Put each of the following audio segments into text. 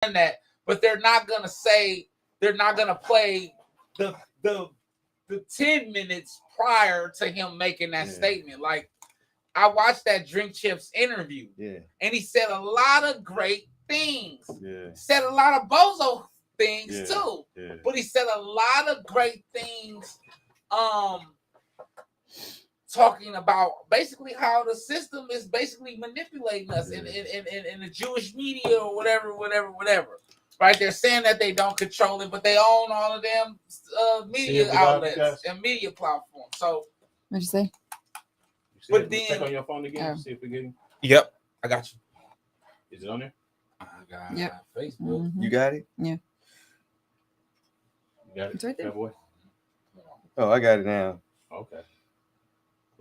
that, but they're not gonna play the 10 minutes prior to him making that statement. Like, I watched that Drink Chips interview, and he said a lot of great things. Said a lot of bozo things too, but he said a lot of great things. Talking about basically how the system is basically manipulating us in the Jewish media or whatever. Right? They're saying that they don't control it, but they own all of them media outlets and media platforms. So what'd you say? But then check on your phone again. See if we get. Yep, I got you. Is it on there? I got Facebook. Mm-hmm. You got it? Yeah. You got it. It's right there. Boy. Oh, I got it now. Okay.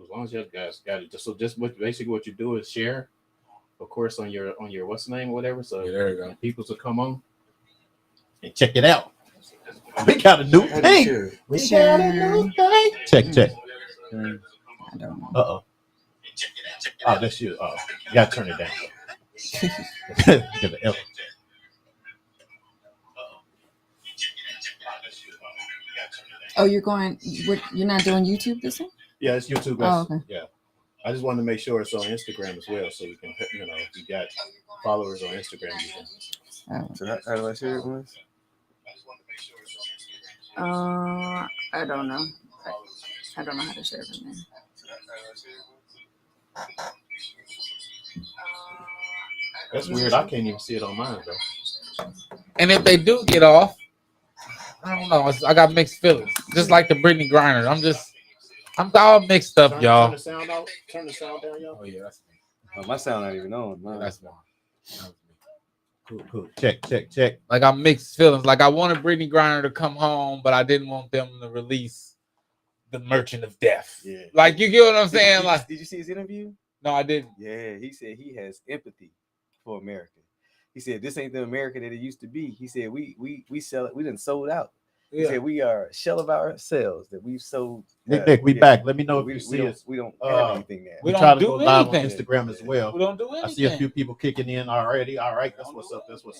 As long as you guys got it, just what you do is share, of course, on your what's the name or whatever. So there you go. People will come on and check it out. We got a new thing. We got a new thing. Check. I don't know. Oh, that's you. Oh, you gotta turn it down. Oh, you're not doing YouTube this one? Yeah, it's YouTube. Oh, okay. Yeah. I just wanted to make sure it's on Instagram as well, so you can, if you got followers on Instagram, you can. So how do I share it, boys? I don't know. I don't know how to share it from there. That's weird. I can't even see it on mine though. And if they do get off, I don't know. I got mixed feelings, just like the Brittany Griner. I'm all mixed up, y'all. Turn the sound out. Turn the sound down, y'all. Oh yeah, that's me. Oh, my sound not even on. That's mine. Cool. Check. Like, I'm mixed feelings. Like, I wanted Brittany Griner to come home, but I didn't want them to release the Merchant of Death. Yeah. Like, you get what I'm saying? Did you see his interview? No, I didn't. Yeah, he said he has empathy for America. He said this ain't the America that it used to be. He said we sell it. We done sold out. He said we are a shell of ourselves that we've sold. Nick, we back. Let me know if you see us. We don't have anything now. We try to go live on Instagram as well. We don't do anything. I see a few people kicking in already. All right, that's what's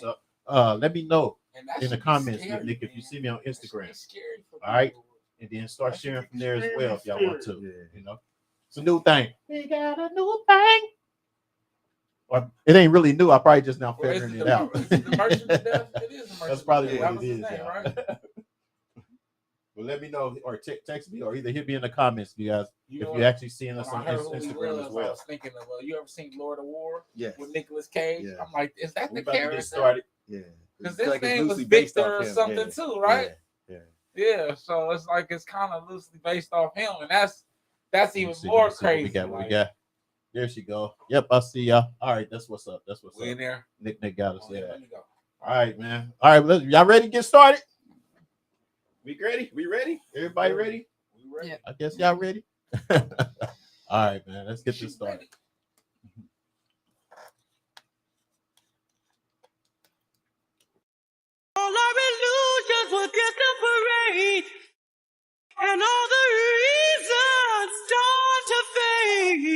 up. Let me know in the comments, Nick, if you see me on Instagram. All right, and then start sharing from there as well if y'all want to. It's a new thing. We got a new thing. Or it ain't really new. I probably just now figuring it out. The Merchant of Death? It is the Merchant. That's probably what it is. Name, right? Well, let me know or text me or either hit me in the comments, you guys, if you're actually seeing us on Instagram as well. I was thinking of, you ever seen Lord of War? Yeah. With Nicolas Cage? Yeah. I'm like, is that the About to character? get started. Yeah. Because this name was Victor or something too, right? Yeah. So it's like it's kind of loosely based off him, and that's even more crazy. What we got. There she go. Yep, I see y'all. All right, that's what's up. We in there. Nick got us there. Let me go. All right, man. All right, y'all ready to get started? We ready? Everybody ready? We ready? Yeah. I guess y'all ready. All right, man. Let's get this started. All our illusions will get the parade, and all the reasons start to fade.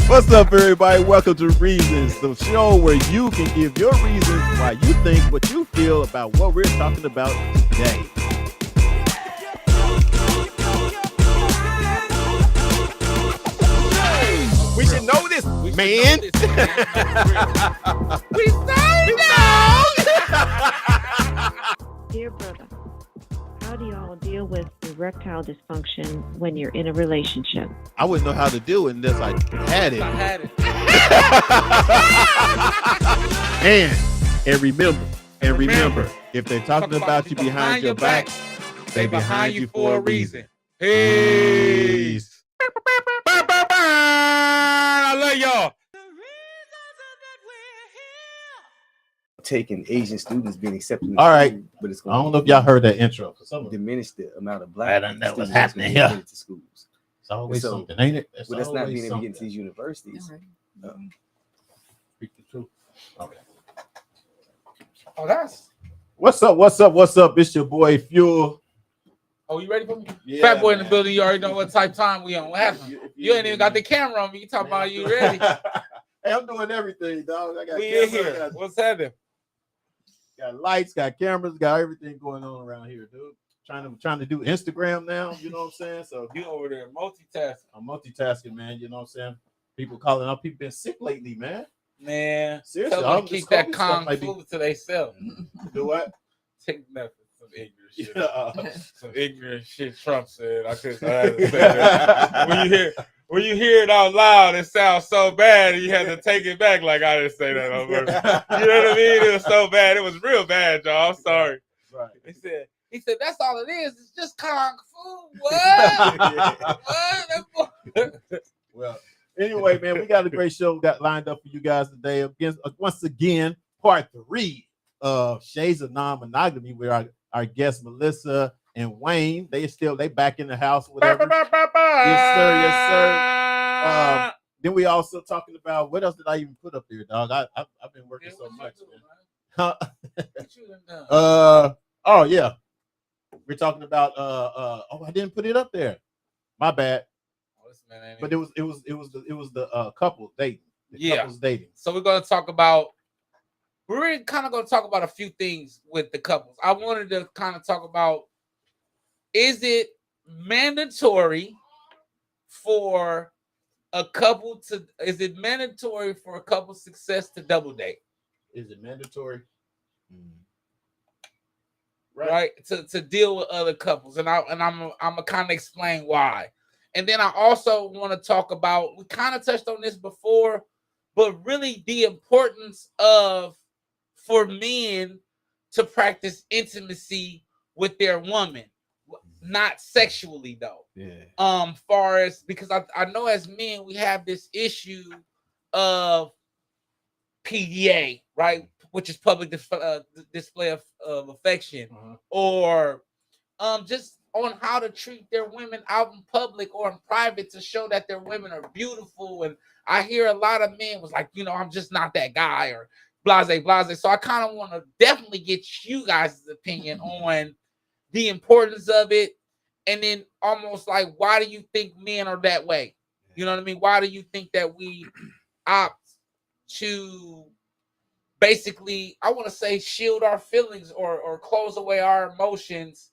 What's up, everybody? Welcome to Reasons, the show where you can give your reasons why you think what you feel about what we're talking about today. We should know this, man. We know. Dear brother, how do y'all deal with erectile dysfunction when you're in a relationship? I wouldn't know how to do it unless I had it. And remember, if they're talking about you behind your back, they behind you for a reason. Peace. I love y'all. Taking Asian students being accepted. All right. School, but it's I don't know if y'all heard that intro. Diminish the amount of black I don't know what's students happening going here. to schools. It's always something, ain't it? But that's not being able to get into these universities. Speak the truth. Okay. Oh, that's What's up? It's your boy Fuel. Oh, you ready for me? Yeah, Fat boy in man. the building. You already know what type of time we on. What happened? You ain't even got the camera on me. You talking about you ready? Hey, I'm doing everything, dog. I got we cameras, in here. What's happening? Got lights, got cameras, got everything going on around here, dude. Trying to do Instagram now, you know what I'm saying? So you over there multitasking. I'm multitasking, man. You know what I'm saying? People calling up. People been sick lately, man. Man, seriously, tell them to keep that kung fu to themselves. Do what? Take nothing. Some ignorant shit. Some ignorant shit Trump said. I had to say that. When you hear it out loud, it sounds so bad, and you have to take it back. Like I didn't say that on purpose. You know what I mean? It was so bad. It was real bad, y'all. I'm sorry. Right. He said that's all it is. It's just kung fu. What? What? Well, anyway, man, we got a great show got lined up for you guys today. Once again, part 3 of Shades of Non-Monogamy, where our guests Melissa and Wayne, they back in the house, whatever. Yes, sir. Yes, sir. Then we also talking about what else did I even put up there, dog? I've been working so much, man. Oh yeah, we're talking about oh, I didn't put it up there. My bad. But it was the couple dating. Couples dating. So we're kind of going to talk about a few things with the couples. I wanted to kind of talk about, is it mandatory for a couple success to double date? Is it mandatory? Right? To deal with other couples. And I'm gonna kind of explain why. And then I also want to talk about, we kind of touched on this before, but really the importance of, for men to practice intimacy with their woman, not sexually though. Yeah. Far as, because I know as men we have this issue of PDA, right, which is public display of affection, or just on how to treat their women out in public or in private to show that their women are beautiful. And I hear a lot of men was like, I'm just not that guy, or blase. So I kind of want to definitely get you guys' opinion on the importance of it. And then almost like, why do you think men are that way? You know what I mean? Why do you think that we opt to basically, I want to say, shield our feelings or close away our emotions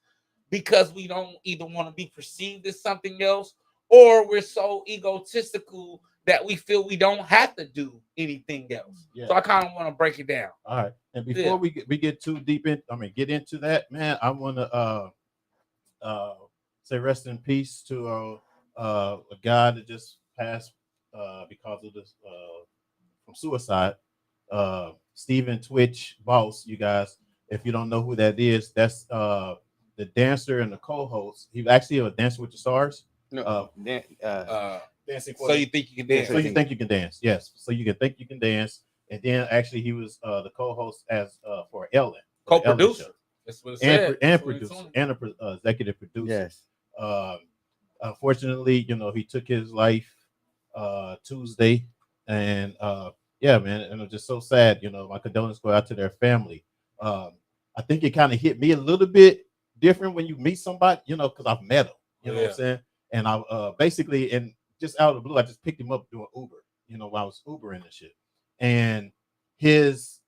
because we don't either want to be perceived as something else, or we're so egotistical that we feel we don't have to do anything else. Yeah. So I kind of want to break it down. All right. And before we get too deep in, get into that, man, I want to say rest in peace to a guy that just passed because of this from suicide. Stephen Twitch Boss, you guys, if you don't know who that is, that's the dancer and the co-host. He's actually a Dancer with the Stars. No, dancing. So you think you can dance? So you think you can dance? Yes. So you can think you can dance, and then actually he was the co-host as for Ellen, co-producer. That's what it said. And producer and executive producer. Yes. Unfortunately, he took his life Tuesday, and yeah, man, and it was just so sad. My condolences go out to their family. I think it kind of hit me a little bit different when you meet somebody, because I've met him. You know what I'm saying? And I basically, and just out of the blue, I just picked him up doing Uber. While I was Ubering and shit, and his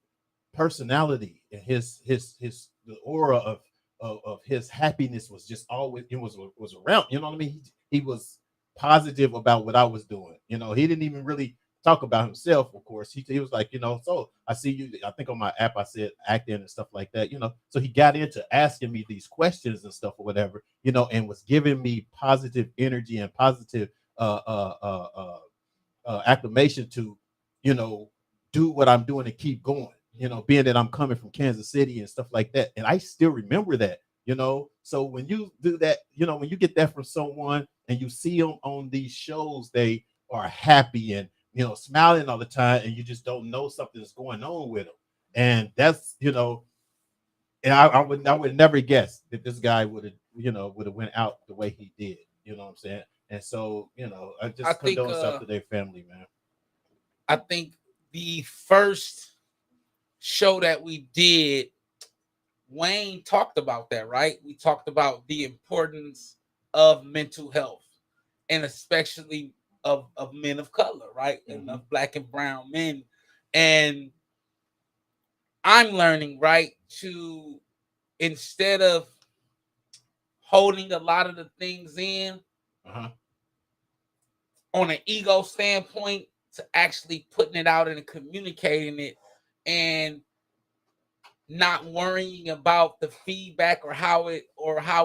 personality and the aura of his happiness was just always, it was around. You know what I mean? He was positive about what I was doing. He didn't even really talk about himself, of course. He was like, so I see you. I think on my app I said acting and stuff like that. So he got into asking me these questions and stuff or whatever, and was giving me positive energy and positive acclamation to, do what I'm doing and keep going. Being that I'm coming from Kansas City and stuff like that, and I still remember that. So when you do that, when you get that from someone and you see them on these shows, they are happy and smiling all the time, and you just don't know something's going on with them. And that's, and I would never guess that this guy would have went out the way he did. You know what I'm saying? And so, I just condolence out to their family, man. I think the first show that we did Wayne talked about that, right? We talked about the importance of mental health, and especially of men of color, right? And of black and brown men. And I'm learning, right, to, instead of holding a lot of the things in on an ego standpoint, to actually putting it out and communicating it, and not worrying about the feedback or how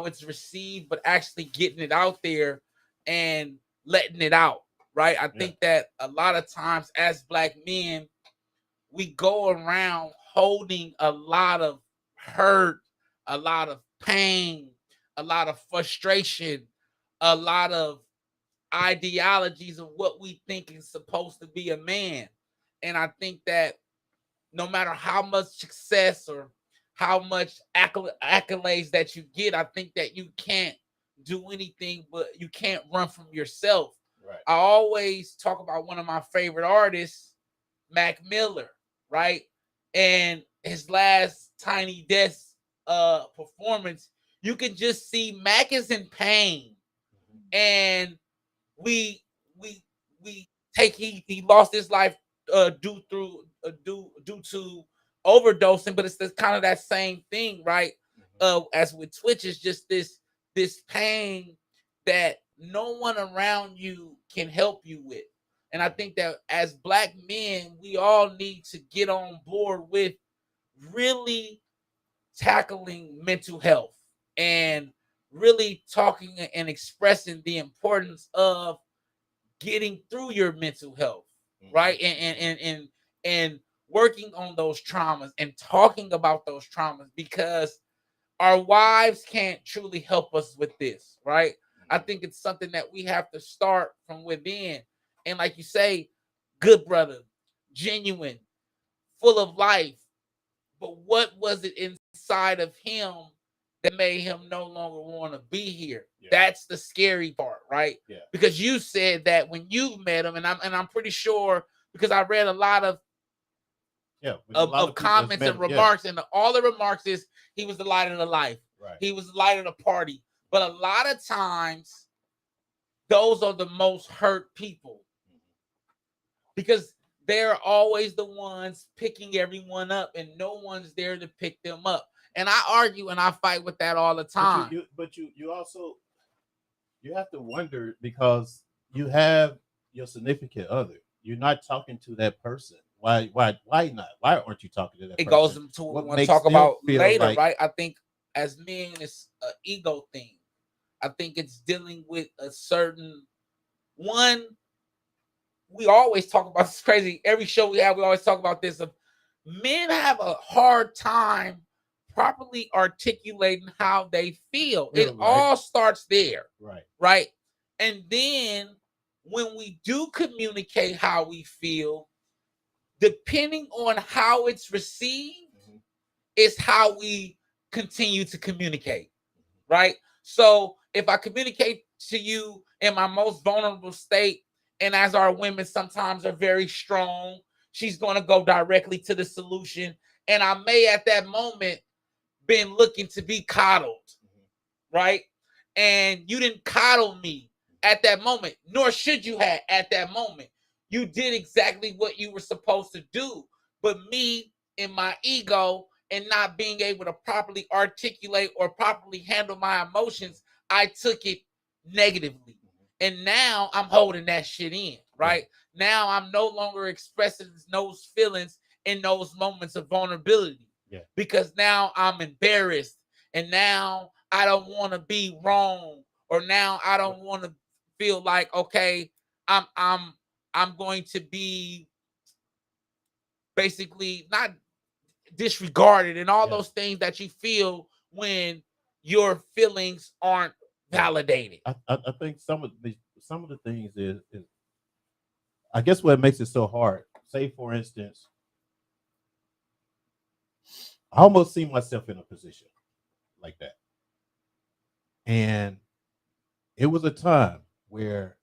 it's received, but actually getting it out there and letting it out, right? I think that a lot of times as black men, we go around holding a lot of hurt, a lot of pain, a lot of frustration, a lot of ideologies of what we think is supposed to be a man. And I think that no matter how much success or how much accolades that you get, I think that you can't do anything, but you can't run from yourself. Right. I always talk about one of my favorite artists, Mac Miller, right? And his last Tiny Desk performance, you can just see Mac is in pain. And we take he lost his life due to overdosing, but it's kind of that same thing, right? As with Twitch, is just this pain that no one around you can help you with. And I think that as black men, we all need to get on board with really tackling mental health and really talking and expressing the importance of getting through your mental health, right? And working on those traumas and talking about those traumas, because our wives can't truly help us with this, right? I think it's something that we have to start from within. And like you say, good brother, genuine, full of life. But what was it inside of him that made him no longer want to be here? Yeah. That's the scary part, right? Yeah. Because you said that when you met him, and I'm pretty sure, because I read a lot of comments and remarks, and all the remarks is he was the light of the life. Right. He was the light of the party. But a lot of times, those are the most hurt people, because they're always the ones picking everyone up, and no one's there to pick them up. And I argue and I fight with that all the time. But you also, you have to wonder, because you have your significant other. You're not talking to that person. Why not? Why aren't you talking to that person? It goes into what we want to talk about later, like, right? I think as men, it's an ego thing. I think it's dealing with a certain one. We always talk about this crazy. Every show we have, we always talk about this. Men have a hard time properly articulating how they feel. It all starts there. Right. Right. And then when we do communicate how we feel, depending on how it's received, is how we continue to communicate. Right. So if I communicate to you in my most vulnerable state, and as our women sometimes are very strong, she's going to go directly to the solution. And I may at that moment been looking to be coddled, right? And you didn't coddle me at that moment, nor should you have at that moment. You did exactly what you were supposed to do. But me, in my ego and not being able to properly articulate or properly handle my emotions, I took it negatively. And now I'm holding that shit in, right? Yeah. Now I'm no longer expressing those feelings in those moments of vulnerability. Yeah. Because now I'm embarrassed, and now I don't want to be wrong, or now I don't want to feel like, okay, I'm going to be basically not disregarded, and all those things that you feel when your feelings aren't validated. I think some of the things is I guess what makes it so hard. Say for instance, I almost see myself in a position like that, and it was a time where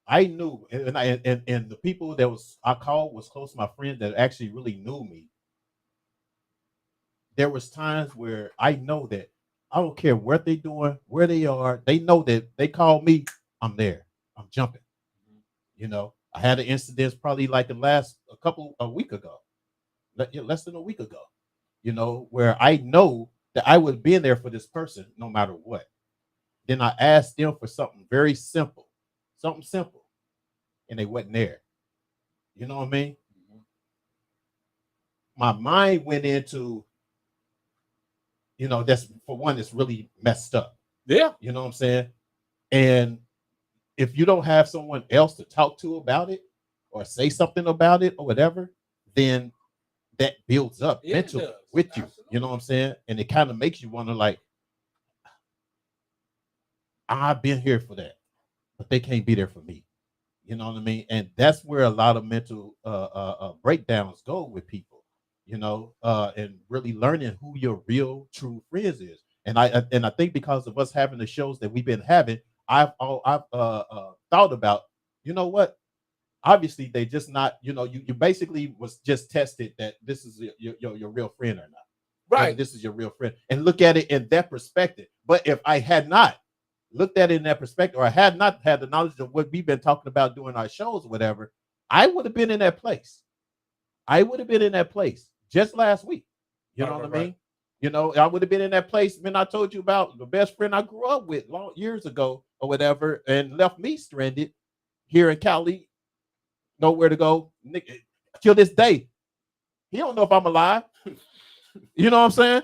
I knew, and the people that I called was close to my friends that actually really knew me. there was times where I know that I don't care what they're doing, where they are. They know that they call me, I'm there. I'm jumping. You know, I had an incident probably like a week ago, less than a week ago, you know, where I know that I would be in there for this person no matter what. Then I asked them for something very simple, and they wasn't there. You know what I mean? My mind went into, you know, that's for one, it's really messed up. Yeah. You know what I'm saying? And if you don't have someone else to talk to about it or say something about it or whatever, then that builds up mentally with you. Absolutely. You know what I'm saying? And it kind of makes you wonder, like, I've been here for that, but they can't be there for me. You know what I mean? And that's where a lot of mental breakdowns go with people, you know, and really learning who your real true friends is. And I think because of us having the shows that we've been having, I've thought about, you know what? Obviously, they just not, you know, you basically was just tested that this is your real friend or not. Right. This is your real friend. And look at it in that perspective. But if I had not looked at it in that perspective, or I had not had the knowledge of what we've been talking about doing our shows or whatever, I would have been in that place. I would have been in that place just last week. You know what I mean? You know, I would have been in that place when I told you about the best friend I grew up with years ago or whatever, and left me stranded here in Cali, nowhere to go. Till this day, he don't know if I'm alive. You know what I'm saying?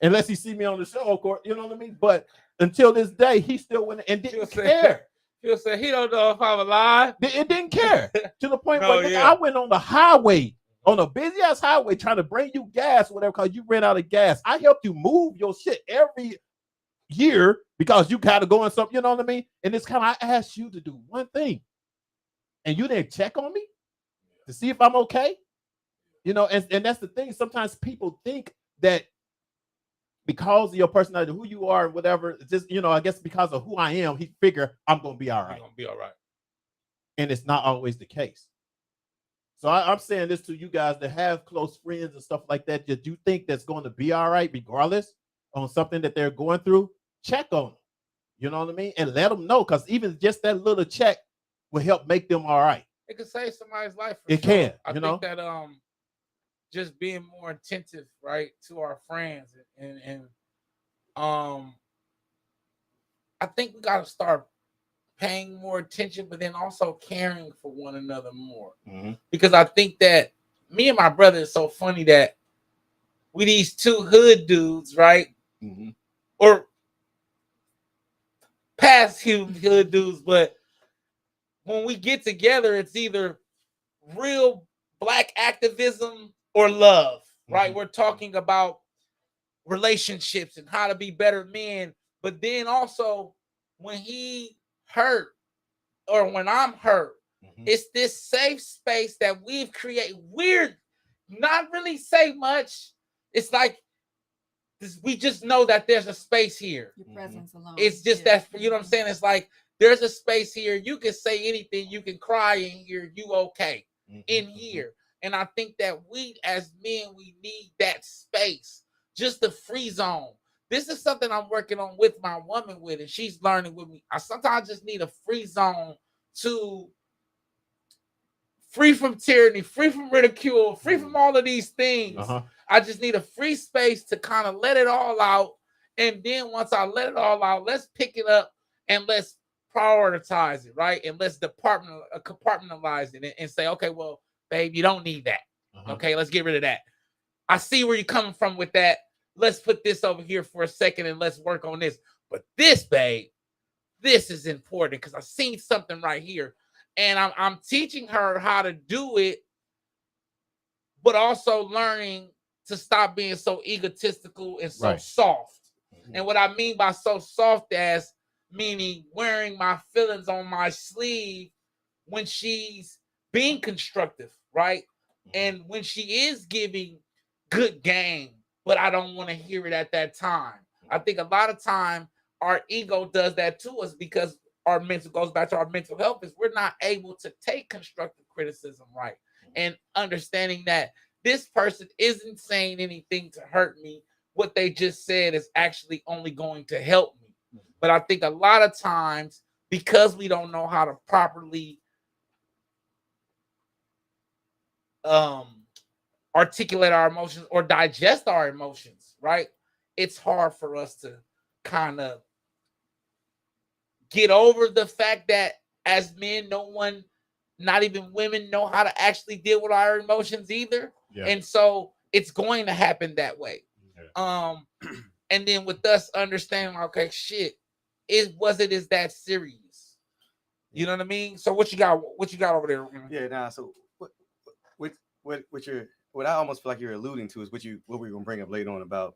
Unless he see me on the show, of course. You know what I mean? But until this day, he still went and didn't care. He'll say he don't know if I'm alive. It didn't care to the point where I went on the highway, on a busy ass highway, trying to bring you gas, whatever, because you ran out of gas. I helped you move your shit every year because you gotta go on something. You know what I mean? And it's kind of, I asked you to do one thing, and you didn't check on me to see if I'm okay. You know, and that's the thing. Sometimes people think that because of your personality, who you are, and whatever, just, you know, I guess because of who I am, he figure I'm gonna be all right. I'm gonna be all right. And it's not always the case. So I'm saying this to you guys that have close friends and stuff like that. That you think that's going to be all right, regardless on something that they're going through. Check on them. You know what I mean? And let them know, because even just that little check will help make them all right. It can save somebody's life. It can. I think that just being more attentive, right, to our friends, and I think we got to start paying more attention, but then also caring for one another more. Mm-hmm. Because I think that me and my brother is so funny that we these two hood dudes, right, mm-hmm. or past hood dudes, but when we get together, it's either real Black activism or love, right? Mm-hmm. We're talking about relationships and how to be better men, but then also when he hurt or when I'm hurt, mm-hmm. it's this safe space that we've created. We're not really say much. It's like this, we just know that there's a space here. Your presence alone. It's just that, you know what I'm saying? It's like there's a space here. You can say anything. You can cry in here. You okay in here. And I think that we as men, we need that space, just the free zone. This is something I'm working on with my woman with, and she's learning with me. I sometimes just need a free zone to free from tyranny, free from ridicule, free from all of these things. Uh-huh. I just need a free space to kind of let it all out. And then once I let it all out, let's pick it up and let's prioritize it, right? And let's compartmentalize it and say, okay, well, babe, you don't need that. Uh-huh. Okay, let's get rid of that. I see where you're coming from with that. Let's put this over here for a second and let's work on this. But this, babe, this is important because I've seen something right here. And I'm teaching her how to do it, but also learning to stop being so egotistical and so soft. Mm-hmm. And what I mean by so soft as meaning wearing my feelings on my sleeve when she's being constructive, right? And when she is giving good game, but I don't want to hear it at that time. I think a lot of time our ego does that to us because our mental goes back to our mental health is we're not able to take constructive criticism, right? And understanding that this person isn't saying anything to hurt me. What they just said is actually only going to help me. But I think a lot of times, because we don't know how to properly articulate our emotions or digest our emotions, right? It's hard for us to kind of get over the fact that as men, no one, not even women, know how to actually deal with our emotions either. Yeah. And so it's going to happen that way. Yeah. And then with us understanding, okay, shit, is that serious? You know what I mean? So what you got over there? Yeah, nah. So what I almost feel like you're alluding to is what we're gonna bring up later on about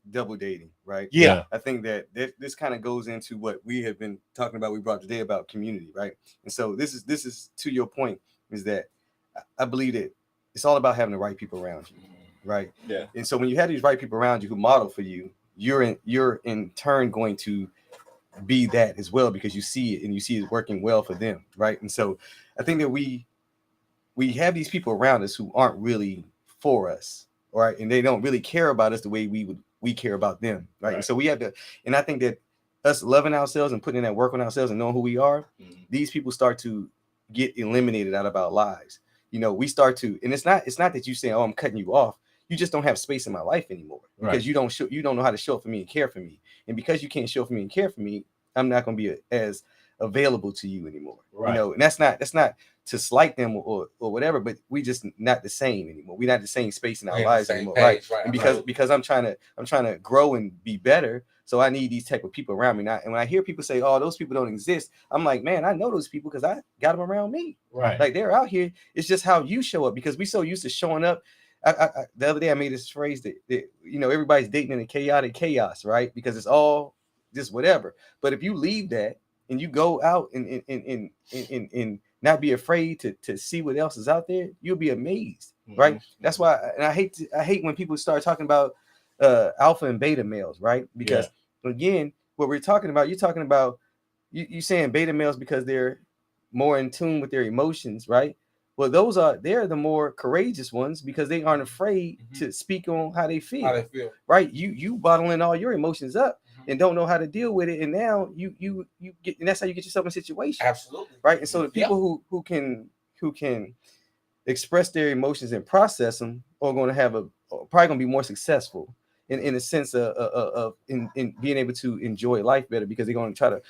double dating, right? Yeah. I think that this kind of goes into what we have been talking about. We brought today about community, right? And so this is to your point, is that I believe that it's all about having the right people around you, right? Yeah. And so when you have these right people around you who model for you, you're in turn going to be that as well, because you see it and you see it working well for them, right? And so I think that we have these people around us who aren't really for us, right? And they don't really care about us the way we care about them, right? And so we have to, and I think that us loving ourselves and putting in that work on ourselves and knowing who we are, these people start to get eliminated out of our lives. You know, we start to, and it's not that you say, oh, I'm cutting you off. You just don't have space in my life anymore, because you don't know how to show up for me and care for me. And because you can't show up for me and care for me, I'm not going to be as available to you anymore. Right. You know, and that's not to slight them or whatever, but we just not the same anymore. We're not the same space in our lives anymore. Page, right? And because I'm trying to grow and be better, so I need these type of people around me. And when I hear people say, oh, those people don't exist, I'm like, man, I know those people because I got them around me. Right. Like, they're out here. It's just how you show up, because we so used to showing up. I the other day I made this phrase that you know, everybody's dating in a chaotic chaos, right? Because it's all just whatever. But if you leave that and you go out and not be afraid to see what else is out there, you'll be amazed, right? Mm-hmm. That's why, and I hate when people start talking about alpha and beta males, right? Because again, what we're talking about, you're talking about you saying beta males because they're more in tune with their emotions, right? Well, they're the more courageous ones, because they aren't afraid to speak on how they feel. Right? You bottling all your emotions up and don't know how to deal with it, and now you get, and that's how you get yourself in situations. Absolutely. Right? And so the people who can express their emotions and process them are going to have probably going to be more successful in a sense of being able to enjoy life better, because they're going to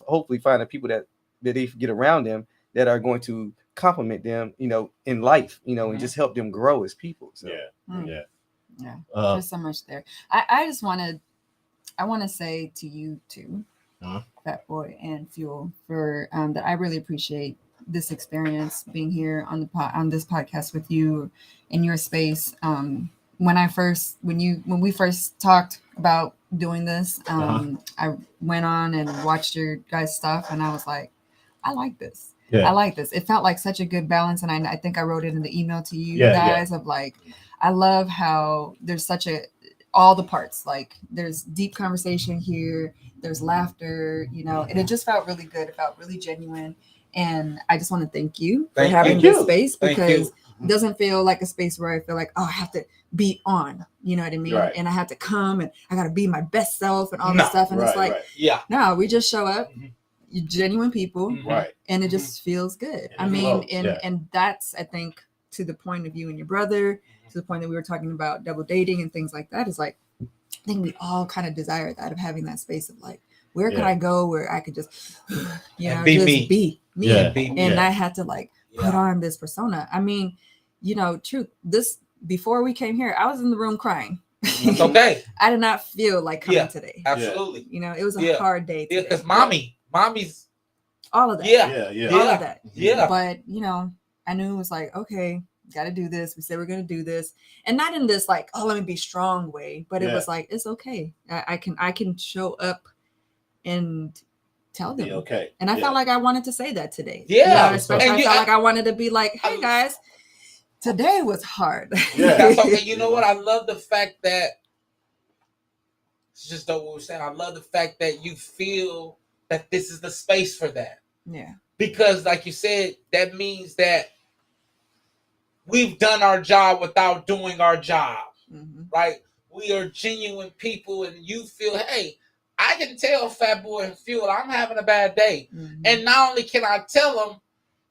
hopefully find the people that they get around them that are going to compliment them, you know, in life, you know, and just help them grow as people. So there's so much there. I just want to say to you too, Fat Boy and Fuel, for that I really appreciate this experience being here on this podcast with you in your space. When we first talked about doing this, I went on and watched your guys' stuff, and I was like, I like this. Yeah. I like this. It felt like such a good balance. And I think I wrote it in the email to you guys of like, I love how there's all the parts, like there's deep conversation here, there's laughter, you know, and it just felt really good. It felt really genuine. And I just want to thank you for having this space, because it doesn't feel like a space where I feel like, oh, I have to be on, you know what I mean? Right. And I have to come and I got to be my best self and all this stuff. And it's like, no, we just show up. Genuine people, right? And it just feels good. I mean, and that's, I think, to the point of you and your brother, to the point that we were talking about double dating and things like that, is like, I think we all kind of desire that, of having that space of like, where could I go where I could just, you know, be me, and I had to like put on this persona. I mean, you know, truth. This, before we came here, I was in the room crying. It's okay. I did not feel like coming today. Absolutely. You know, it was a hard day today. Because mommy's all of that. All of that. Yeah. But you know, I knew it was like, okay, got to do this. We said we're gonna do this, and not in this like, oh, let me be strong way, but it was like, it's okay. I can show up and tell them. Okay. And I felt like I wanted to say that today. Yeah. You know, especially I felt like I wanted to be like, hey guys, today was hard. Yeah. That's okay. You know what? I love the fact that, it's just what we're saying. I love the fact that you feel that this is the space for that. Yeah. Because like you said, that means that we've done our job without doing our job, right? We are genuine people, and you feel, hey, I can tell Fat Boy and Fuel I'm having a bad day. And not only can I tell them,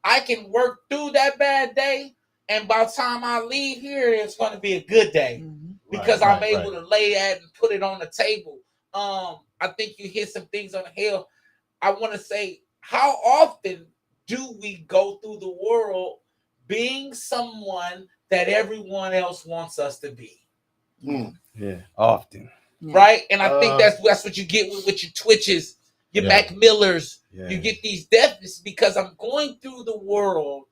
I can work through that bad day, and by the time I leave here, it's going to be a good day because I'm able to lay that and put it on the table. I think you hit some things on the hill. I want to say, how often do we go through the world being someone that everyone else wants us to be? Yeah, often. Right? And I think that's what you get with your Twitches, your Mac Millers. You get these deficits because I'm going through the world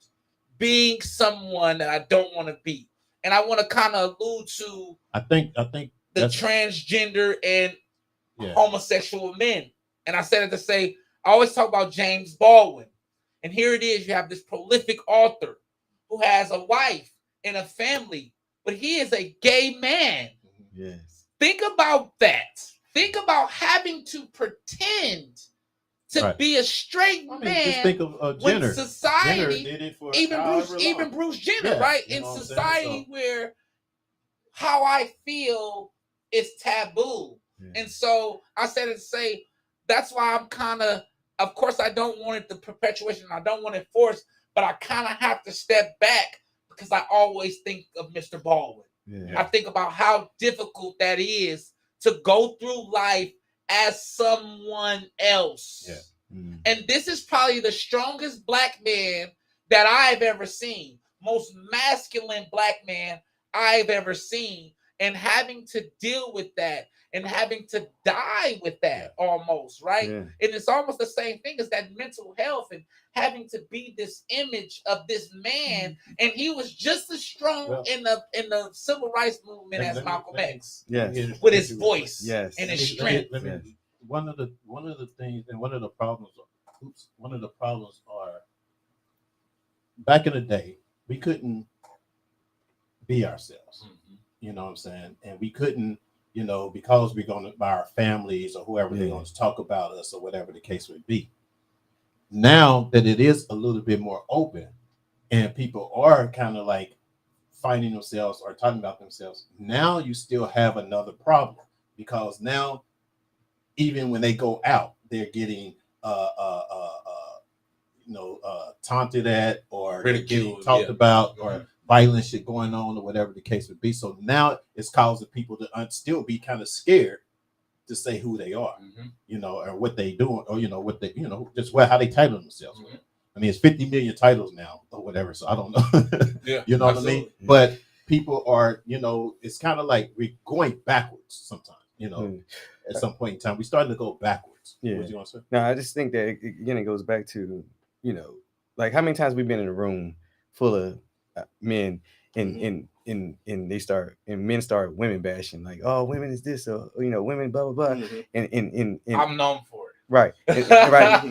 being someone that I don't want to be. And I want to kind of allude to I think the transgender and homosexual men. And I said it to say, I always talk about James Baldwin. And here it is, you have this prolific author who has a wife and a family, but he is a gay man. Yes. Think about that. Think about having to pretend to be a straight man. Just think of Jenner. When society, Jenner did it for even Bruce Jenner, right? In society where how I feel is taboo. And so I said it to say, that's why I'm kind of course, I don't want it the perpetuation. I don't want it forced, but I kind of have to step back because I always think of Mr. Baldwin. I think about how difficult that is to go through life as someone else. And this is probably the strongest black man that I've ever seen. Most masculine black man I've ever seen. And having to deal with that and having to die with that almost, right? And it's almost the same thing as that mental health and having to be this image of this man. And he was just as strong in the civil rights movement as Malcolm X. With his voice and his strength. One of the things and one of the problems are back in the day, we couldn't be ourselves. You know what I'm saying? And we couldn't, because we're going to, by our families or whoever they're going to talk about us or whatever the case would be. Now that it is a little bit more open and people are kind of like finding themselves or talking about themselves, now you still have another problem because now even when they go out, they're getting taunted at or getting talked about or violent shit going on or whatever the case would be. So now it's causing people to still be kind of scared to say who they are, or what they doing, or what they, just how they title themselves. I mean, it's 50 million titles now or whatever. So I don't know. You know what I mean? But people are, it's kind of like we're going backwards sometimes. At some point in time, we started to go backwards. What do you want to say? No, I just think that again, it goes back to, like how many times we've been in a room full of men and they start and men start women bashing, like, oh, women is this, or women blah blah blah, and I'm known for it, right, right,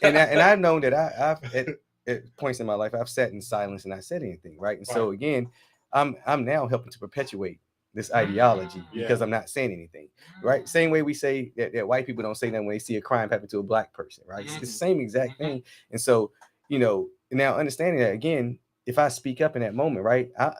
and I've known that I've at points in my life I've sat in silence and not said anything, right, and so again, I'm now helping to perpetuate this ideology because I'm not saying anything, right? Same way we say that white people don't say nothing when they see a crime happen to a black person, right? It's the same exact thing, and so now understanding that again. If I speak up in that moment, right, and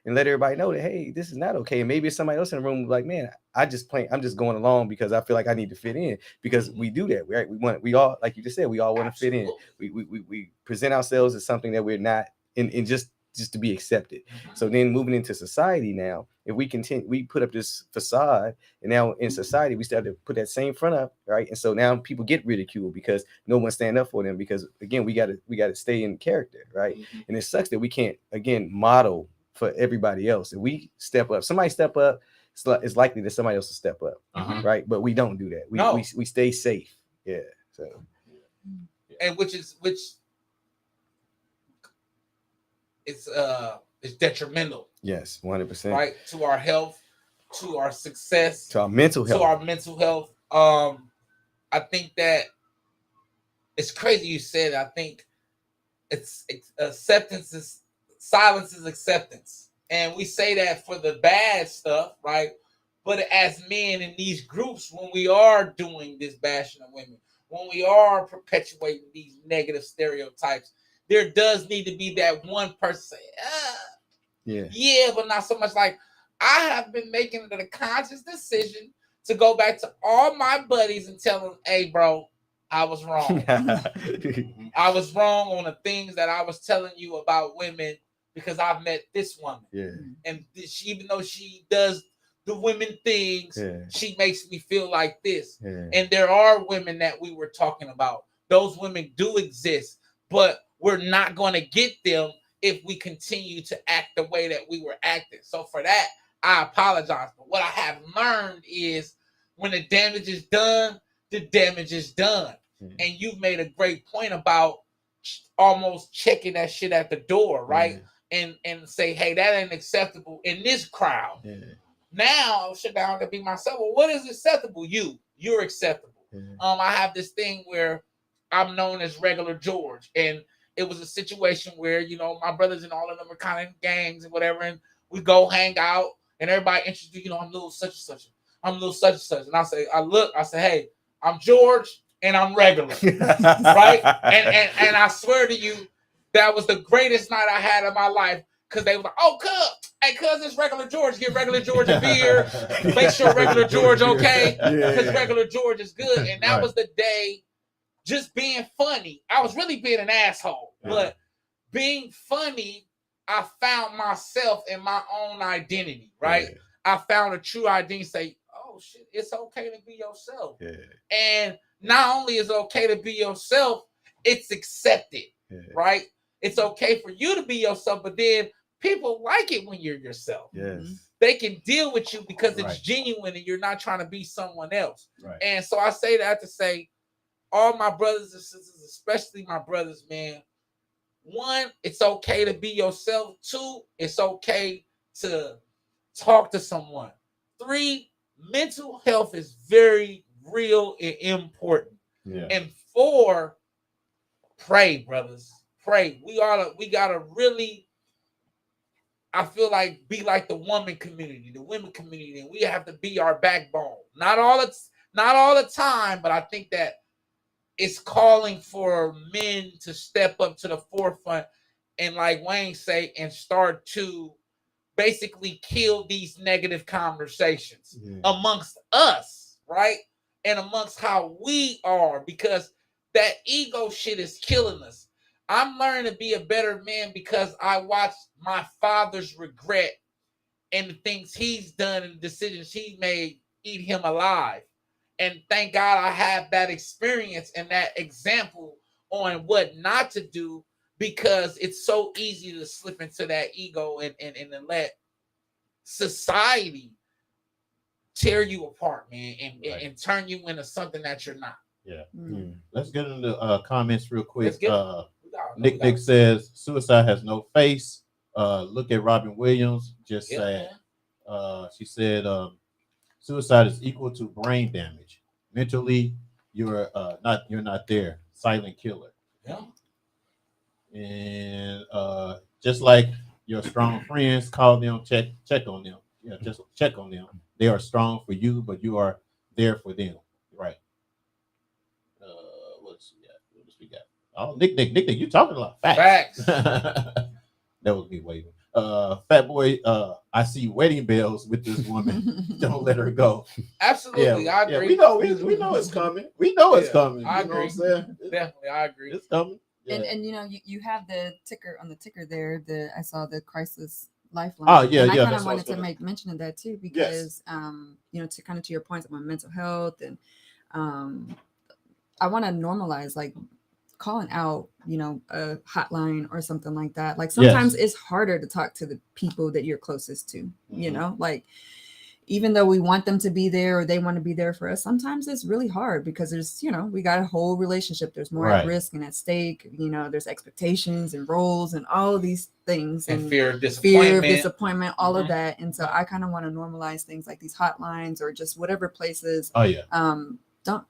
let everybody know that, hey, this is not okay. And maybe it's somebody else in the room like, man, I'm just going along because I feel like I need to fit in, because we do that, right? We all, like you just said, we all want to fit in. We present ourselves as something that we're not in just to be accepted. So then moving into society now, if we continue, we put up this facade, and now in society we start to put that same front up, right? And so now people get ridiculed because no one stand up for them, because again we got to stay in character, right? And it sucks that we can't again model for everybody else. If we step up, somebody step up, it's likely that somebody else will step up, right? But we don't do that. We stay safe. So and which it's detrimental. Yes, 100%. Right, to our health, to our success, to our mental health. I think that it's crazy you said. I think it's acceptance silence is acceptance, and we say that for the bad stuff, right? But as men in these groups, when we are doing this bashing of women, when we are perpetuating these negative stereotypes, there does need to be that one person. Yeah, but not so much. Like, I have been making it a conscious decision to go back to all my buddies and tell them, hey, bro, I was wrong. I was wrong on the things that I was telling you about women because I've met this woman. Yeah. And she, even though she does the women things, she makes me feel like this. And there are women that we were talking about. Those women do exist, but we're not going to get them if we continue to act the way that we were acting. So for that, I apologize. But what I have learned is when the damage is done, the damage is done. And you've made a great point about almost checking that shit at the door, right? And say, hey, that ain't acceptable in this crowd. Now I'll sit down to be myself. Well, what is acceptable? You're acceptable. I have this thing where I'm known as Regular George, and it was a situation where, you know, my brothers and all of them are kind of in gangs and whatever, and we go hang out, and everybody introduces, you know, I'm little such and such. I'm little such and such. And I say, hey, I'm George and I'm regular. Right? And I swear to you, that was the greatest night I had in my life, because they were like, oh, cuz it's Regular George. Get Regular George a beer. Make sure Regular George okay, because Regular George is good. And that was the day, just being funny. I was really being an asshole, but being funny, I found myself in my own identity, right? I found a true identity, say, oh shit, it's okay to be yourself. And not only is it okay to be yourself, it's accepted, right? It's okay for you to be yourself, but then people like it when you're yourself. They can deal with you because it's genuine and you're not trying to be someone else. And so I say that to say, all my brothers and sisters, especially my brothers, man, one, it's okay to be yourself. Two, it's okay to talk to someone. Three, mental health is very real and important. And four, pray, brothers. Pray. We gotta really, I feel like, be like the women community, and we have to be our backbone. Not all the time, but I think that it's calling for men to step up to the forefront and, like Wayne say, and start to basically kill these negative conversations amongst us, right? And amongst how we are, because that ego shit is killing us. I'm learning to be a better man because I watched my father's regret and the things he's done and the decisions he made eat him alive. And thank God I have that experience and that example on what not to do, because it's so easy to slip into that ego and let society tear you apart, man, and turn you into something that you're not. Let's get into comments real quick. Nick says suicide has no face. Look at Robin Williams, just sad. She said suicide is equal to brain damage. Mentally, you're not there. Silent killer. And just like your strong friends, call them, check on them. Just check on them. They are strong for you, but you are there for them. Right. What else we got? Oh, Nick, you talking a lot. Facts. That was me waving. Fat boy, I see wedding bells with this woman. Don't let her go. Absolutely, I agree. We know it's coming. We know it's coming. I agree. Know what I'm saying? Definitely, I agree. It's coming. And you know, you have the ticker on the ticker there. I saw the crisis lifeline. Oh yeah, and yeah. I kind of wanted to make mention of that too, because you know, to your points about mental health, and I want to normalize like calling out, you know, a hotline or something like that. Like sometimes it's harder to talk to the people that you're closest to, you know, like even though we want them to be there or they want to be there for us, sometimes it's really hard because there's, you know, we got a whole relationship. There's more at risk and at stake, you know, there's expectations and roles and all of these things and fear of disappointment, all of that. And so I kind of want to normalize things like these hotlines or just whatever places. Don't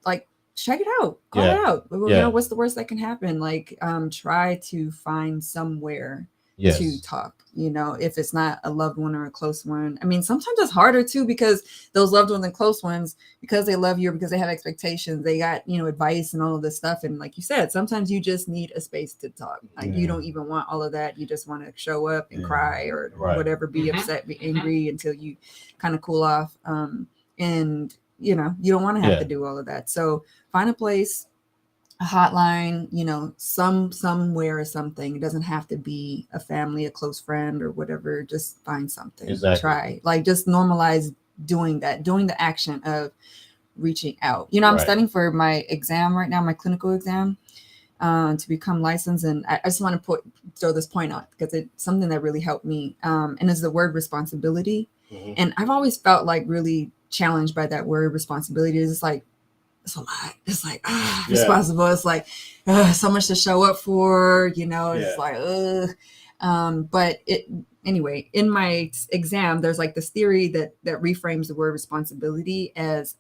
like, check it out, call it out. You know, what's the worst that can happen? Like, try to find somewhere to talk, you know, if it's not a loved one or a close one. I mean, sometimes it's harder too, because those loved ones and close ones, because they love you or because they have expectations, they got, you know, advice and all of this stuff. And like you said, sometimes you just need a space to talk. Like you don't even want all of that. You just want to show up and cry or whatever, be upset, be angry until you kind of cool off. And you know, you don't want to have to do all of that. So find a place, a hotline, you know, somewhere or something. It doesn't have to be a family, a close friend or whatever. Just find something. Try, like, just normalize doing that, doing the action of reaching out. You know, I'm studying for my exam right now, my clinical exam, to become licensed. And I just want to throw this point out because it's something that really helped me. And it's the word responsibility. And I've always felt like really challenged by that word responsibility. It's like, it's a lot. It's like responsible. It's like so much to show up for, you know. It's like but anyway, in my exam, there's like this theory that reframes the word responsibility as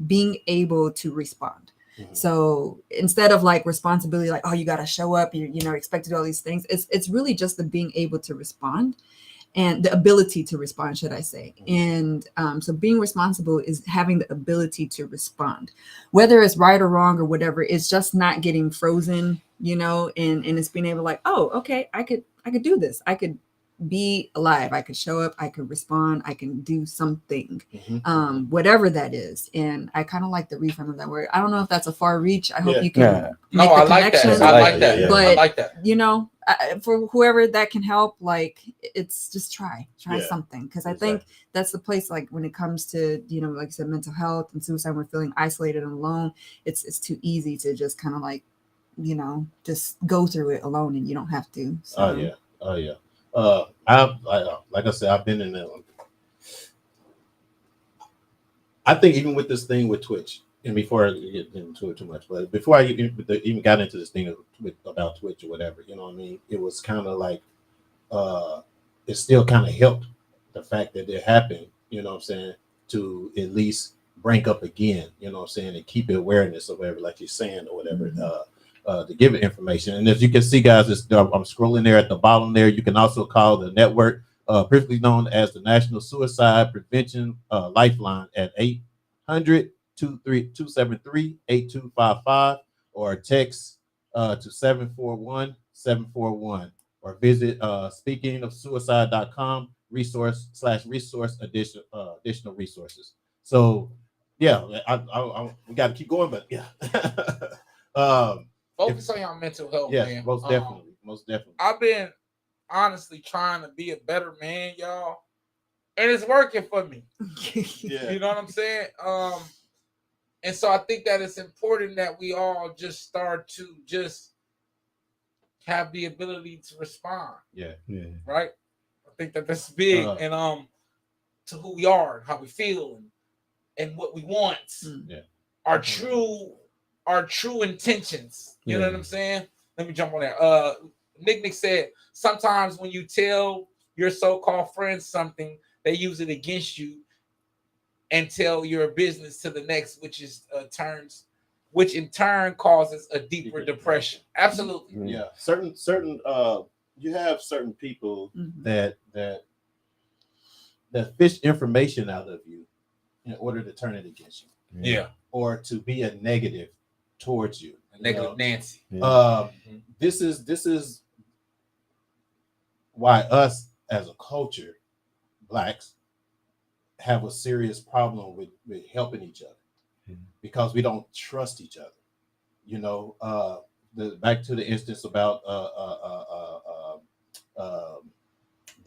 being able to respond. So instead of like responsibility, like, oh, you got to show up, you know, expect to do all these things, it's really just the being able to respond. And the ability to respond, should I say. And so being responsible is having the ability to respond, whether it's right or wrong or whatever. It's just not getting frozen, you know, and it's being able to like, oh, okay, I could do this. I could be alive. I could show up. I could respond. I can do something, whatever that is. And I kind of like the reframe of that word. I don't know if that's a far reach. I hope you can. No, I like that. I like that. But I like that. You know, for whoever that can help, like, it's just try something. Because I think that's the place, like, when it comes to, you know, like I said, mental health and suicide, we're feeling isolated and alone. It's too easy to just kind of like, you know, just go through it alone, and you don't have to. So. Oh yeah. I like I said, I've been in that one. I think even with this thing with Twitch, and before I get into it too much, but before I even got into this thing about Twitch or whatever, you know what I mean? It was kind of like, it still kind of helped the fact that it happened, you know what I'm saying, to at least rank up again, you know what I'm saying, and keep awareness or whatever, like you're saying or whatever, to give it information. And as you can see, guys, I'm scrolling there at the bottom there. You can also call the network, previously known as the National Suicide Prevention Lifeline, at 800-273-8255, or text to 741-741, or visit speakingofsuicide.com /resource additional resources. So yeah, we got to keep going, but yeah. Focus on your mental health, man. Most definitely. I've been honestly trying to be a better man, y'all, and it's working for me. You know what I'm saying? And so I think that it's important that we all just start to just have the ability to respond. Right? I think that that's big, and to who we are, how we feel, and what we want. Our true intentions. You know what I'm saying? Let me jump on there. Nick said, sometimes when you tell your so-called friends something, they use it against you and tell your business to the next, which in turn causes a deeper depression. Absolutely. Yeah. Certain you have certain people that fish information out of you in order to turn it against you. Yeah. Or to be a negative towards you. A negative Nancy. This is why us as a culture, Blacks, have a serious problem with helping each other, because we don't trust each other. You know, back to the instance about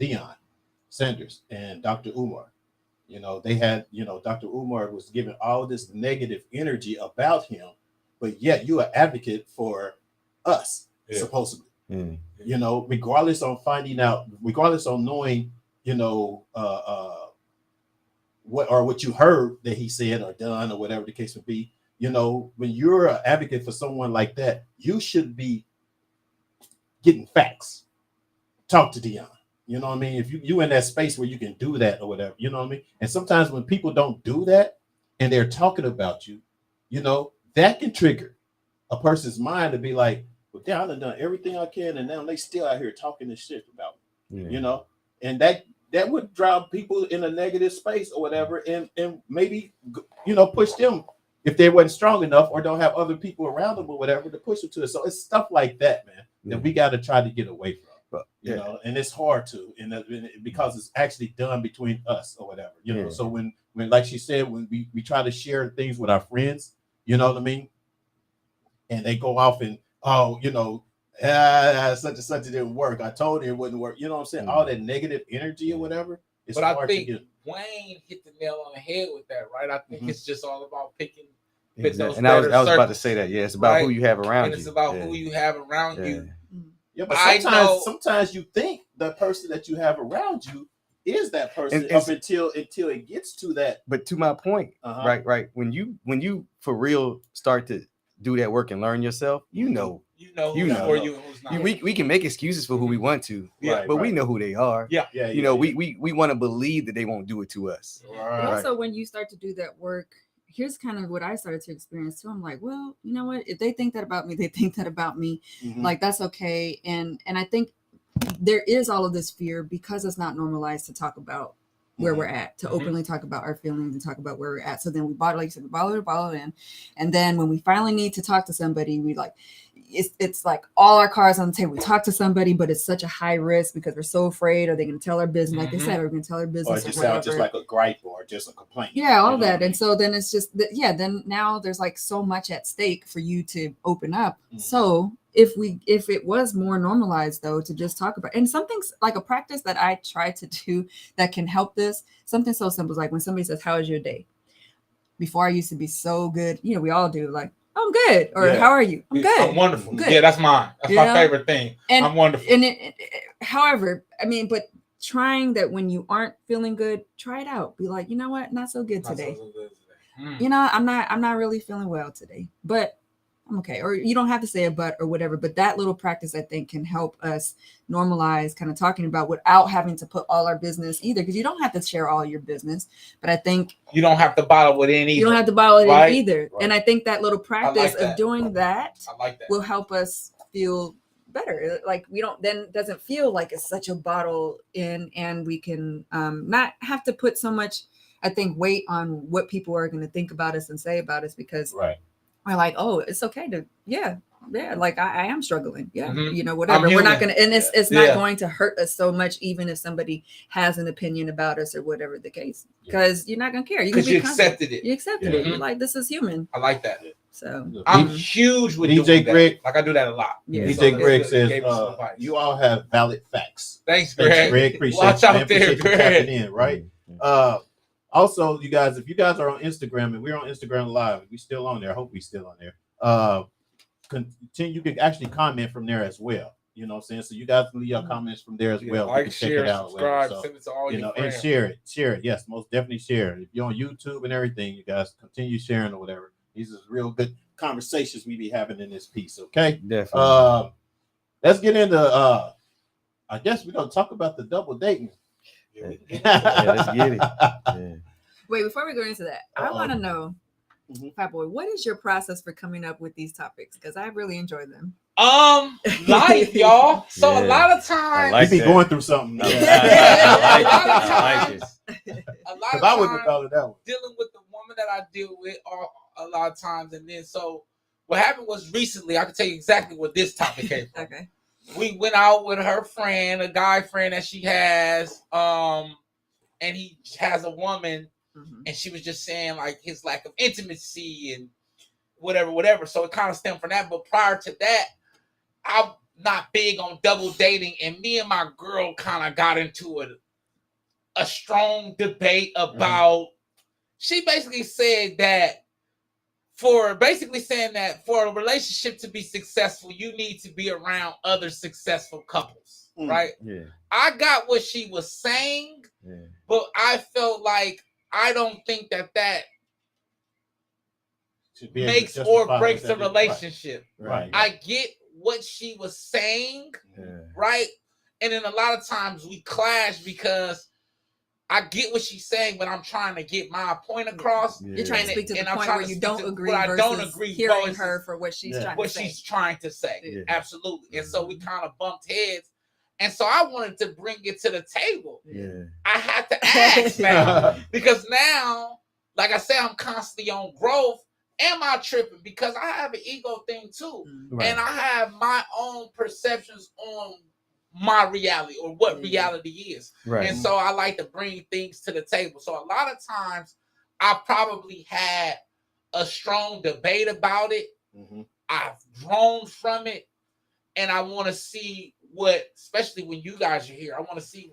Deion Sanders and Dr. Umar. You know, they had, you know, Dr. Umar was giving all this negative energy about him, but yet you are advocate for us, supposedly. You know, regardless on knowing, you know, what you heard that he said or done or whatever the case would be. You know, when you're an advocate for someone like that, you should be getting facts. Talk to Deion. You know what I mean? If you in that space where you can do that or whatever, you know what I mean? And sometimes when people don't do that and they're talking about you, you know, that can trigger a person's mind to be like, well, but damn, I done everything I can, and now they still out here talking this shit about me, Yeah. you know, and that would drive people in a negative space or whatever, and maybe, you know, push them if they wasn't strong enough or don't have other people around them or whatever to push them to it. So it's stuff like that, man, that we got to try to get away from. But, you know, and it's hard to, because it's actually done between us or whatever, you know. So when like she said, when we try to share things with our friends, you know what I mean, and they go off and, oh, you know, such and such it didn't work. I told you it wouldn't work. You know what I'm saying? All that negative energy or whatever. It's but hard I think to get. Wayne hit the nail on the head with that, right? I think it's just all about picking. Exactly. And I was about to say that. Yeah, it's about who you have around you. And it's about who you have around you. Yeah, but sometimes you think the person that you have around you is that person up until it gets to that. But to my point, right. When you for real start to do that work and learn yourself, you know who's for you and who's not. We can make excuses for who we want to, but we know who they are. You know, we want to believe that they won't do it to us. But also, when you start to do that work, here's kind of what I started to experience too. I'm like, well, you know what? If they think that about me, they think that about me. Like, that's okay. And I think there is all of this fear because it's not normalized to talk about where we're at, to openly talk about our feelings and talk about where we're at. So then we bottle it in. And then when we finally need to talk to somebody, we like, it's like all our cards on the table. We talk to somebody, but it's such a high risk because we're so afraid. Are they going to tell our business? Like they said, we're going to tell our business. Or it just sounds just like a gripe or just a complaint. Yeah, all that. And so then it's just, then now there's like so much at stake for you to open up. So if it was more normalized though, to just talk about, and something's like a practice that I try to do that can help this, something so simple as like when somebody says, how was your day? Before I used to be so good, you know, we all do like, I'm good. Or how are you? I'm good. I'm wonderful. Good. Yeah, that's mine. That's my favorite thing. And, I'm wonderful. And however, I mean, but trying that when you aren't feeling good, try it out. Be like, you know what? Not so good today. You know, I'm not really feeling well today, but I'm okay. Or you don't have to say a but or whatever, but that little practice I think can help us normalize kind of talking about without having to put all our business either, because you don't have to share all your business, but I think you don't have to bottle it in either. You don't have to bottle it in either. Right. And I think that little practice of doing that will help us feel better. Like we don't then doesn't feel like it's such a bottle in, and we can not have to put so much, I think, weight on what people are going to think about us and say about us, because we're like, oh, it's okay to, like I am struggling. You know, whatever. We're not going to, and it's not going to hurt us so much, even if somebody has an opinion about us or whatever the case, because you're not going to care. Because you accepted it. You accepted it. You're like, this is human. I like that. So I'm huge with DJ Greg. Like I do that a lot. DJ Greg says, you all have valid facts. Thanks, Greg. Appreciate Watch out there, Greg. In, right? Also, you guys, if you guys are on Instagram, and we're on Instagram Live, we still on there. I hope we still on there. Continue. You can actually comment from there as well. You know what I'm saying? So you guys can leave your comments from there as well. Like, share, subscribe, send it to all your friends. And share it. Yes, most definitely share it. If you're on YouTube and everything, you guys continue sharing or whatever. These are real good conversations we be having in this piece. Okay. Definitely. Let's get into. I guess we're gonna talk about the double dating. Let's get it. Wait, before we go into that, I want to know, Fat Boy, what is your process for coming up with these topics? Because I really enjoy them. Life, y'all. So a lot of times we be going through something. I like it. A lot of times, I wouldn't call it that one. Dealing with the woman that I deal with a lot of times, and then so what happened was recently. I can tell you exactly where this topic came from. Okay. We went out with her friend, a guy friend that she has, and he has a woman, and she was just saying like his lack of intimacy and whatever. So it kind of stemmed from that. But prior to that, I'm not big on double dating, and me and my girl kind of got into a strong debate about. She basically said that for a relationship to be successful, you need to be around other successful couples, right? Yeah. I got what she was saying, but I felt like I don't think that makes or breaks a relationship. Right. I get what she was saying, right? And then a lot of times we clash because I get what she's saying, but I'm trying to get my point across. You're trying to speak to the point where you don't agree I versus don't agree hearing her for what she's trying to say. Yeah. Absolutely. And so we kind of bumped heads. And so I wanted to bring it to the table. Yeah. I had to ask now because now, like I said, I'm constantly on growth. Am I tripping? Because I have an ego thing too. Right. And I have my own perceptions on my reality or what reality is. Right. And so I like to bring things to the table. So a lot of times I probably had a strong debate about it. Mm-hmm. I've grown from it. And I want to see what, especially when you guys are here, I want to see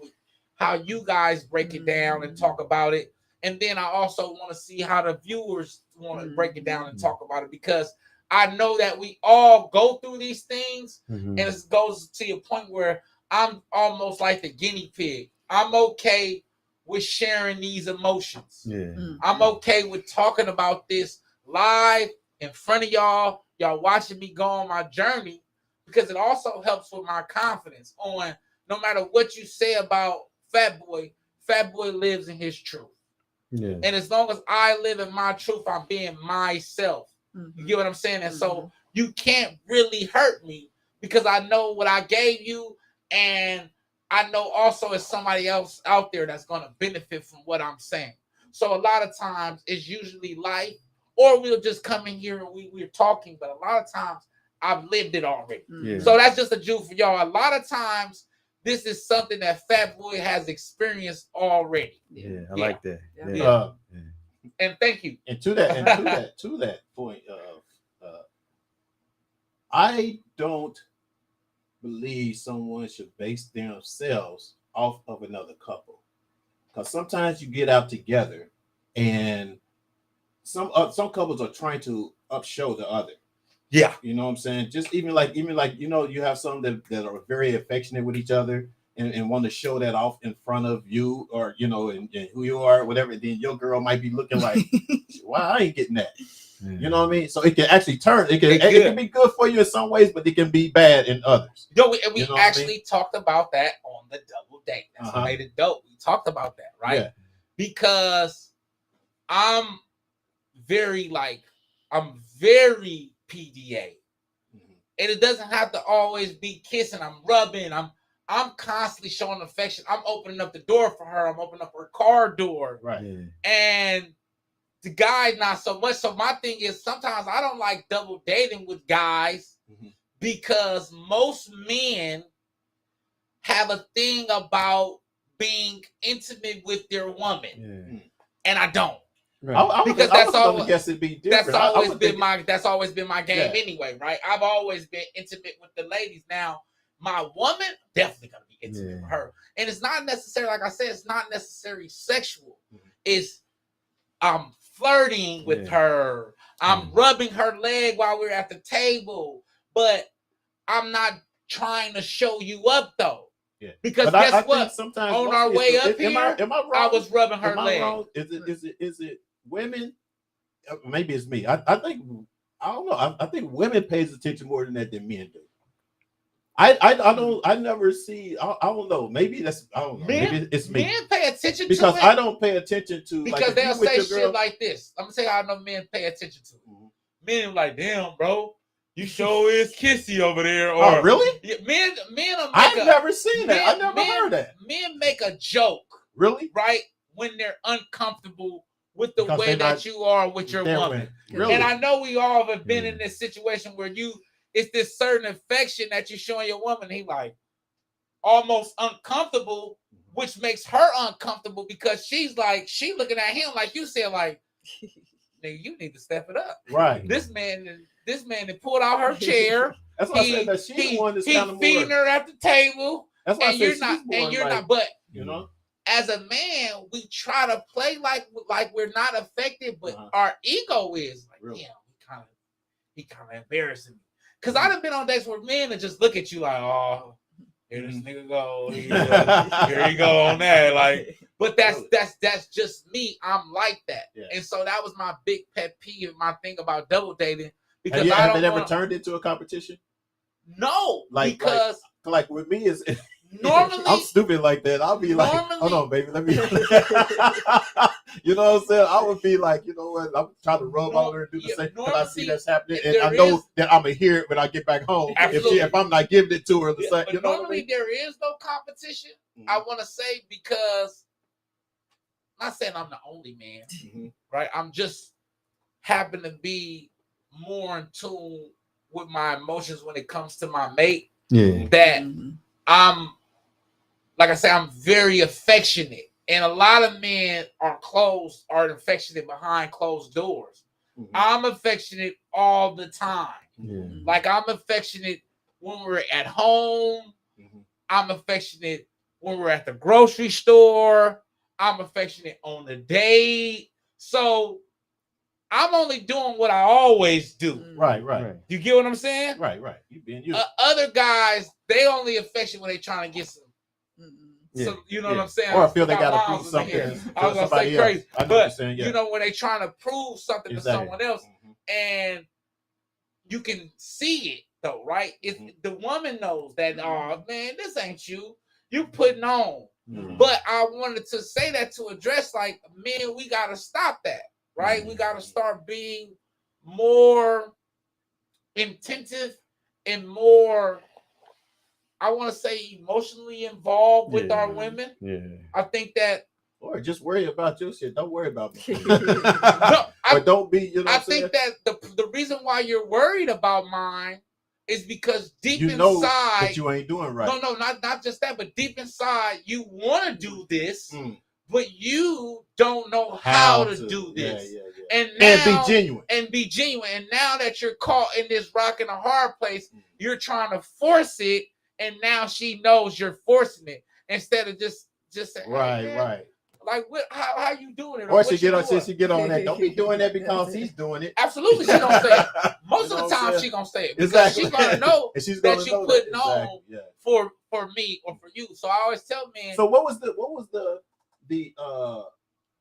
how you guys break it down and talk about it. And then I also want to see how the viewers want to break it down and talk about it, because I know that we all go through these things. And it goes to a point where I'm almost like the guinea pig. I'm okay with sharing these emotions. Yeah. I'm okay with talking about this live in front of y'all watching me go on my journey, because it also helps with my confidence on no matter what you say about Fat Boy lives in his truth. Yeah. And as long as I live in my truth, I'm being myself. You get what I'm saying? And so you can't really hurt me because I know what I gave you, and I know also it's somebody else out there that's going to benefit from what I'm saying. So a lot of times it's usually life, or we'll just come in here and we're talking, but a lot of times I've lived it already. Yeah. So that's just a Jew for y'all. A lot of times this is something that Fat Boy has experienced already. Yeah, I like that. Yeah. And thank you. And to that point, I don't believe someone should base themselves off of another couple, because sometimes you get out together and some couples are trying to upshow the other. Yeah, you know what I'm saying? Just even like you know, you have some that are very affectionate with each other and want to show that off in front of you, or you know, and who you are, whatever. Then your girl might be looking like, "Wow, I ain't getting that." You know what I mean? So it can actually turn. It can be good for you in some ways, but it can be bad in others. No, we you know actually talked about that on the double date. That's what made it dope. We talked about that, right? Yeah. Because I'm very PDA, and it doesn't have to always be kissing. I'm rubbing. I'm constantly showing affection. I'm opening up the door for her. I'm opening up her car door. Right. And the guy not so much. So my thing is sometimes I don't like double dating with guys because most men have a thing about being intimate with their woman, and I don't. Right. Because that's always been my game anyway, right? I've always been intimate with the ladies. Now, my woman definitely gonna be intimate with her, and it's not necessarily, like I said, it's not necessarily sexual. It's I'm flirting with her. I'm rubbing her leg while we're at the table, but I'm not trying to show you up though. Yeah. Because guess what? On our way up here, am I wrong? I was rubbing her leg. Wrong? Is it women? Maybe it's me. I think I don't know. I think women pays attention more than that than men do. I never see. I don't know. Maybe that's. I don't know. Maybe it's me. Men pay attention because to it. I don't pay attention to because they'll say shit like this. I'm gonna tell you how I know men pay attention to it. Men are like, damn, bro. You sure is kissy over there. Or, oh, really? Yeah, men I've never seen that. I never heard that. Men make a joke. Really? Right? When they're uncomfortable with the way that you are with your woman. Really? And I know we all have been in this situation where it's this certain affection that you're showing your woman. He like almost uncomfortable, which makes her uncomfortable because she looking at him like you said, like, nigga, you need to step it up. Right. This man that pulled out her chair. That's why I said that she's the one that's kind of feeding her at the table. That's why you're not. But you know, as a man, we try to play like we're not affected, but our ego is like, really? Damn, he kind of embarrassing me. Because I'd have been on dates where men that just look at you like, oh, here this nigga go, here you go on that, like. But that's just me. I'm like that, and so that was my big pet peeve. My thing about double dating because have it ever turned into a competition? No, like with me is Normally, I'm stupid like that. I'll be like, hold on, baby, let me. You know what I'm saying? I would be like, you know what? I'm trying to rub on her and do the same because I see that's happening, and I know that I'm gonna hear it when I get back home. If I'm not giving it to her, the same. You know normally what I mean? There is no competition. I want to say because I'm not saying I'm the only man, right? I'm just happen to be more in tune with my emotions when it comes to my mate. Yeah. That I'm, like I say, I'm very affectionate. And a lot of men are affectionate behind closed doors. I'm affectionate all the time. Like I'm affectionate when we're at home. I'm affectionate when we're at the grocery store. I'm affectionate on the date. So I'm only doing what I always do. Right. You get what I'm saying? Right. You being you. Other guys, they only affection when they trying to get some. So you know what I'm saying? Or I feel they got to prove something. I was gonna say crazy, but you know when they trying to prove something to someone else, and you can see it though, right? If the woman knows that, oh man, this ain't you. You putting on. But I wanted to say that to address, like, men, we gotta stop that, right? We gotta start being more intentive and more, I want to say, emotionally involved with our women. I think that, or just worry about your shit. Don't worry about me. Or don't be. You know. I think that the reason why you're worried about mine is because deep you know inside that you ain't doing right. No, not just that, but deep inside you want to do this, but you don't know how to do this. And now, and be genuine. And now that you're caught in this rock and a hard place, you're trying to force it. And now she knows you're forcing it instead of just saying, hey, right. Like, how you doing it? Or she get on that. Don't be doing that because he's doing it. Absolutely, she gonna say it. Most of the time, she gonna say it because she's gonna know that you putting on for me or for you. So I always tell men. So what was the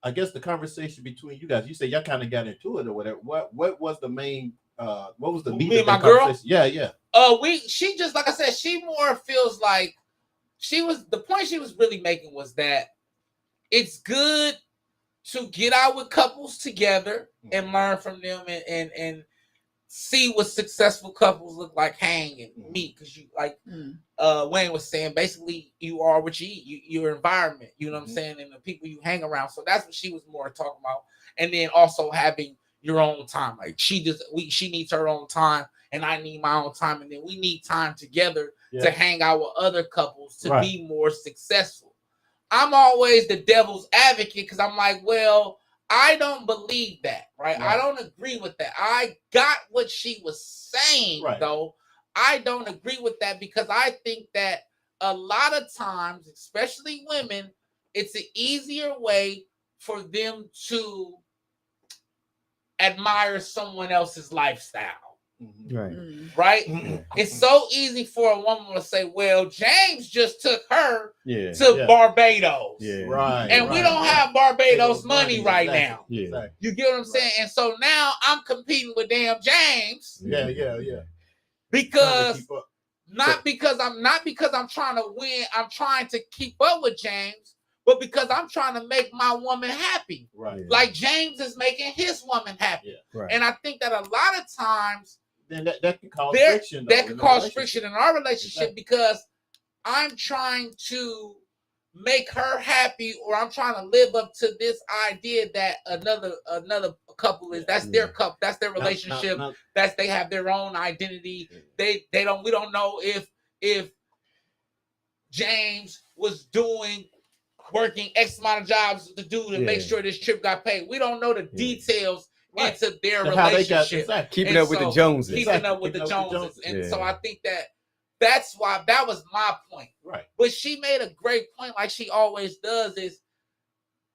I guess the conversation between you guys? You say y'all kind of got into it or whatever. What was the main? What was the meat of the conversation? Yeah. She just, like I said, she more feels like the point she was really making was that it's good to get out with couples together and learn from them and see what successful couples look like, hang and meet. Because you, like Wayne was saying, basically you are what you eat, your environment, you know what I'm saying, and the people you hang around. So that's what she was more talking about. And then also having your own time. Like she needs her own time and I need my own time. And then we need time together to hang out with other couples to be more successful. I'm always the devil's advocate because I'm like, well, I don't believe that, right? I don't agree with that. I got what she was saying, though. I don't agree with that because I think that a lot of times, especially women, it's an easier way for them to admire someone else's lifestyle. Right? It's so easy for a woman to say, well, James just took her to Barbados. And we don't have Barbados money right now. You get what I'm saying? And so now I'm competing with damn James. Because not because I'm trying to win, I'm trying to keep up with James, but because I'm trying to make my woman happy. Like James is making his woman happy. And I think that a lot of times then that can cause friction. That could cause friction in our relationship because I'm trying to make her happy, or I'm trying to live up to this idea that another couple is that's their couple, that's their relationship, that's they have their own identity. We don't know if James was working X amount of jobs to make sure this trip got paid. We don't know the details into their relationship. Keeping up with the Joneses. Keeping up with the Joneses. And so I think that's why that was my point. But she made a great point, like she always does, is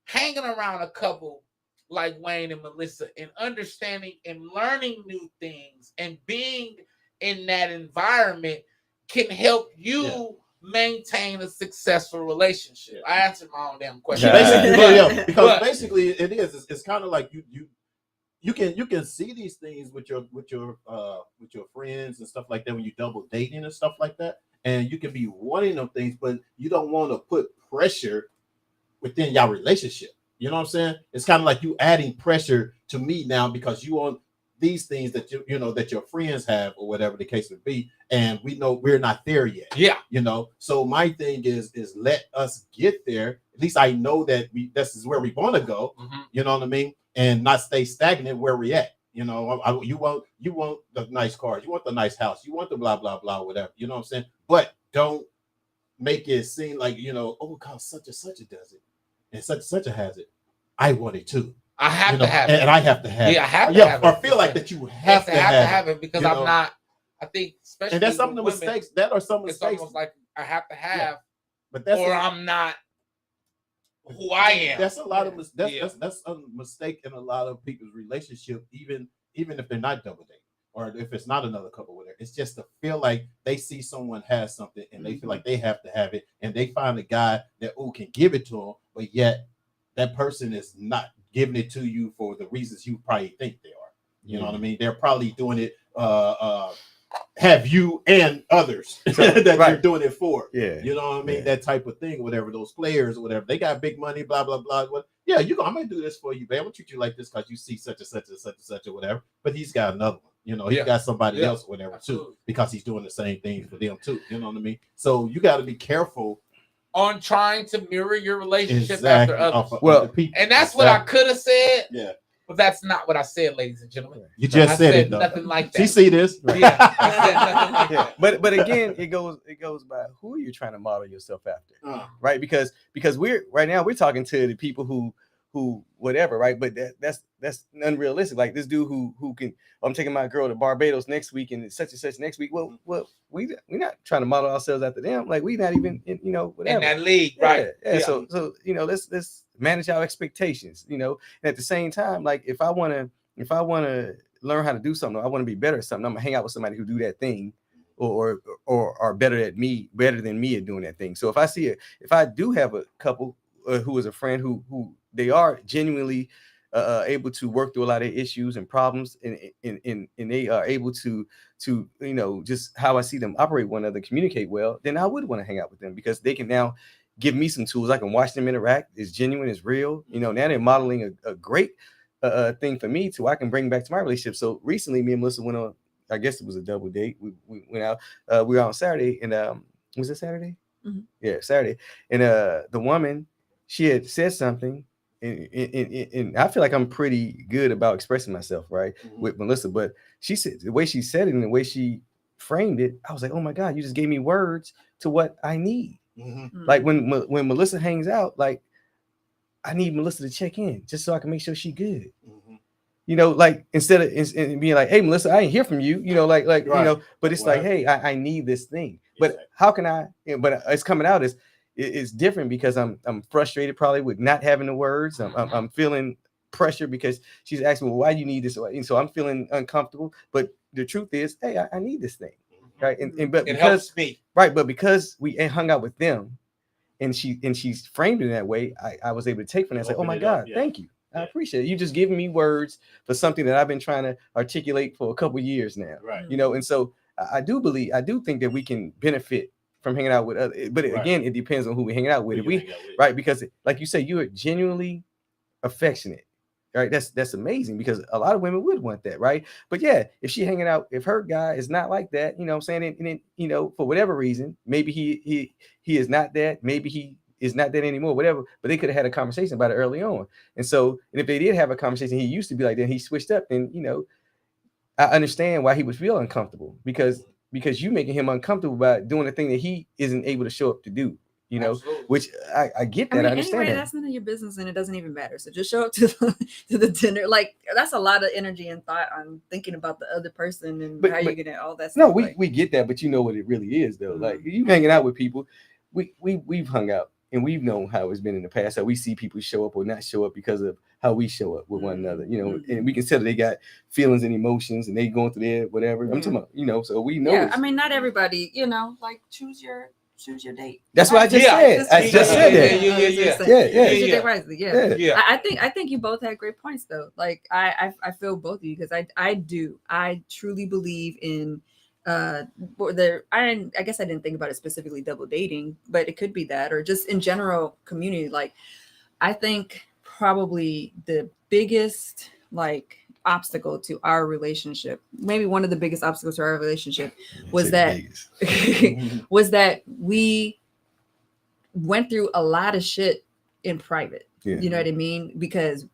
hanging around a couple like Wayne and Melissa and understanding and learning new things and being in that environment can help you maintain a successful relationship. I answered my own damn question. Because basically it is. It's kind of like you can see these things with your friends and stuff like that when you double dating and stuff like that. and you can be wanting them things, but you don't want to put pressure within your relationship. You know what I'm saying? It's kind of like you adding pressure to me now because you want these things that you know that your friends have or whatever the case would be, and we know we're not there yet. Yeah, you know. So my thing is let us get there. At least I know that this is where we want to go. You know what I mean? And not stay stagnant where we at. You know, you want the nice cars, you want the nice house, you want the blah blah blah whatever. You know what I'm saying? But don't make it seem like, you know, oh God, such and such a does it, and such a has it. I want it too. I have to have it. And I have to have it. Yeah, I have to have it. Or feel like that you have to have it because I'm not. I think, especially and that's some of the mistakes. That are some mistakes. It's almost like I have to have, but that's I'm not who I am. That's a lot of that's a mistake in a lot of people's relationship, even if they're not double dating or if it's not another couple with her. It's just to feel like they see someone has something and they feel like they have to have it, and they find a guy that can give it to them, but yet that person is not giving it to you for the reasons you probably think they are. You know what I mean? They're probably doing it have you and others that you're doing it for. Yeah. You know what I mean? Yeah. That type of thing, whatever, those players or whatever. They got big money, blah, blah, blah. What? Yeah, I'm gonna do this for you, babe. I'm gonna treat you like this because you see such and such and such and such or whatever. But he's got another one. You know, he's got somebody else or whatever too, because he's doing the same thing for them too. You know what I mean? So you got to be careful on trying to mirror your relationship after others. Well, and that's what I could have said. Yeah. But that's not what I said, ladies and gentlemen. You just said it, though. Nothing like that. She see this. Yeah. I said nothing like that. But again, it goes by who are you trying to model yourself after, right? Because we're talking to the people who whatever, right? But that's unrealistic. Like this dude who can, I'm taking my girl to Barbados next week and such and such next week. Well, we're not trying to model ourselves after them. Like we're not even in, whatever. In that league, right? Yeah. So let's manage our expectations, and at the same time, like if I want to learn how to do something, I want to be better at something, I'm gonna hang out with somebody who do that thing or are better than me at doing that thing. So if I do have a couple who is a friend who they are genuinely able to work through a lot of issues and problems, and they are able to just how I see them operate one another, communicate well, then I would want to hang out with them because they can now give me some tools. I can watch them interact. It's genuine, it's real. Now they're modeling a great thing for me too. I can bring back to my relationship. So recently, me and Melissa went on. I guess it was a double date. We went out. We were out on Saturday, and was it Saturday? Mm-hmm. Yeah, Saturday. And the woman, she had said something. And I feel like I'm pretty good about expressing myself, right, with Melissa. But she said the way she said it and the way she framed it, I was like, oh my God, you just gave me words to what I need. Mm-hmm. Like when Melissa hangs out, like I need Melissa to check in just so I can make sure she's good. Mm-hmm. Like instead of being like, hey Melissa, I ain't hear from you, right. But it's like, hey, I need this thing. But how can I? But it's coming out as it's different because I'm frustrated probably with not having the words. I'm feeling pressure because she's asking, well, why do you need this? And so I'm feeling uncomfortable. But the truth is, hey, I need this thing, right? But it helps me, right? But because we hung out with them, and she's framed in that way, I was able to take from that. It's like, oh my God, thank you. I appreciate it. You just giving me words for something that I've been trying to articulate for a couple of years now, right? And so I do think that we can benefit from hanging out with others, but again, it depends on who we hanging out with. Right? Because like you say, you are genuinely affectionate, right? That's amazing because a lot of women would want that, right? But yeah, if her guy is not like that, what I'm saying, and then, for whatever reason, maybe he is not that, maybe he is not that anymore, whatever. But they could have had a conversation about it early on, and if they did have a conversation, he used to be like that, he switched up, then I understand why he would feel uncomfortable because you making him uncomfortable by doing a thing that he isn't able to show up to do, Absolutely. Which I get that. I understand anyway, that's none of your business and it doesn't even matter. So just show up to the dinner. Like that's a lot of energy and thought on thinking about the other person and how you're gonna all that stuff. No, we get that, but you know what it really is though. Mm-hmm. Like you hanging out with people, we've hung out and we've known how it's been in the past, how we see people show up or not show up because of how we show up with one another, and we can tell that they got feelings and emotions and they going through their whatever. I'm talking about, so we know. Yeah, I mean, not everybody, like choose your date. That's what I just said. I just said that. Yeah. Choose your date wisely. Yeah. I think you both had great points though. Like I feel both of you because I truly believe in I guess I didn't think about it specifically double dating, but it could be that, or just in general community. Like, I think probably the biggest like obstacle to our relationship, maybe one of the biggest obstacles to our relationship, was that was that we went through a lot of shit in private. Yeah. You know what I mean? Because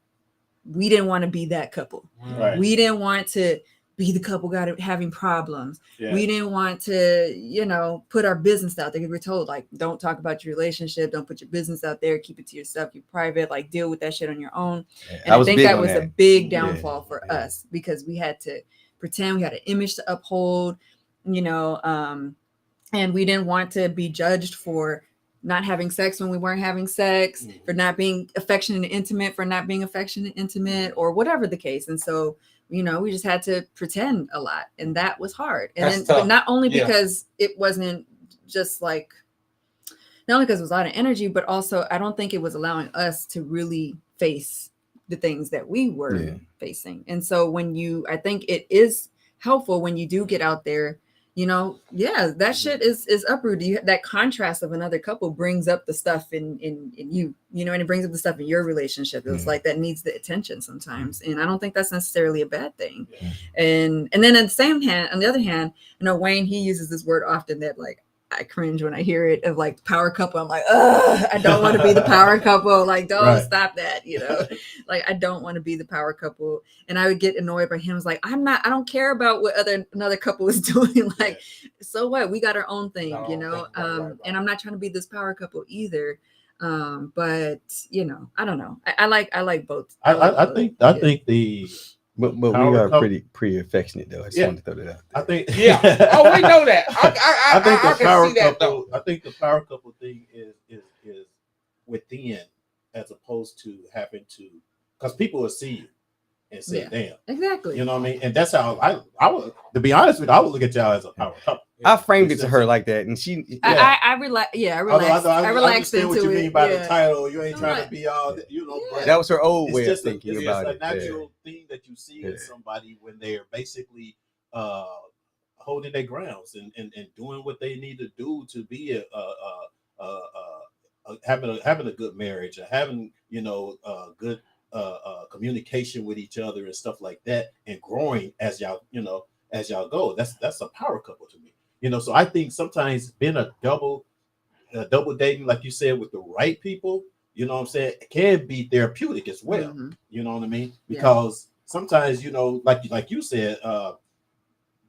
we didn't want to be that couple. Right. We didn't want to be the couple having problems. Yeah. We didn't want to, put our business out there. We're told, like, don't talk about your relationship. Don't put your business out there. Keep it to yourself. You're private. Like, deal with that shit on your own. Yeah. And I think that was a big downfall for us, because we had to pretend, we had an image to uphold, and we didn't want to be judged for not having sex when we weren't having sex, for not being affectionate and intimate, for not being affectionate and intimate, or whatever the case. And so, we just had to pretend a lot, and that was hard. And but not only because it wasn't just like, not only because it was a lot of energy, but also I don't think it was allowing us to really face the things that we were facing. And so I think it is helpful when you do get out there, that shit is uprooted. That contrast of another couple brings up the stuff in you, and it brings up the stuff in your relationship. It's like that needs the attention sometimes. And I don't think that's necessarily a bad thing. Yeah. And then on the other hand, Wayne, he uses this word often that, like, I cringe when I hear it, of like power couple. I'm like, I don't want to be the power couple. Like, don't stop that. Like, I don't want to be the power couple. And I would get annoyed by him. It's like, I don't care about what another couple is doing. Like, so what? We got our own thing, and I'm not trying to be this power couple either. But I don't know. I like both. I think the But we are pretty affectionate, though. I just wanted to throw that out there. I think Oh, we know that. I think the power couple. I think the power couple thing is within, as opposed to having to, because people will see you and say, "Damn." Exactly. You know what I mean? And that's how I would. To be honest with you, I would look at y'all as a power couple. I framed it to her like that, and she. I relaxed. Yeah, I relaxed. I relaxed into what you mean by the title. You ain't I'm trying to be all, That was her old way of thinking about it. It's a natural thing that you see in somebody when they're basically holding their grounds and doing what they need to do to be having a good marriage, or having good communication with each other and stuff like that, and growing as y'all go. That's a power couple to me. So I think sometimes being a double dating, like you said, with the right people, it can be therapeutic as well. Mm-hmm. You know what I mean? Because sometimes, like you said,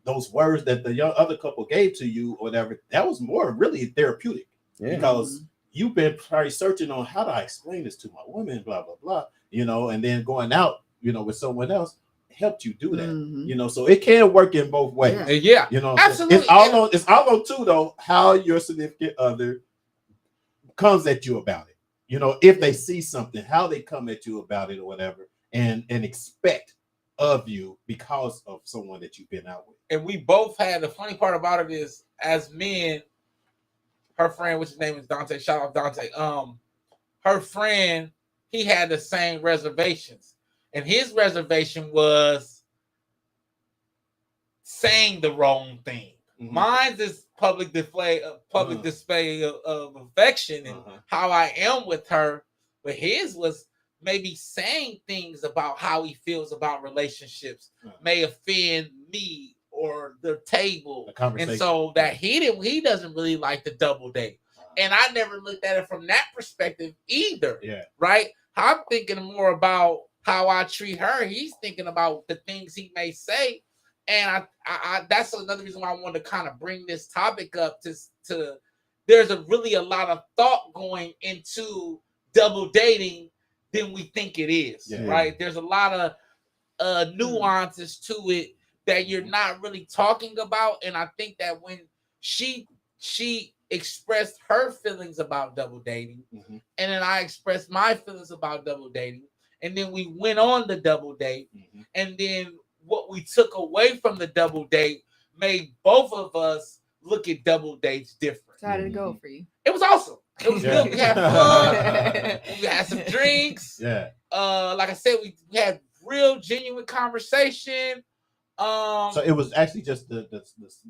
those words that the other couple gave to you or whatever, that was more really therapeutic. Yeah. Because you've been probably searching on, how do I explain this to my woman, blah, blah, blah, and then going out, with someone else helped you do that. Mm-hmm. So it can work in both ways. Yeah. Absolutely. It's all on too, though, how your significant other comes at you about it. If they see something, how they come at you about it or whatever, and expect of you because of someone that you've been out with. And we both had, the funny part about it is, as men, her friend, which his name is Dante, shout out Dante. Her friend, he had the same reservations. And his reservation was saying the wrong thing. Mm-hmm. Mine is public display of affection and how I am with her. But his was maybe saying things about how he feels about relationships may offend me or the table. And so that he doesn't really like the double date. And I never looked at it from that perspective either. Yeah. Right? I'm thinking more about how I treat her. He's thinking about the things he may say. And I that's another reason why I wanted to kind of bring this topic up to there's really a lot of thought going into double dating than we think it is, right? There's a lot of nuances to it that you're not really talking about. And I think that when she expressed her feelings about double dating, and then I expressed my feelings about double dating, and then we went on the double date, and then what we took away from the double date made both of us look at double dates different. So how did it go for you? It was awesome. It was good. We had fun. We had some drinks. Yeah. Like I said, we had real genuine conversation. So it was actually just the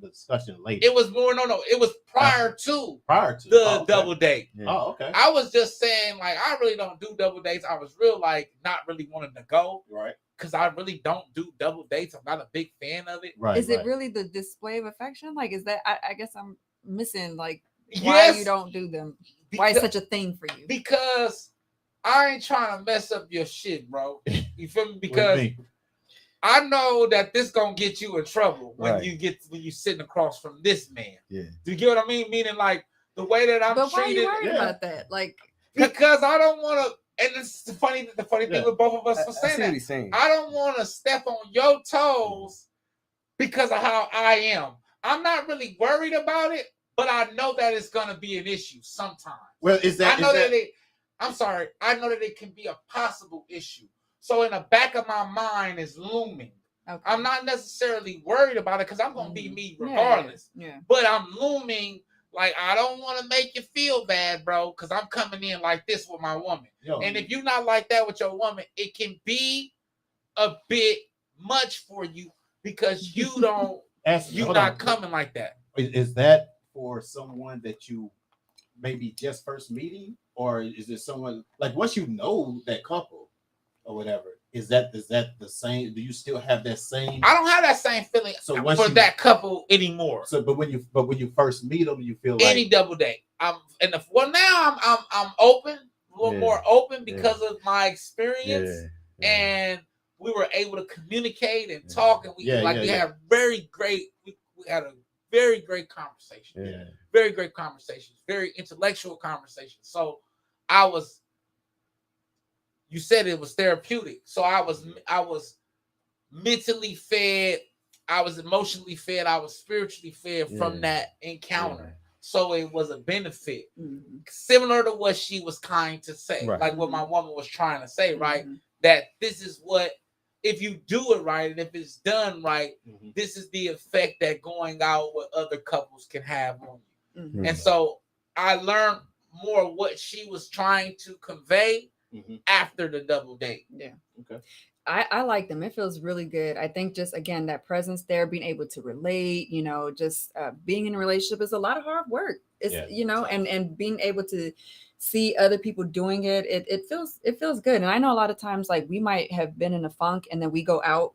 discussion later. It was more it was prior to the double date. Yeah. Oh, okay. I was just saying, like, I really don't do double dates. I was real like not really wanting to go. Right. Because I really don't do double dates. I'm not a big fan of it. Right. Is it really the display of affection? Like, is that I guess I'm missing like why you don't do them. Why it's such a thing for you? Because I ain't trying to mess up your shit, bro. You feel me? Because I know that this gonna get you in trouble when you sitting across from this man. Yeah. Do you get what I mean? Meaning like the way that I'm treated. But why are you worried about that? Like because I don't want to. And it's the funny thing with both of us for saying that. I don't want to step on your toes because of how I am. I'm not really worried about it, but I know that it's gonna be an issue sometimes. Well, is that? I know that it can be a possible issue. So in the back of my mind is looming. Okay. I'm not necessarily worried about it because I'm gonna be me regardless. Yeah. But I'm looming like I don't want to make you feel bad, bro, because I'm coming in like this with my woman. And if you're not like that with your woman, it can be a bit much for you because you don't. You're not coming like that. Is that for someone that you maybe just first meeting, or is it someone like once you know that couple or whatever? Is that the same? Do you still have that same? I don't have that same feeling for that couple anymore. So, but when you first meet them, you feel like any double date. Now I'm open, a little more open because of my experience, and we were able to communicate and talk, and we had very great. We had a very great conversation. Very great conversations. Very intellectual conversations. So you said it was therapeutic. So I was mentally fed, I was emotionally fed, I was spiritually fed from that encounter. So it was a benefit. Similar to what she was kind to say, like what my woman was trying to say, right? That this is what, if you do it right and if it's done right, this is the effect that going out with other couples can have on you. And so I learned more what she was trying to convey after the double date. Yeah. Okay. I like them. It feels really good. I think just again that presence there, being able to relate, just being in a relationship is a lot of hard work. It's and being able to see other people doing it, it feels good. And I know a lot of times like we might have been in a funk and then we go out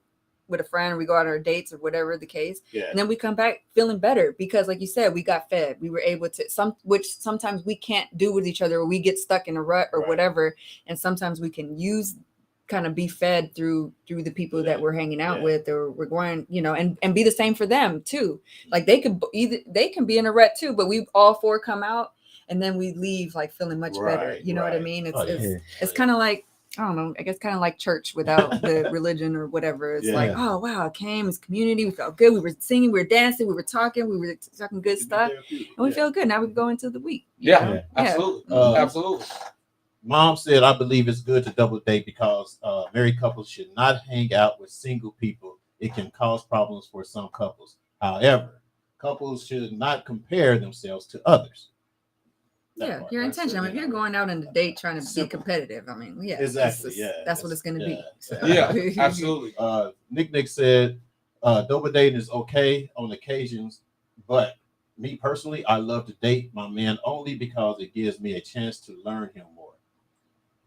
with a friend, or we go on our dates or whatever the case, and then we come back feeling better because, like you said, we got fed. We were able to which sometimes we can't do with each other, or we get stuck in a rut or whatever. And sometimes we can kind of be fed through the people that we're hanging out with, or we're going, and be the same for them too. Like they can be in a rut too, but we all four come out and then we leave like feeling much better. You know what I mean? It's kind of like, I don't know, I guess kind of like church without the religion or whatever. It's like, oh wow, it came as community. We felt good. We were singing, we were dancing, we were talking good stuff, and we feel good. Now we go into the week. Absolutely. Absolutely. Mom said, I believe it's good to double date because married couples should not hang out with single people. It can cause problems for some couples. However, couples should not compare themselves to others. Your intention. I mean, if you're going out on a date trying to be competitive, I mean, exactly. That's what it's going to be. So. Absolutely. Nick said, double dating is okay on occasions, but me personally, I love to date my man only because it gives me a chance to learn him more.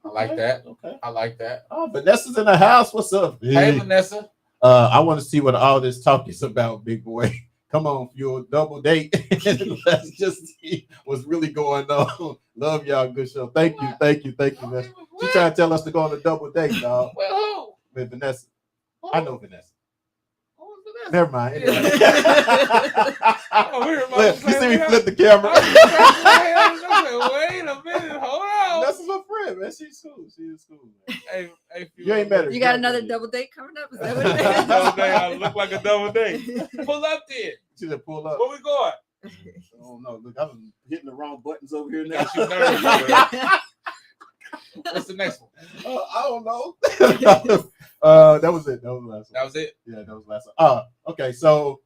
I like that. Okay. I like that. Oh, Vanessa's in the house. What's up? Hey, Vanessa. I want to see what all this talk is about, big boy. Come on, Fuel, double date. Let's just see what's really going on. Love y'all. Good show. Thank you, Vanessa. She trying to tell us to go on a double date, dog. Well, with Vanessa. I know Vanessa. Never mind. You see me flip the camera. Wait a minute. Hold on. That's my friend, man. She's cool. She is cool, man. Hey, you ain't met her. You got another double date coming up? Is that what it is? Double date. I look like a double date. Pull up there. She said pull up. Where we going? Oh no. Look, I'm hitting the wrong buttons over here now. Got you nervous. What's the next one? I don't know. That was it. That was the last one. That was it? Yeah, that was the last one. Okay, so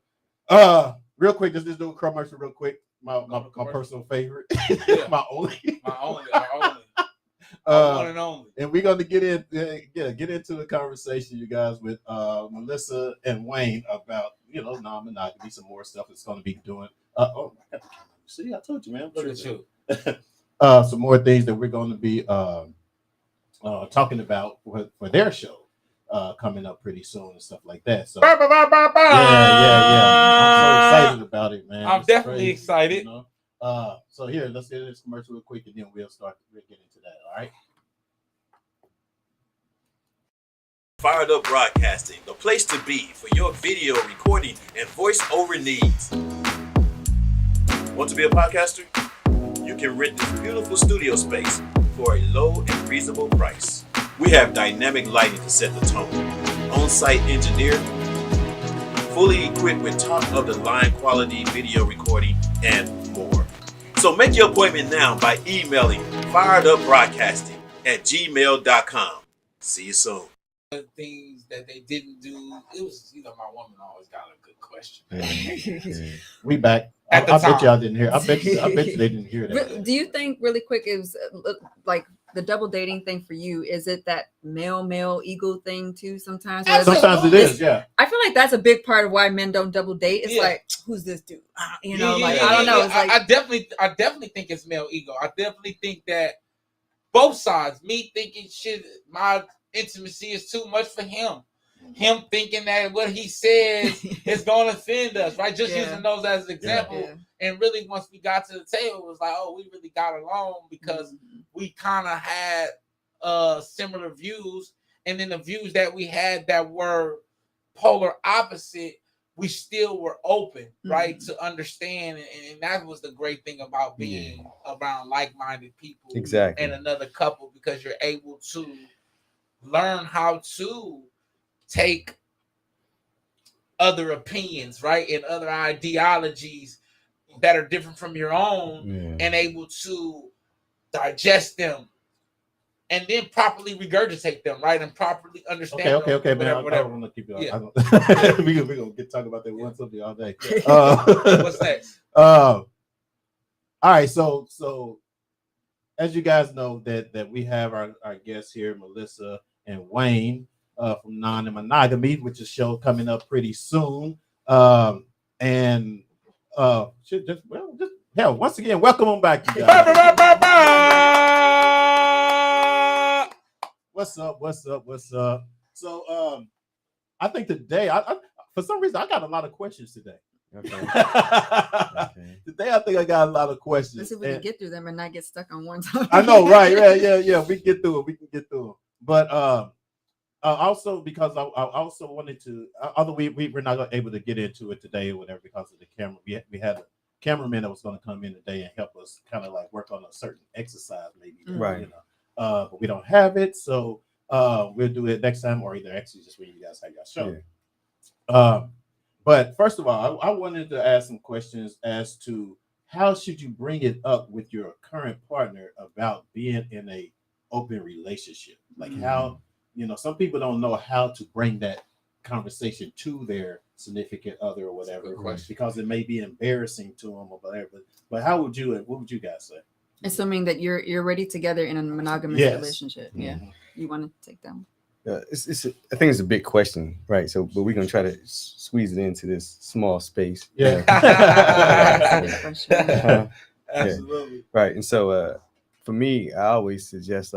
real quick, just do a commercial real quick. My personal favorite. Yeah. my only. One and only. And we're gonna get into the conversation, you guys, with Melissa and Wayne about non-monogamy, some more stuff that's gonna be doing. See, I told you, man. Look at you. Some more things that we're going to be talking about for their show coming up pretty soon and stuff like that. So yeah. I'm so excited about it, man. I'm definitely excited. So here, let's get this commercial real quick, and then we'll get into that. All right. Fired Up Broadcasting, the place to be for your video recording and voice-over needs. Want to be a podcaster? You can rent this beautiful studio space for a low and reasonable price. We have dynamic lighting to set the tone, on-site engineer, fully equipped with top-of-the-line quality video recording, and more. So make your appointment now by emailing firedupbroadcasting@gmail.com. See you soon. Things that they didn't do. It was, my woman always got a good question. We back. I bet y'all didn't hear. I bet you they didn't hear that. Do you think, really quick, it was like the double dating thing for you? Is it that male ego thing too? Sometimes it is. Yeah. I feel like that's a big part of why men don't double date. It's like, who's this dude? I don't know. It's like, I definitely think it's male ego. I definitely think that both sides. Me thinking my intimacy is too much for him. Him thinking that what he says is going to offend us, right? Just using those as an example. Yeah. And really, once we got to the table, it was like, oh, we really got along because we kind of had similar views. And then the views that we had that were polar opposite, we still were open, right, to understand. And that was the great thing about being around like-minded people and another couple, because you're able to learn how to take other opinions, right, and other ideologies that are different from your own, and able to digest them and then properly regurgitate them, right, and properly understand. Okay, man. I don't want to keep you on. We're gonna get talking about that one something all day. What's next? All right, so as you guys know that we have our guests here, Melissa and Wayne from Non-Monogamy, which is a show coming up pretty soon. Once again, welcome on back, you guys. What's up? So I think today, I for some reason I got a lot of questions today. Okay. Today I think I got a lot of questions. Let's see if we can get through them and not get stuck on one topic. I know, right? Yeah. We can get through it. But also because I also wanted to, although we're not able to get into it today or whatever because of the camera, we had a cameraman that was going to come in today and help us kind of like work on a certain exercise maybe, right? But we don't have it, so we'll do it next time, or either actually just when you guys have your show. Yeah. But first of all, I wanted to ask some questions as to how should you bring it up with your current partner about being in a open relationship, like how. Some people don't know how to bring that conversation to their significant other or whatever, because it may be embarrassing to them or whatever. But what would you guys say? Assuming that you're already together in a monogamous relationship. Yeah. You want to take them? I think it's a big question, right? So, but we're gonna try to squeeze it into this small space. Yeah. Absolutely. Right. And so, for me, I always suggest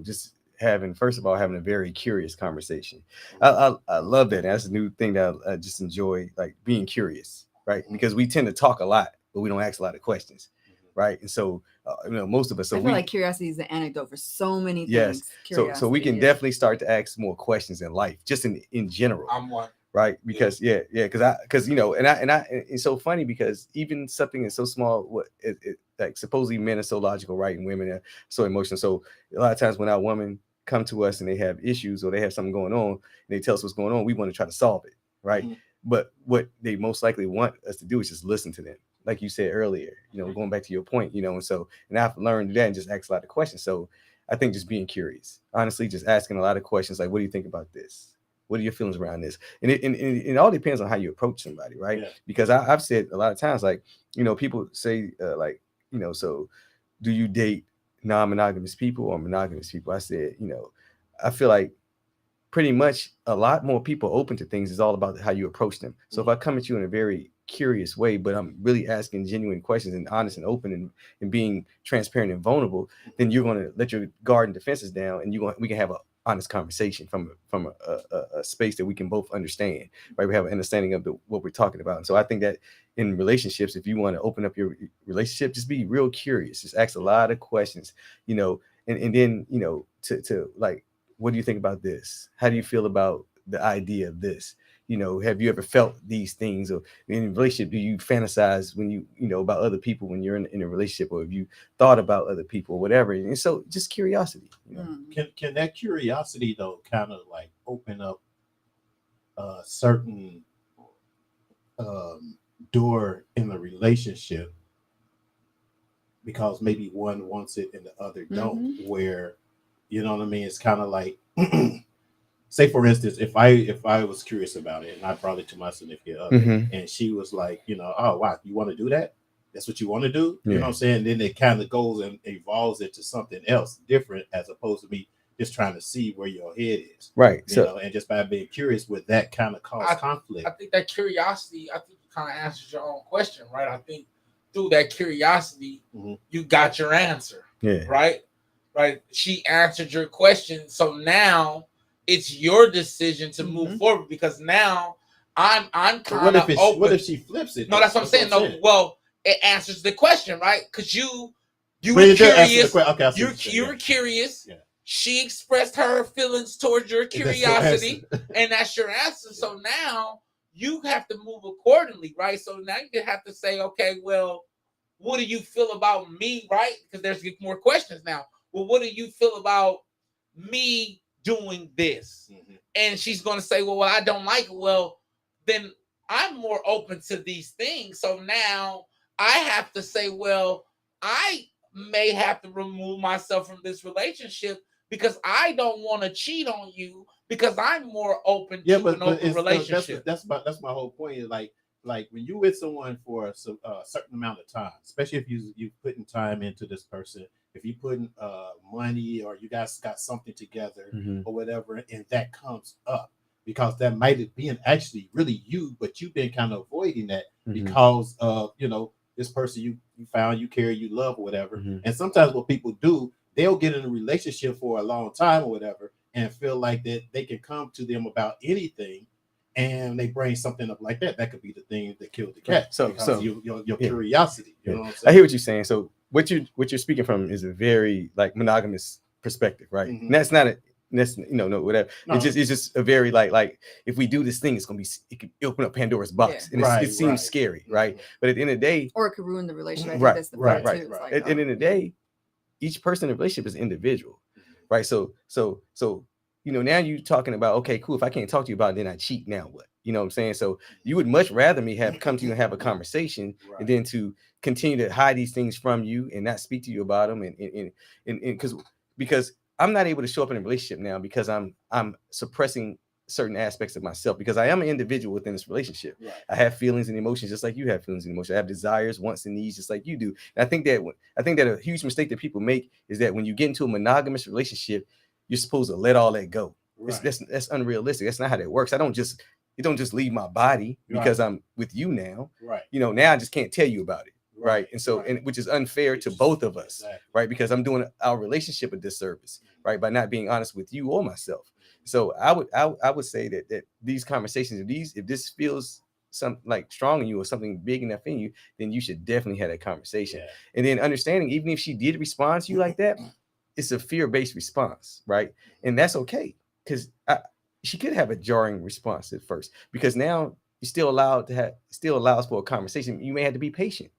just having a very curious conversation. I love that. That's a new thing that I just enjoy, like being curious, right? Because we tend to talk a lot, but we don't ask a lot of questions, right? And so, most of us. So I feel like curiosity is the antidote for so many things. Yes. So we can definitely start to ask more questions in life, just in general. I'm one. Right, because because it's so funny because even something is so small, like supposedly men are so logical, right, and women are so emotional. So a lot of times when our women come to us and they have issues or they have something going on and they tell us what's going on, we want to try to solve it, right? But what they most likely want us to do is just listen to them, like you said earlier. Going back to your point, and I've learned that and just ask a lot of questions. So I think just being curious, honestly, just asking a lot of questions, like, what do you think about this? What are your feelings around this? And it all depends on how you approach somebody, right? Yeah. Because I've said a lot of times, like, people say, so do you date non-monogamous people or monogamous people. I said, I feel like pretty much a lot more people open to things is all about how you approach them. So if I come at you in a very curious way, but I'm really asking genuine questions and honest and open and being transparent and vulnerable, then you're going to let your guard and defenses down, and we can have an honest conversation from a space that we can both understand, right? We have an understanding of what we're talking about. And so I think that in relationships, if you want to open up your relationship, just be real curious, just ask a lot of questions, and then, to like, what do you think about this? How do you feel about the idea of this? Have you ever felt these things? Or in a relationship, do you fantasize when you about other people when you're in a relationship, or have you thought about other people or whatever? And so just curiosity. Can that curiosity though kind of like open up a certain door in the relationship, because maybe one wants it and the other don't, where, you know what I mean? It's kind of like, say for instance, if I was curious about it and I brought it to my significant other, and she was like, oh wow, you want to do that? That's what you want to do? You know what I'm saying? Then it kind of goes and evolves into something else different, as opposed to me just trying to see where your head is. Right. And just by being curious, with that kind of cause conflict. I think that curiosity, kind of answers your own question, right? I think through that curiosity, you got your answer. Yeah. Right? She answered your question. So now it's your decision to move forward, because now I'm kind of open. What if she flips it? No, that's what I'm saying. No, well, it answers the question, right? Because you were curious. Okay, you were curious. Yeah. She expressed her feelings towards your curiosity, and that's your answer. So now you have to move accordingly, right? So now you have to say, okay, well, what do you feel about me, right? Because there's more questions now. Well, what do you feel about me doing this? And she's going to say, well, I don't like it. Well, then I'm more open to these things. So now I have to say, well, I may have to remove myself from this relationship because I don't want to cheat on you, because I'm more open to an open relationship. That's my whole point. Is like when you're with someone for a certain amount of time, especially if you putting time into this person, if you putting money, or you guys got something together or whatever, and that comes up, because that might have been actually really you, but you've been kind of avoiding that because of this person you found, you care, you love, or whatever. And sometimes what people do, they'll get in a relationship for a long time or whatever, and feel like that they can come to them about anything, and they bring something up like that. That could be the thing that killed the cat. So your curiosity. You know what I'm saying? I hear what you're saying. So what you're speaking from is a very like monogamous perspective, right? And that's not whatever. No. It's just a very like if we do this thing, it could open up Pandora's box, and it seems scary, right? But at the end of the day, or it could ruin the relationship. Right. That's the Right. Too. Like, at the end of the day, each person in a relationship is individual, right? So now you're talking about, okay, cool. If I can't talk to you about it, then I cheat. Now what? You know what I'm saying? So you would much rather me have come to you and have a conversation, and then to continue to hide these things from you and not speak to you about them, and because I'm not able to show up in a relationship now because I'm suppressing certain aspects of myself, because I am an individual within this relationship. Right. I have feelings and emotions just like you have feelings and emotions. I have desires, wants, and needs just like you do. And I think that a huge mistake that people make is that when you get into a monogamous relationship, you're supposed to let all that go. Right. That's unrealistic. That's not how that works. It don't just leave my body because I'm with you now. Right. Now I just can't tell you about it. Right. And so, and which is unfair to both of us, right? Because I'm doing our relationship a disservice, right? By not being honest with you or myself. So I would say that these conversations, if this feels something like strong in you or something big enough in you, then you should definitely have that conversation. Yeah. And then understanding, even if she did respond to you like that, it's a fear-based response, right? And that's okay, because she could have a jarring response at first, because now you're still allows for a conversation. You may have to be patient.